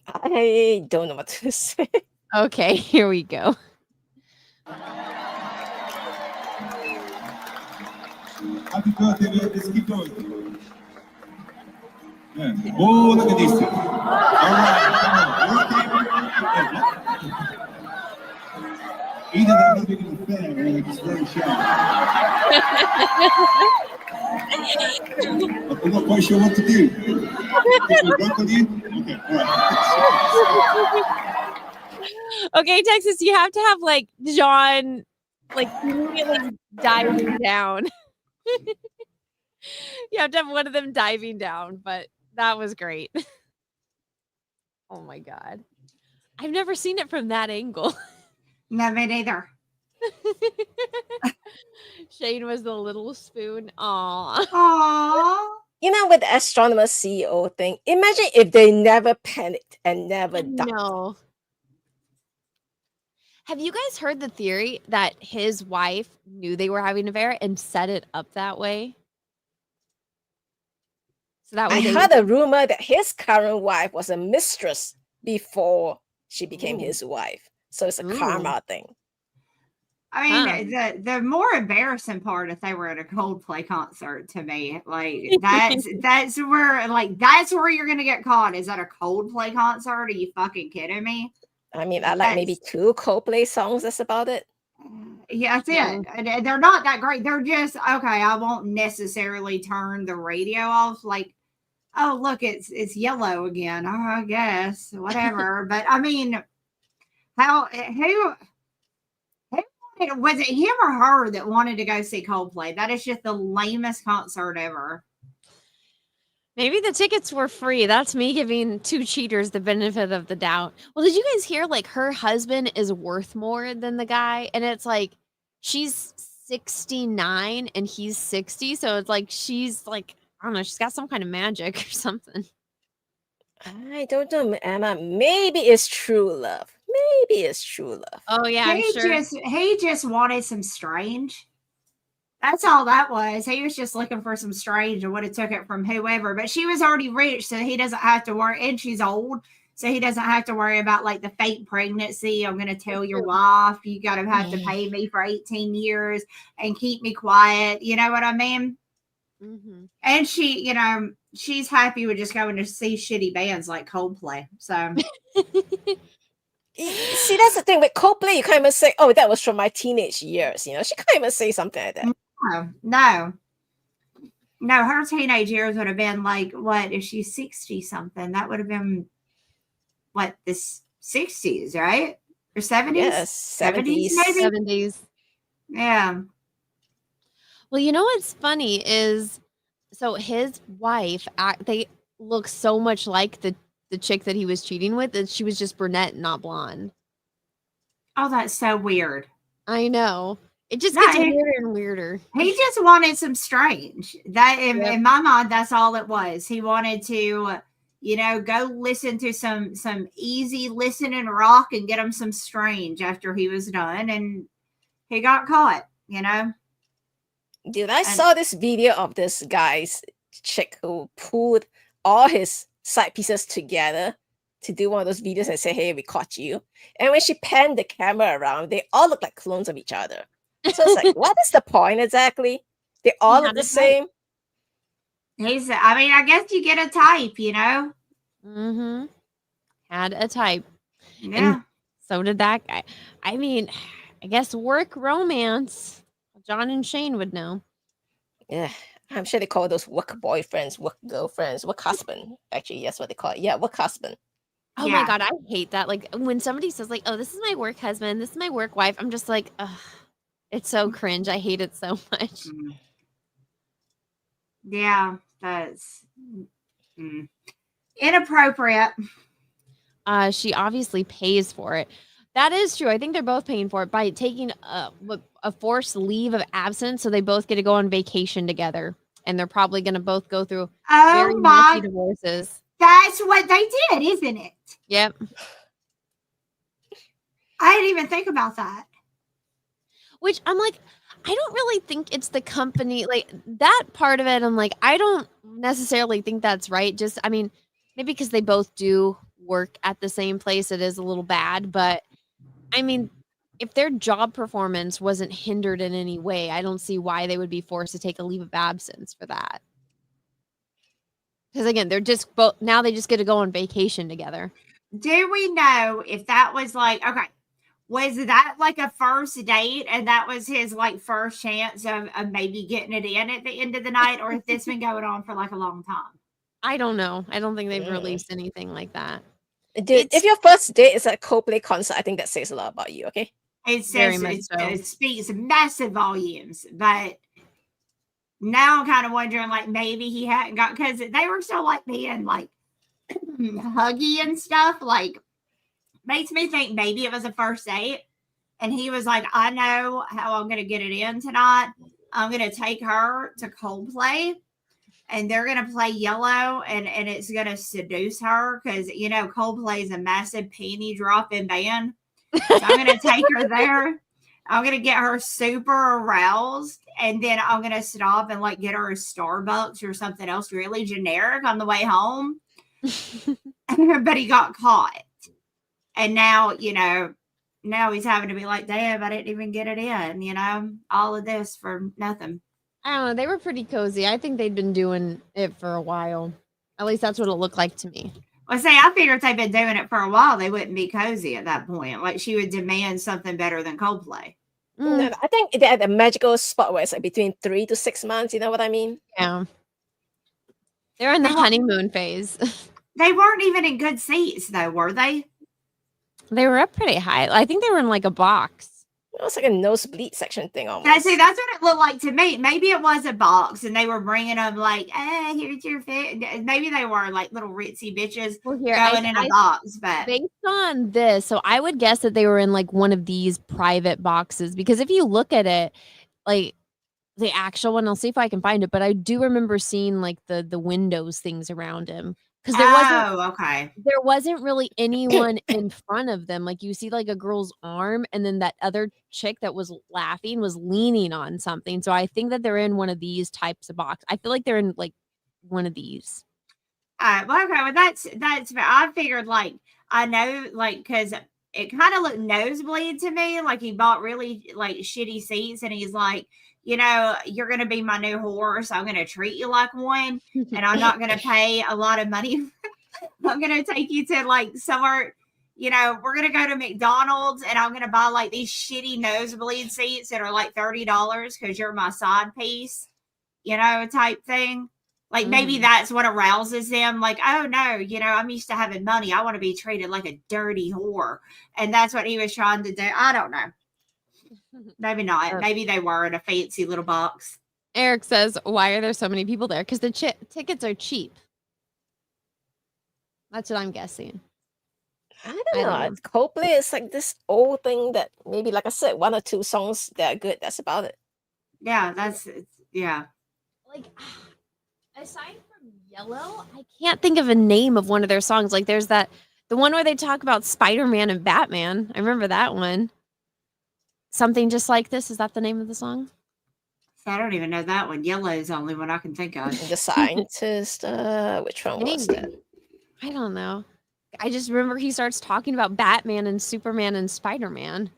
I don't know what to say. Okay, here we go. Happy birthday, babe. Let's keep going. Yeah. Oh, look at these two. All right. Either they're living in the fan or they're just very shy. I'm not quite sure what to do. Okay, all right. Okay, Texas, you have to have like John like immediately diving down. You have to have one of them diving down, but that was great. Oh my god. I've never seen it from that angle. No, me neither. Shane was the little spoon. Aww. Aww. You know, with the astronomer CEO thing, imagine if they never panicked and never died. No. Have you guys heard the theory that his wife knew they were having an affair and set it up that way? So that way I heard a rumor that his current wife was a mistress before she became his wife. So it's a karma thing. I mean, the more embarrassing part if they were at a Coldplay concert to me, like that's where you're gonna get caught. Is at a Coldplay concert? Are you fucking kidding me? I mean, I like maybe 2 Coldplay songs. That's about it. Yeah, that's it. And they're not that great. They're just okay. I won't necessarily turn the radio off. Like, oh look, it's yellow again. Oh, I guess whatever. But I mean, who Was it him or her that wanted to go see Coldplay? That is just the lamest concert ever. Maybe the tickets were free. That's me giving two cheaters the benefit of the doubt. Well, did you guys hear like her husband is worth more than the guy? And it's like she's 69 and he's 60. So it's like she's like, I don't know, she's got some kind of magic or something. I don't know, Emma. Maybe it's true love. Maybe it's true love. Oh yeah, he just wanted some strange. That's all that was. He was just looking for some strange and would have took it from whoever. But she was already rich, so he doesn't have to worry. And she's old, so he doesn't have to worry about like the fake pregnancy. I'm going to tell your wife you got to have to pay me for 18 years and keep me quiet. You know what I mean? Mm-hmm. And she, you know, she's happy with just going to see shitty bands like Coldplay. So. See, that's the thing with Coldplay. You can't even say, "Oh, that was from my teenage years." You know, she can't even say something like that. No. Her teenage years would have been like, what, if she's 60 something? That would have been what, the 60s, right? Or 70s? Yes, 70s. Maybe? 70s. Yeah. Well, you know what's funny is, so his wife, they look so much like the chick that he was cheating with, that she was just brunette, not blonde. Oh, that's so weird. I know. It just gets weirder and weirder. He just wanted some strange. That in my mind, that's all it was. He wanted to, you know, go listen to some easy listening rock and get him some strange after he was done, and he got caught. You know. Dude, I saw this video of this guy's chick who pulled all his side pieces together to do one of those videos and say, "Hey, we caught you." And when she panned the camera around, they all look like clones of each other. So it's like, what is the point exactly? They all look the same. I guess you get a type, you know? Mm-hmm. Had a type. Yeah. And so did that guy. I mean, I guess work romance. John and Shane would know. Yeah. I'm sure they call those work boyfriends, work girlfriends, work husband. Actually, that's what they call it. Yeah, work husband. Oh my God, I hate that. Like when somebody says like, "Oh, this is my work husband, this is my work wife," I'm just like, ugh. It's so cringe. I hate it so much. Yeah, that's inappropriate. She obviously pays for it. That is true. I think they're both paying for it by taking a forced leave of absence, so they both get to go on vacation together, and they're probably going to both go through very messy divorces. That's what they did, isn't it? Yep. I didn't even think about that. Which I'm like, I don't really think it's the company, like that part of it. I'm like, I don't necessarily think that's right. Just, I mean, maybe because they both do work at the same place, it is a little bad. But I mean, if their job performance wasn't hindered in any way, I don't see why they would be forced to take a leave of absence for that. Because again, they're just both, now they just get to go on vacation together. Do we know if that was like, okay, was that like a first date and that was his like first chance of maybe getting it in at the end of the night, or if this been going on for like a long time? I don't know. I don't think they've released anything like that. Dude, if your first date is a Coldplay concert, I think that says a lot about you, okay? It says it speaks massive volumes, but now I'm kind of wondering, like, maybe he hadn't got, because they were still like being like huggy and stuff, like makes me think maybe it was a first date and he was like, I know how I'm going to get it in tonight. I'm going to take her to Coldplay and they're going to play Yellow and it's going to seduce her because, you know, Coldplay is a massive panty dropping band. So I'm going to take her there. I'm going to get her super aroused and then I'm going to stop and like get her a Starbucks or something else really generic on the way home. But he got caught. And now, you know, now he's having to be like, damn, I didn't even get it in, you know, all of this for nothing. I don't know. They were pretty cozy. I think they'd been doing it for a while. At least that's what it looked like to me. Well, say, I figured if they'd been doing it for a while, they wouldn't be cozy at that point. Like she would demand something better than Coldplay. No, I think they're at a magical spot where it's like between 3 to 6 months. You know what I mean? Yeah. They're in the honeymoon phase. They weren't even in good seats, though, were they? They were up pretty high. I think they were in like a box. It was like a nosebleed section thing almost. Yeah, see, that's what it looked like to me. Maybe it was a box, and they were bringing them like, here's your fit. Maybe they were like little ritzy bitches going in a box. But based on this, so I would guess that they were in like one of these private boxes, because if you look at it, like the actual one, I'll see if I can find it. But I do remember seeing like the windows things around him. Because there wasn't really anyone in front of them. Like you see like a girl's arm, and then that other chick that was laughing was leaning on something. So I think that they're in one of these types of box. I feel like they're in like one of these. Well, that's I figured like I know like because it kind of looked nosebleed to me, like he bought really like shitty seats, and he's like, you're gonna be my new whore, so I'm gonna treat you like one, and I'm not gonna pay a lot of money. I'm gonna take you to like somewhere, we're gonna go to McDonald's, and I'm gonna buy like these shitty nosebleed seats that are like $30 because you're my side piece, type thing. Like maybe that's what arouses them. Like, oh no, I'm used to having money. I want to be treated like a dirty whore, and that's what he was trying to do. I don't know. Maybe not. Maybe they were in a fancy little box. Eric says, why are there so many people there? Because the tickets are cheap. That's what I'm guessing. I don't know. Coldplay is like this old thing that maybe, like I said, one or two songs that are good. That's about it. Yeah, yeah. Like, aside from Yellow, I can't think of a name of one of their songs. Like, there's the one where they talk about Spider-Man and Batman. I remember that one. Something Just Like This. Is that the name of the song? I don't even know that one. Yellow is the only one I can think of. The Scientist. Which one was that? I don't know. I just remember he starts talking about Batman and Superman and Spider-Man.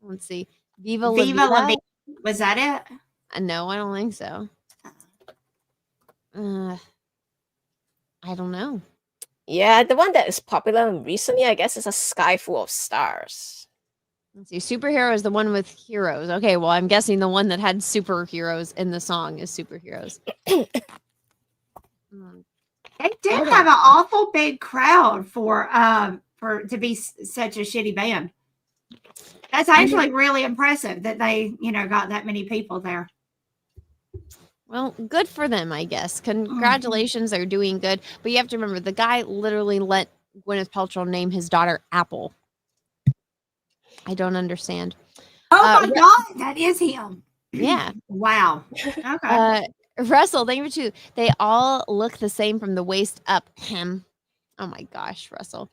Let's see. Viva La Vida. Was that it? No, I don't think so. I don't know. Yeah, the one that is popular recently, I guess, is A Sky Full of Stars. Let's see. Superhero is the one with heroes. Okay, well, I'm guessing the one that had superheroes in the song is Superheroes. They did have an awful big crowd for to be such a shitty band. That's actually really impressive that they, got that many people there. Well, good for them, I guess. Congratulations, they're doing good. But you have to remember, the guy literally let Gwyneth Paltrow name his daughter Apple. I don't understand. Oh my God, that is him. Yeah. Wow. Okay. Russell, thank you too. They all look the same from the waist up. Oh my gosh, Russell.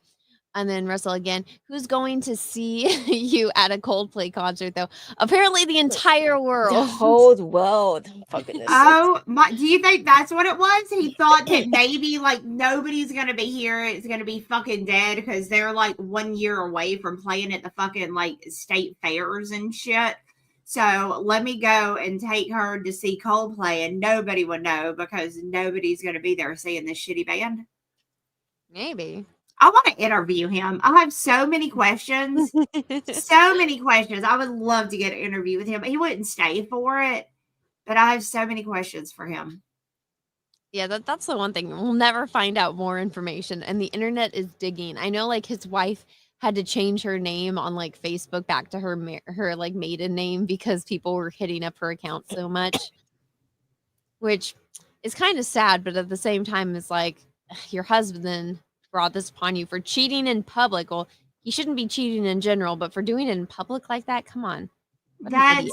And then Russell again, who's going to see you at a Coldplay concert though? Apparently the entire world. The whole world. For goodness sakes. Do you think that's what it was? He thought that maybe like nobody's gonna be here. It's gonna be fucking dead because they're like 1 year away from playing at the fucking like state fairs and shit. So let me go and take her to see Coldplay, and nobody would know because nobody's going to be there seeing this shitty band. Maybe. I want to interview him. I have so many questions. So many questions. I would love to get an interview with him. He wouldn't stay for it, but I have so many questions for him. Yeah, that's the one thing. We'll never find out more information, and the internet is digging. I know like his wife had to change her name on like Facebook back to her like maiden name because people were hitting up her account so much, which is kind of sad, but at the same time it's like your husband brought this upon you for cheating in public. Well, he shouldn't be cheating in general, but for doing it in public like that, come on. That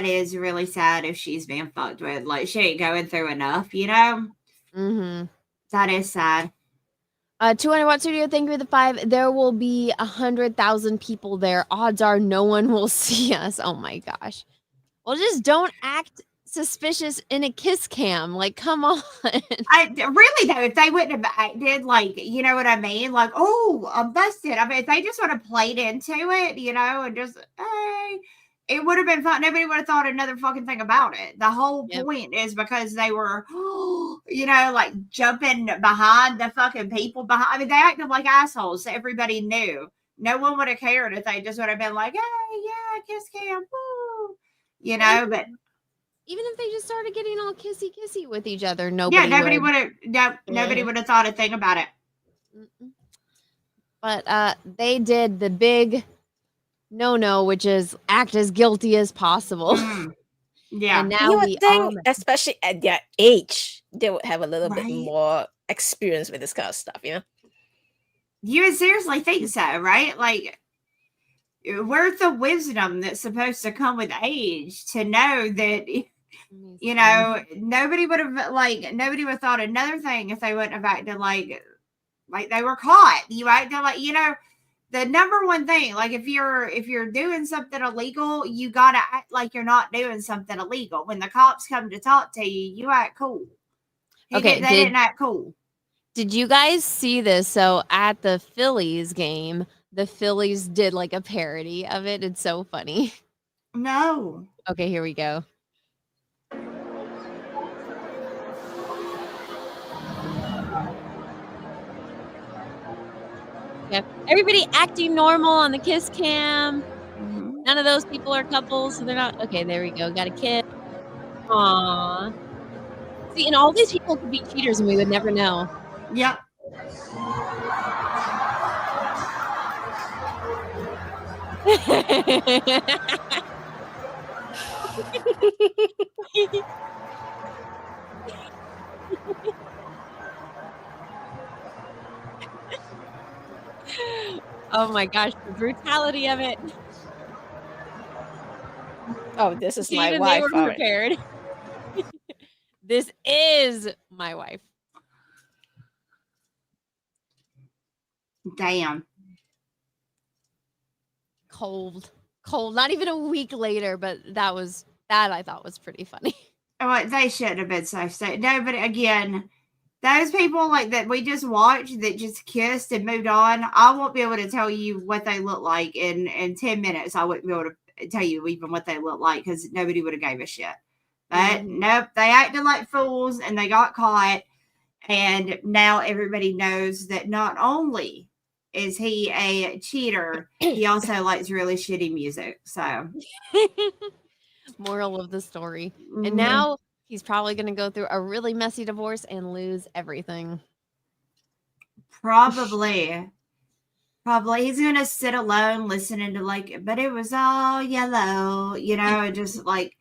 is really sad if she's being fucked with. Like she ain't going through enough, Mm-hmm. That is sad. 200 Watt Studio, thank you for the 5. There will be 100,000 people there. Odds are no one will see us. Oh my gosh. Well, just don't act suspicious in a kiss cam. Like, come on. I really though, if they wouldn't have acted like, you know what I mean? Like, oh, I'm busted. I mean, if they just would have played into it, and just, hey, it would have been fun. Nobody would have thought another fucking thing about it. The whole point is because they were, like jumping behind the fucking people behind. I mean, they acted like assholes. So everybody knew. No one would have cared if they just would have been like, hey, yeah, kiss cam, woo. But even if they just started getting all kissy with each other, nobody would have. Nobody would have thought a thing about it. But they did the big no, which is act as guilty as possible. Yeah. And now You we would think, all especially at their age, they would have a little bit Right. more experience with this kind of stuff, you know? You would seriously think so, right? Like, where's the wisdom that's supposed to come with age to know that, you know, nobody would have thought another thing if they wouldn't have acted like they were caught. You acted like, you know, the number one thing, like if you're doing something illegal, you gotta act like you're not doing something illegal. When the cops come to talk to you, you act cool. They didn't act cool. Did you guys see this? So at the Phillies game, the Phillies did like a parody of it. It's so funny. No. Okay, here we go. Yep. Everybody acting normal on the kiss cam. None of those people are couples, so they're not. Okay, there we go. Got a kiss. Aww. See, and all these people could be cheaters and we would never know. Yep. Oh my gosh, the brutality of it. Oh, this is my Even wife. they were all right. prepared. This is my wife. Damn. Cold. Not even a week later, but that I thought was pretty funny. Oh, they shouldn't have been so safe. No, but again, those people like that we just watched that just kissed and moved on, I won't be able to tell you what they look like in 10 minutes. I wouldn't be able to tell you even what they look like because nobody would have gave a shit. But nope, they acted like fools and they got caught. And now everybody knows that not only is he a cheater, he also likes really shitty music. So, Moral of the story. And now he's probably going to go through a really messy divorce and lose everything. Probably he's going to sit alone listening to like, but it was all yellow, you know, just like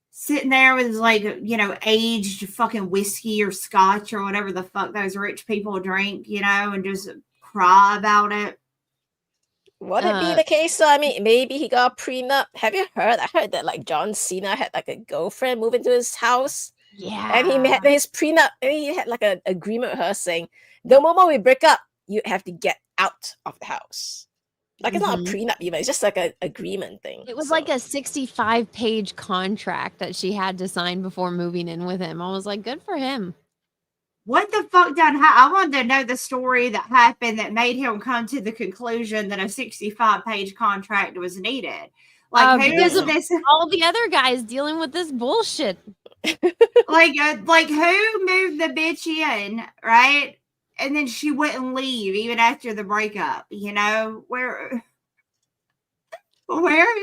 sitting there with like, you know, aged fucking whiskey or scotch or whatever the fuck those rich people drink, you know, and just cry about it. Would it be the case? So, I mean, maybe he got a prenup. Have you heard? I heard that like John Cena had like a girlfriend move into his house. Yeah. And he had his prenup. And he had like an agreement with her saying, the moment we break up, you have to get out of the house. Like it's not a prenup even. It's just like an agreement thing. It was like a 65-page contract that she had to sign before moving in with him. I was like, good for him. What the fuck done? I wanted to know the story that happened that made him come to the conclusion that a 65-page contract was needed. Like because of all the other guys dealing with this bullshit. like who moved the bitch in, right? And then she wouldn't leave even after the breakup. You know where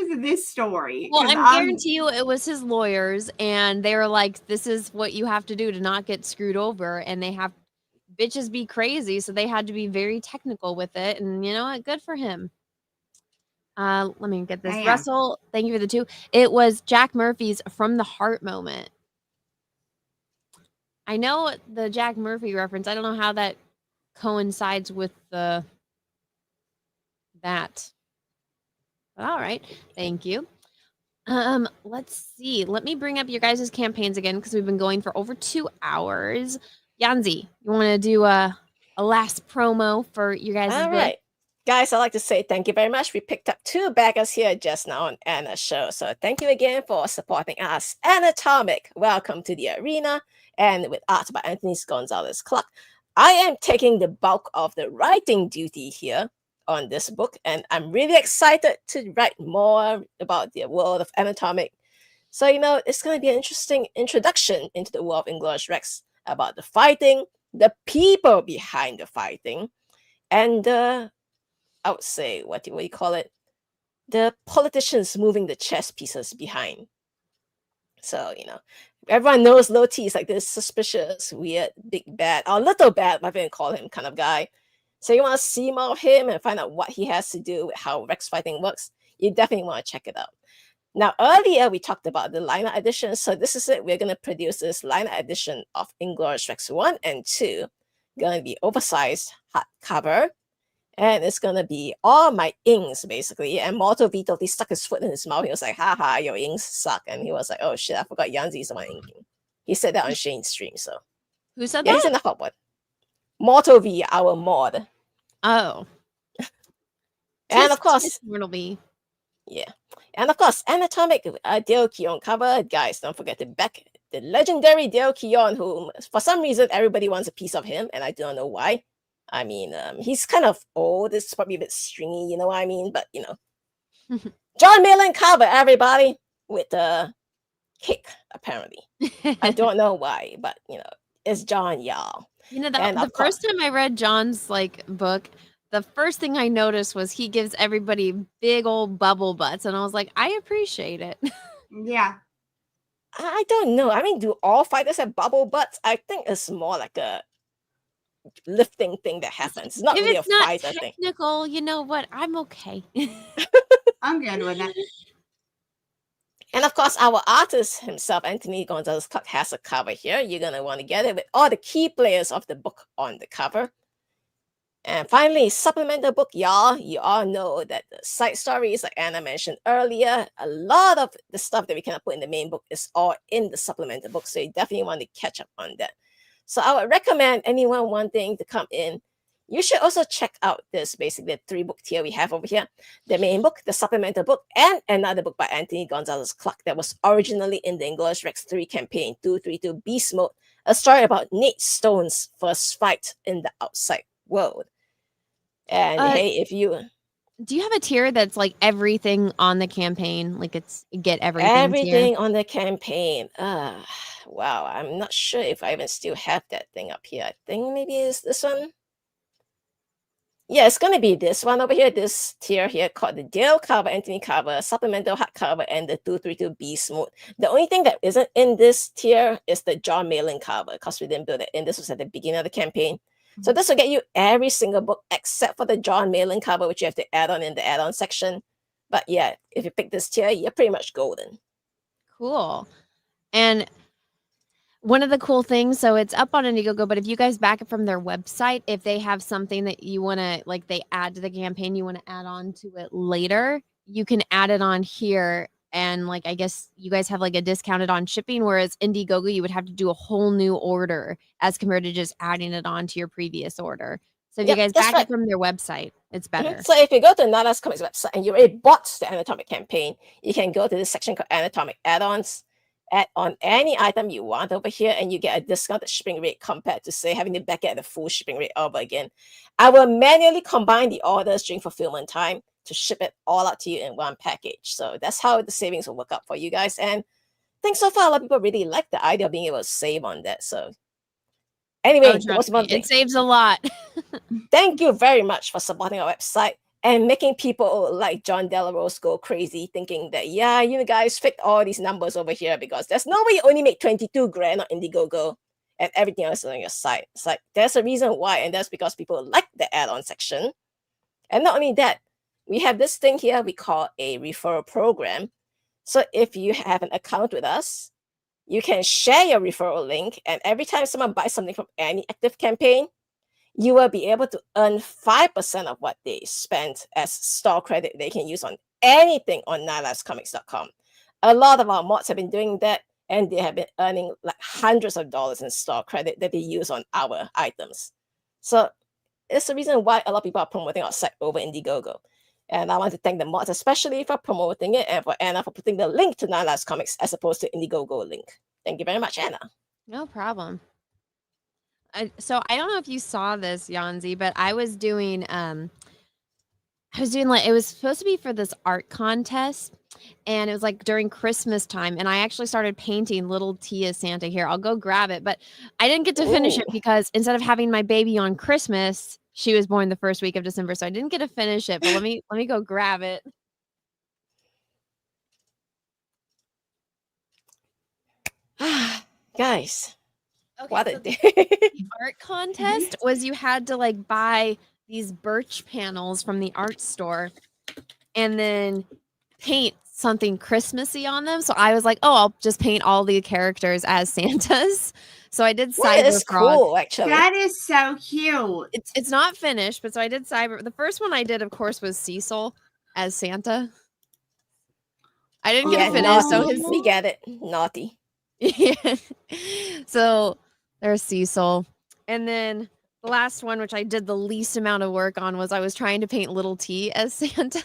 is this story? Well, I guarantee you it was his lawyers, and they were like, this is what you have to do to not get screwed over. And they have bitches be crazy. So they had to be very technical with it. And you know what? Good for him. Let me get this. Damn. Russell, thank you for the 2. It was Jack Murphy's From the Heart moment. I know the Jack Murphy reference. I don't know how that coincides with that. All right. Thank you. Let's see. Let me bring up your guys' campaigns again because we've been going for over 2 hours. Yanzi, you want to do a last promo for you guys? All right. Guys, I'd like to say thank you very much. We picked up 2 baggers here just now on Anna's show. So thank you again for supporting us. Anatomic, welcome to the arena. And with art by Anthony Gonzalez Clark. I am taking the bulk of the writing duty here on this book, and I'm really excited to write more about the world of Anatomic. So, you know, it's going to be an interesting introduction into the world of Inglourious Rex about the fighting, the people behind the fighting, and I would say, what do you call it? The politicians moving the chess pieces behind. So, you know, everyone knows Low T is like this suspicious, weird, big bad, or little bad, I'm going to call him kind of guy. So you want to see more of him and find out what he has to do with how Rex fighting works, you definitely want to check it out. Now, earlier we talked about the liner edition, so this is it. We're going to produce this liner edition of Inglourious Rex 1 and 2. Going to be oversized hardcover, and it's going to be all my inks, basically. And Morto V totally stuck his foot in his mouth. He was like, haha, your inks suck. And he was like, oh shit, I forgot Yanzi's the one inking. He said that on Shane's stream, so. Who said yeah, that? he's in the hot one. Morto V, our mod. Oh. And of course, Mortal. Yeah. And of course, Anatomic Dale Keown cover. Guys, don't forget to back the legendary Dale Keown, who, for some reason, everybody wants a piece of him, and I don't know why. I mean, he's kind of old. It's probably a bit stringy, you know what I mean? But, you know. John Malin cover, everybody, with a kick, apparently. I don't know why, but, you know, it's John, y'all. You know, the first time I read John's, like, book, the first thing I noticed was he gives everybody big old bubble butts, and I was like, I appreciate it. Yeah. I don't know. I mean, do all fighters have bubble butts? I think it's more like a lifting thing that happens. It's not if really it's a not fighter thing. technical, you know what? I'm okay. I'm good with that. And of course, our artist himself, Anthony Gonzalez Clark, has a cover here. You're going to want to get it with all the key players of the book on the cover. And finally, supplemental book, y'all. You all know that the side stories, like Anna mentioned earlier, a lot of the stuff that we cannot put in the main book is all in the supplemental book. So you definitely want to catch up on that. So I would recommend anyone wanting to come in, you should also check out this, basically the 3-book tier we have over here. The main book, the supplemental book, and another book by Anthony Gonzalez Clark that was originally in the Inglourious Rex 3 campaign, 232 Beast Mode, a story about Nate Stone's first fight in the outside world. And hey, if you... Do you have a tier that's like everything on the campaign? Like it's get everything Everything tier? on the campaign. Wow, I'm not sure if I even still have that thing up here. I think maybe it's this one. Yeah, it's going to be this one over here, this tier here called the Dale cover, Anthony cover, supplemental hardcover, and the 232 Beast Mode. The only thing that isn't in this tier is the John Malin cover, because we didn't build it in. This was at the beginning of the campaign. So this will get you every single book except for the John Malin cover, which you have to add on in the add-on section. But yeah, if you pick this tier, you're pretty much golden. Cool. And one of the cool things, so it's up on Indiegogo, but if you guys back it from their website, if they have something that you want to, like they add to the campaign, you want to add on to it later, you can add it on here. And like, I guess you guys have like a discounted on shipping, whereas Indiegogo, you would have to do a whole new order as compared to just adding it on to your previous order. So if you guys back it from their website, it's better. So if you go to Nala's Comics website and you already bought the Anatomic campaign, you can go to this section called Anatomic Add-ons, add on any item you want over here, and you get a discounted shipping rate compared to, say, having to back it at the full shipping rate over again. I will manually combine the orders during fulfillment time to ship it all out to you in one package. So that's how the savings will work out for you guys. And I think so far a lot of people really like the idea of being able to save on that. So anyway, it saves a lot. Thank you very much for supporting our website and making people like John Delarose go crazy, thinking that, yeah, you guys faked all these numbers over here because there's no way you only make 22 grand on Indiegogo and everything else is on your site. It's like, there's a reason why, and that's because people like the add-on section. And not only that, we have this thing here we call a referral program. So if you have an account with us, you can share your referral link, and every time someone buys something from any active campaign, you will be able to earn 5% of what they spent as store credit they can use on anything on nilivescomics.com. A lot of our mods have been doing that, and they have been earning like hundreds of dollars in store credit that they use on our items. So it's the reason why a lot of people are promoting our site over Indiegogo. And I want to thank the mods especially for promoting it, and for Anna for putting the link to Nine Lives Comics as opposed to Indiegogo link. Thank you very much, Anna. No problem. So I don't know if you saw this, Yanzi, but I was doing like, it was supposed to be for this art contest, and it was like during Christmas time, and I actually started painting little Tia Santa here. I'll go grab it, but I didn't get to finish it because instead of having my baby on Christmas, she was born the first week of December, so I didn't get to finish it. But let me go grab it. Guys, okay, what so a day. The art contest was you had to like buy these birch panels from the art store and then paint something Christmassy on them. So I was like, oh, I'll just paint all the characters as Santas. So I did That is Cyberfrog. cool, actually. That is so cute. It's not finished, but so I did The first one I did, of course, was Cecil as Santa. I didn't get it finished, so we get it. Naughty. Yeah. So there's Cecil. And then the last one, which I did the least amount of work on, was I was trying to paint Little T as Santa.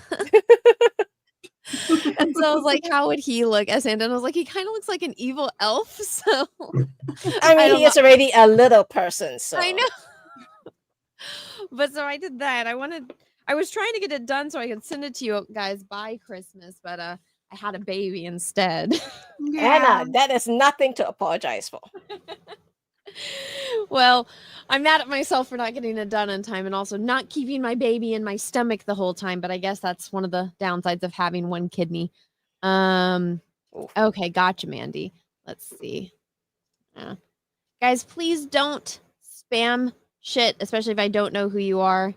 And so I was like, how would he look as Santa? And I was like, he kind of looks like an evil elf. So I mean, he is already a little person, so I know. But so I did that. I was trying to get it done so I could send it to you guys by Christmas, but I had a baby instead. Anna, that is nothing to apologize for. Well, I'm mad at myself for not getting it done in time and also not keeping my baby in my stomach the whole time, but I guess that's one of the downsides of having one kidney. Okay, gotcha, Mandy. Let's see. Guys, please don't spam shit, especially if I don't know who you are.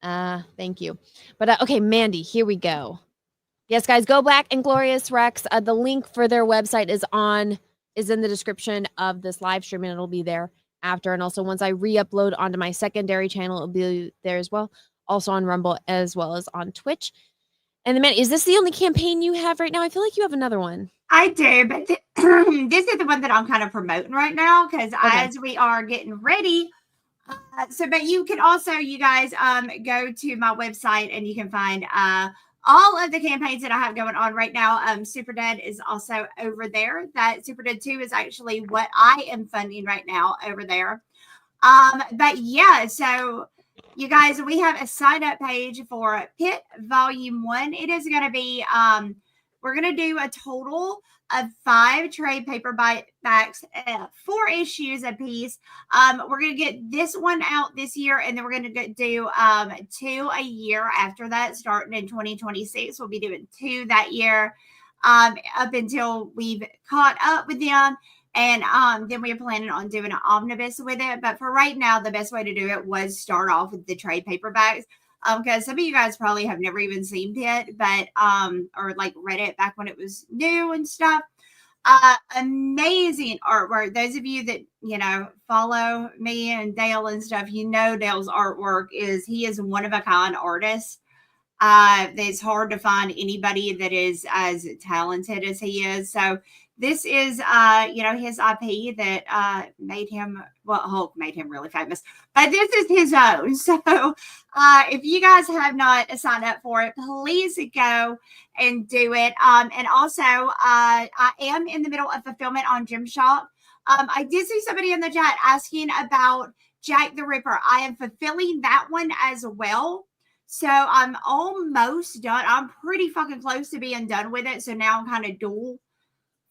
Thank you. But okay, Mandy, here we go. Yes, guys, go back and Glorious Rex. The link for their website is in the description of this live stream, and it'll be there after. And also, once I re-upload onto my secondary channel, it'll be there as well. Also on Rumble as well as on Twitch. And then, man, is this the only campaign you have right now? I feel like you have another one. I do, but this is the one that I'm kind of promoting right now because as we are getting ready. But you can also, you guys, go to my website and you can find all of the campaigns that I have going on right now. Super Dead is also over there. That Super Dead 2 is actually what I am funding right now over there. But yeah, so you guys, we have a sign up page for Pit Volume 1. It is going to be, we're going to do a total of 5 trade paperbacks, 4 issues a piece. We're going to get this one out this year, and then we're going to do 2 a year after that, starting in 2026. We'll be doing 2 that year up until we've caught up with them. And then we're planning on doing an omnibus with it. But for right now, the best way to do it was start off with the trade paperbacks. Because some of you guys probably have never even seen Pit, but or like read it back when it was new and stuff. Amazing artwork. Those of you that follow me and Dale and stuff, Dale's artwork he is one of a kind artist. It's hard to find anybody that is as talented as he is. So this is, his IP that made him, Hulk made him really famous, but this is his own. So if you guys have not signed up for it, please go and do it. And also, I am in the middle of fulfillment on Gymshark. I did see somebody in the chat asking about Jack the Ripper. I am fulfilling that one as well. So I'm almost done. I'm pretty fucking close to being done with it. So now I'm kind of dual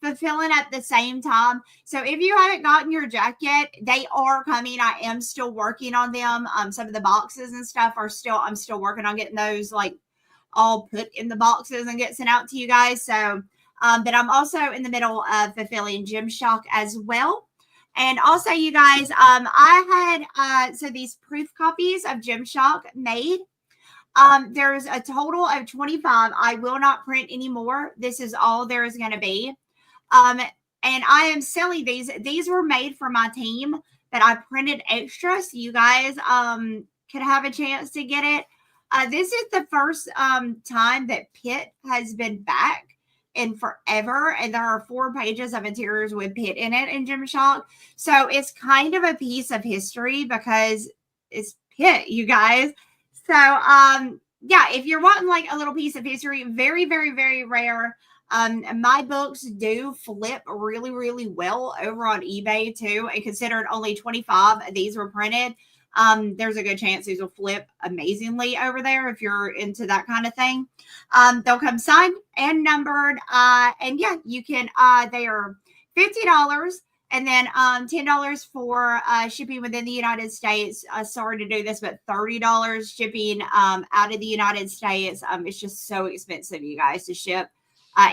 fulfilling at the same time. So if you haven't gotten your Jack yet, they are coming. I am still working on them. Some of the boxes and stuff I'm still working on getting those like all put in the boxes and get sent out to you guys. So, but I'm also in the middle of fulfilling Gymshark as well. And also, you guys, I had so these proof copies of Gymshark made. There's a total of 25. I will not print anymore. This is all there is going to be. And I am selling these. These were made for my team, but I printed extra so you guys could have a chance to get it. This is the first time that Pit has been back in forever, and there are 4 pages of interiors with Pit in it in Gymshark. So it's kind of a piece of history because it's Pit, you guys. So yeah, if you're wanting like a little piece of history, very, very, very rare. My books do flip really, really well over on eBay too. And considering only 25 of these were printed, there's a good chance these will flip amazingly over there if you're into that kind of thing. They'll come signed and numbered. And yeah, you can, they are $50 and then $10 for shipping within the United States. Sorry to do this, but $30 shipping out of the United States. It's just so expensive, you guys, to ship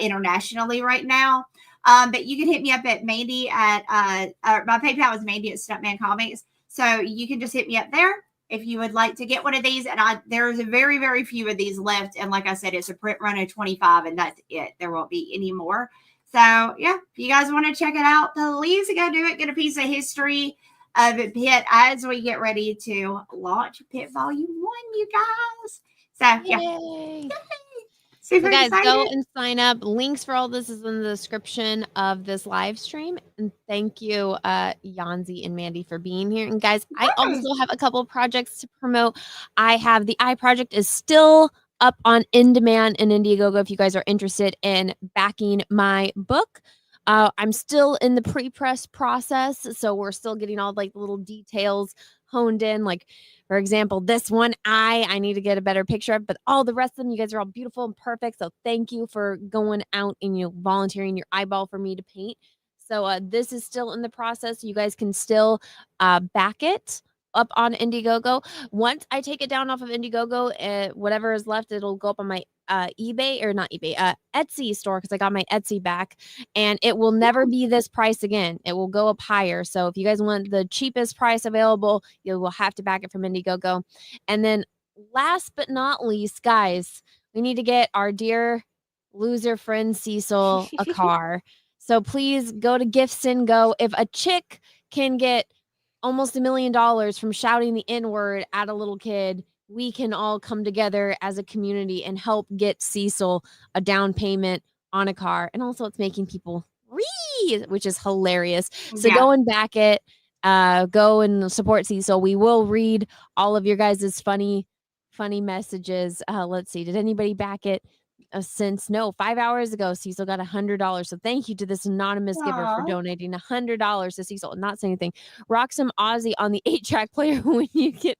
internationally right now. But you can hit me up at Mandy at my PayPal is Mandy at Stuntman Comics. So you can just hit me up there if you would like to get one of these. And there's a very, very few of these left. And like I said, it's a print run of 25, and that's it. There won't be any more. So yeah, if you guys want to check it out, please go do it. Get a piece of history of Pitt as we get ready to launch Pitt Volume 1, you guys. So yeah. Yay. Super So guys, excited. go and sign up. Links for all this is in the description of this live stream. And thank you, Yanzi and Mandy, for being here. And guys, I also have a couple of projects to promote. I have the I Project is still up on In Demand and Indiegogo if you guys are interested in backing my book. I'm still in the pre-press process, so we're still getting all like little details honed in. Like, for example, this one I need to get a better picture of, but all the rest of them, you guys are all beautiful and perfect. So thank you for going out and volunteering your eyeball for me to paint. So this is still in the process. You guys can still back it up on Indiegogo. Once I take it down off of Indiegogo, whatever is left, it'll go up on my eBay, or not eBay, Etsy store, because I got my Etsy back, and it will never be this price again. It will go up higher. So if you guys want the cheapest price available, you will have to back it from Indiegogo. And then last but not least, guys, we need to get our dear loser friend Cecil a car. So please go to Gifts and Go. If a chick can get almost $1 million from shouting the N-word at a little kid, we can all come together as a community and help get Cecil a down payment on a car. And also it's making people read, which is hilarious. So go and back it. Go and support Cecil. We will read all of your guys' funny messages. Let's see. Did anybody back it? Since 5 hours ago, Cecil got $100. So thank you to this anonymous giver for donating $100 to Cecil. Not saying anything. Rock some Aussie on the 8-track player when you get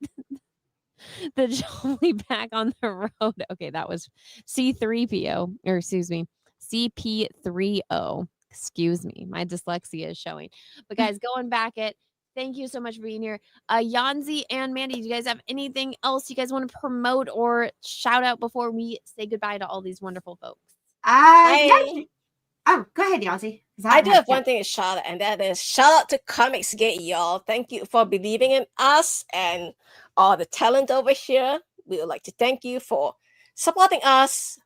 the jolly back on the road. Okay, that was C3PO, or excuse me, CP30. Excuse me, my dyslexia is showing. But guys, go and back it. Thank you so much for being here. Yanzi and Mandy, do you guys have anything else you guys want to promote or shout out before we say goodbye to all these wonderful folks? Oh, go ahead, Yanzi. I do have one thing to shout out, and that is shout out to Comicsgate, y'all. Thank you for believing in us and all the talent over here. We would like to thank you for supporting us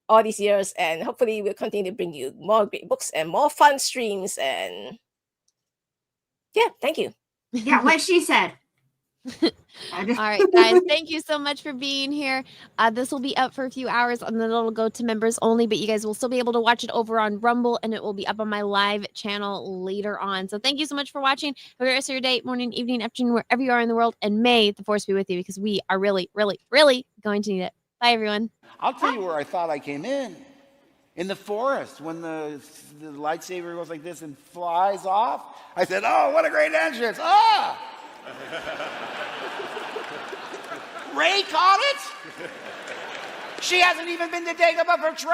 all these years, and hopefully we'll continue to bring you more great books and more fun streams. And yeah, thank you. Yeah, what she said. All right, guys, thank you so much for being here. This will be up for a few hours, and then it'll go to members only, but you guys will still be able to watch it over on Rumble, and it will be up on my live channel later on. So thank you so much for watching. Have a great rest of your day, morning, evening, afternoon, wherever you are in the world, and may the force be with you, because we are really, really, really going to need it. Bye, everyone. I'll tell you where I thought I came in the forest, when the lightsaber goes like this and flies off. I said, oh, what a great entrance. Ah! Ray caught it? She hasn't even been to Dagobah for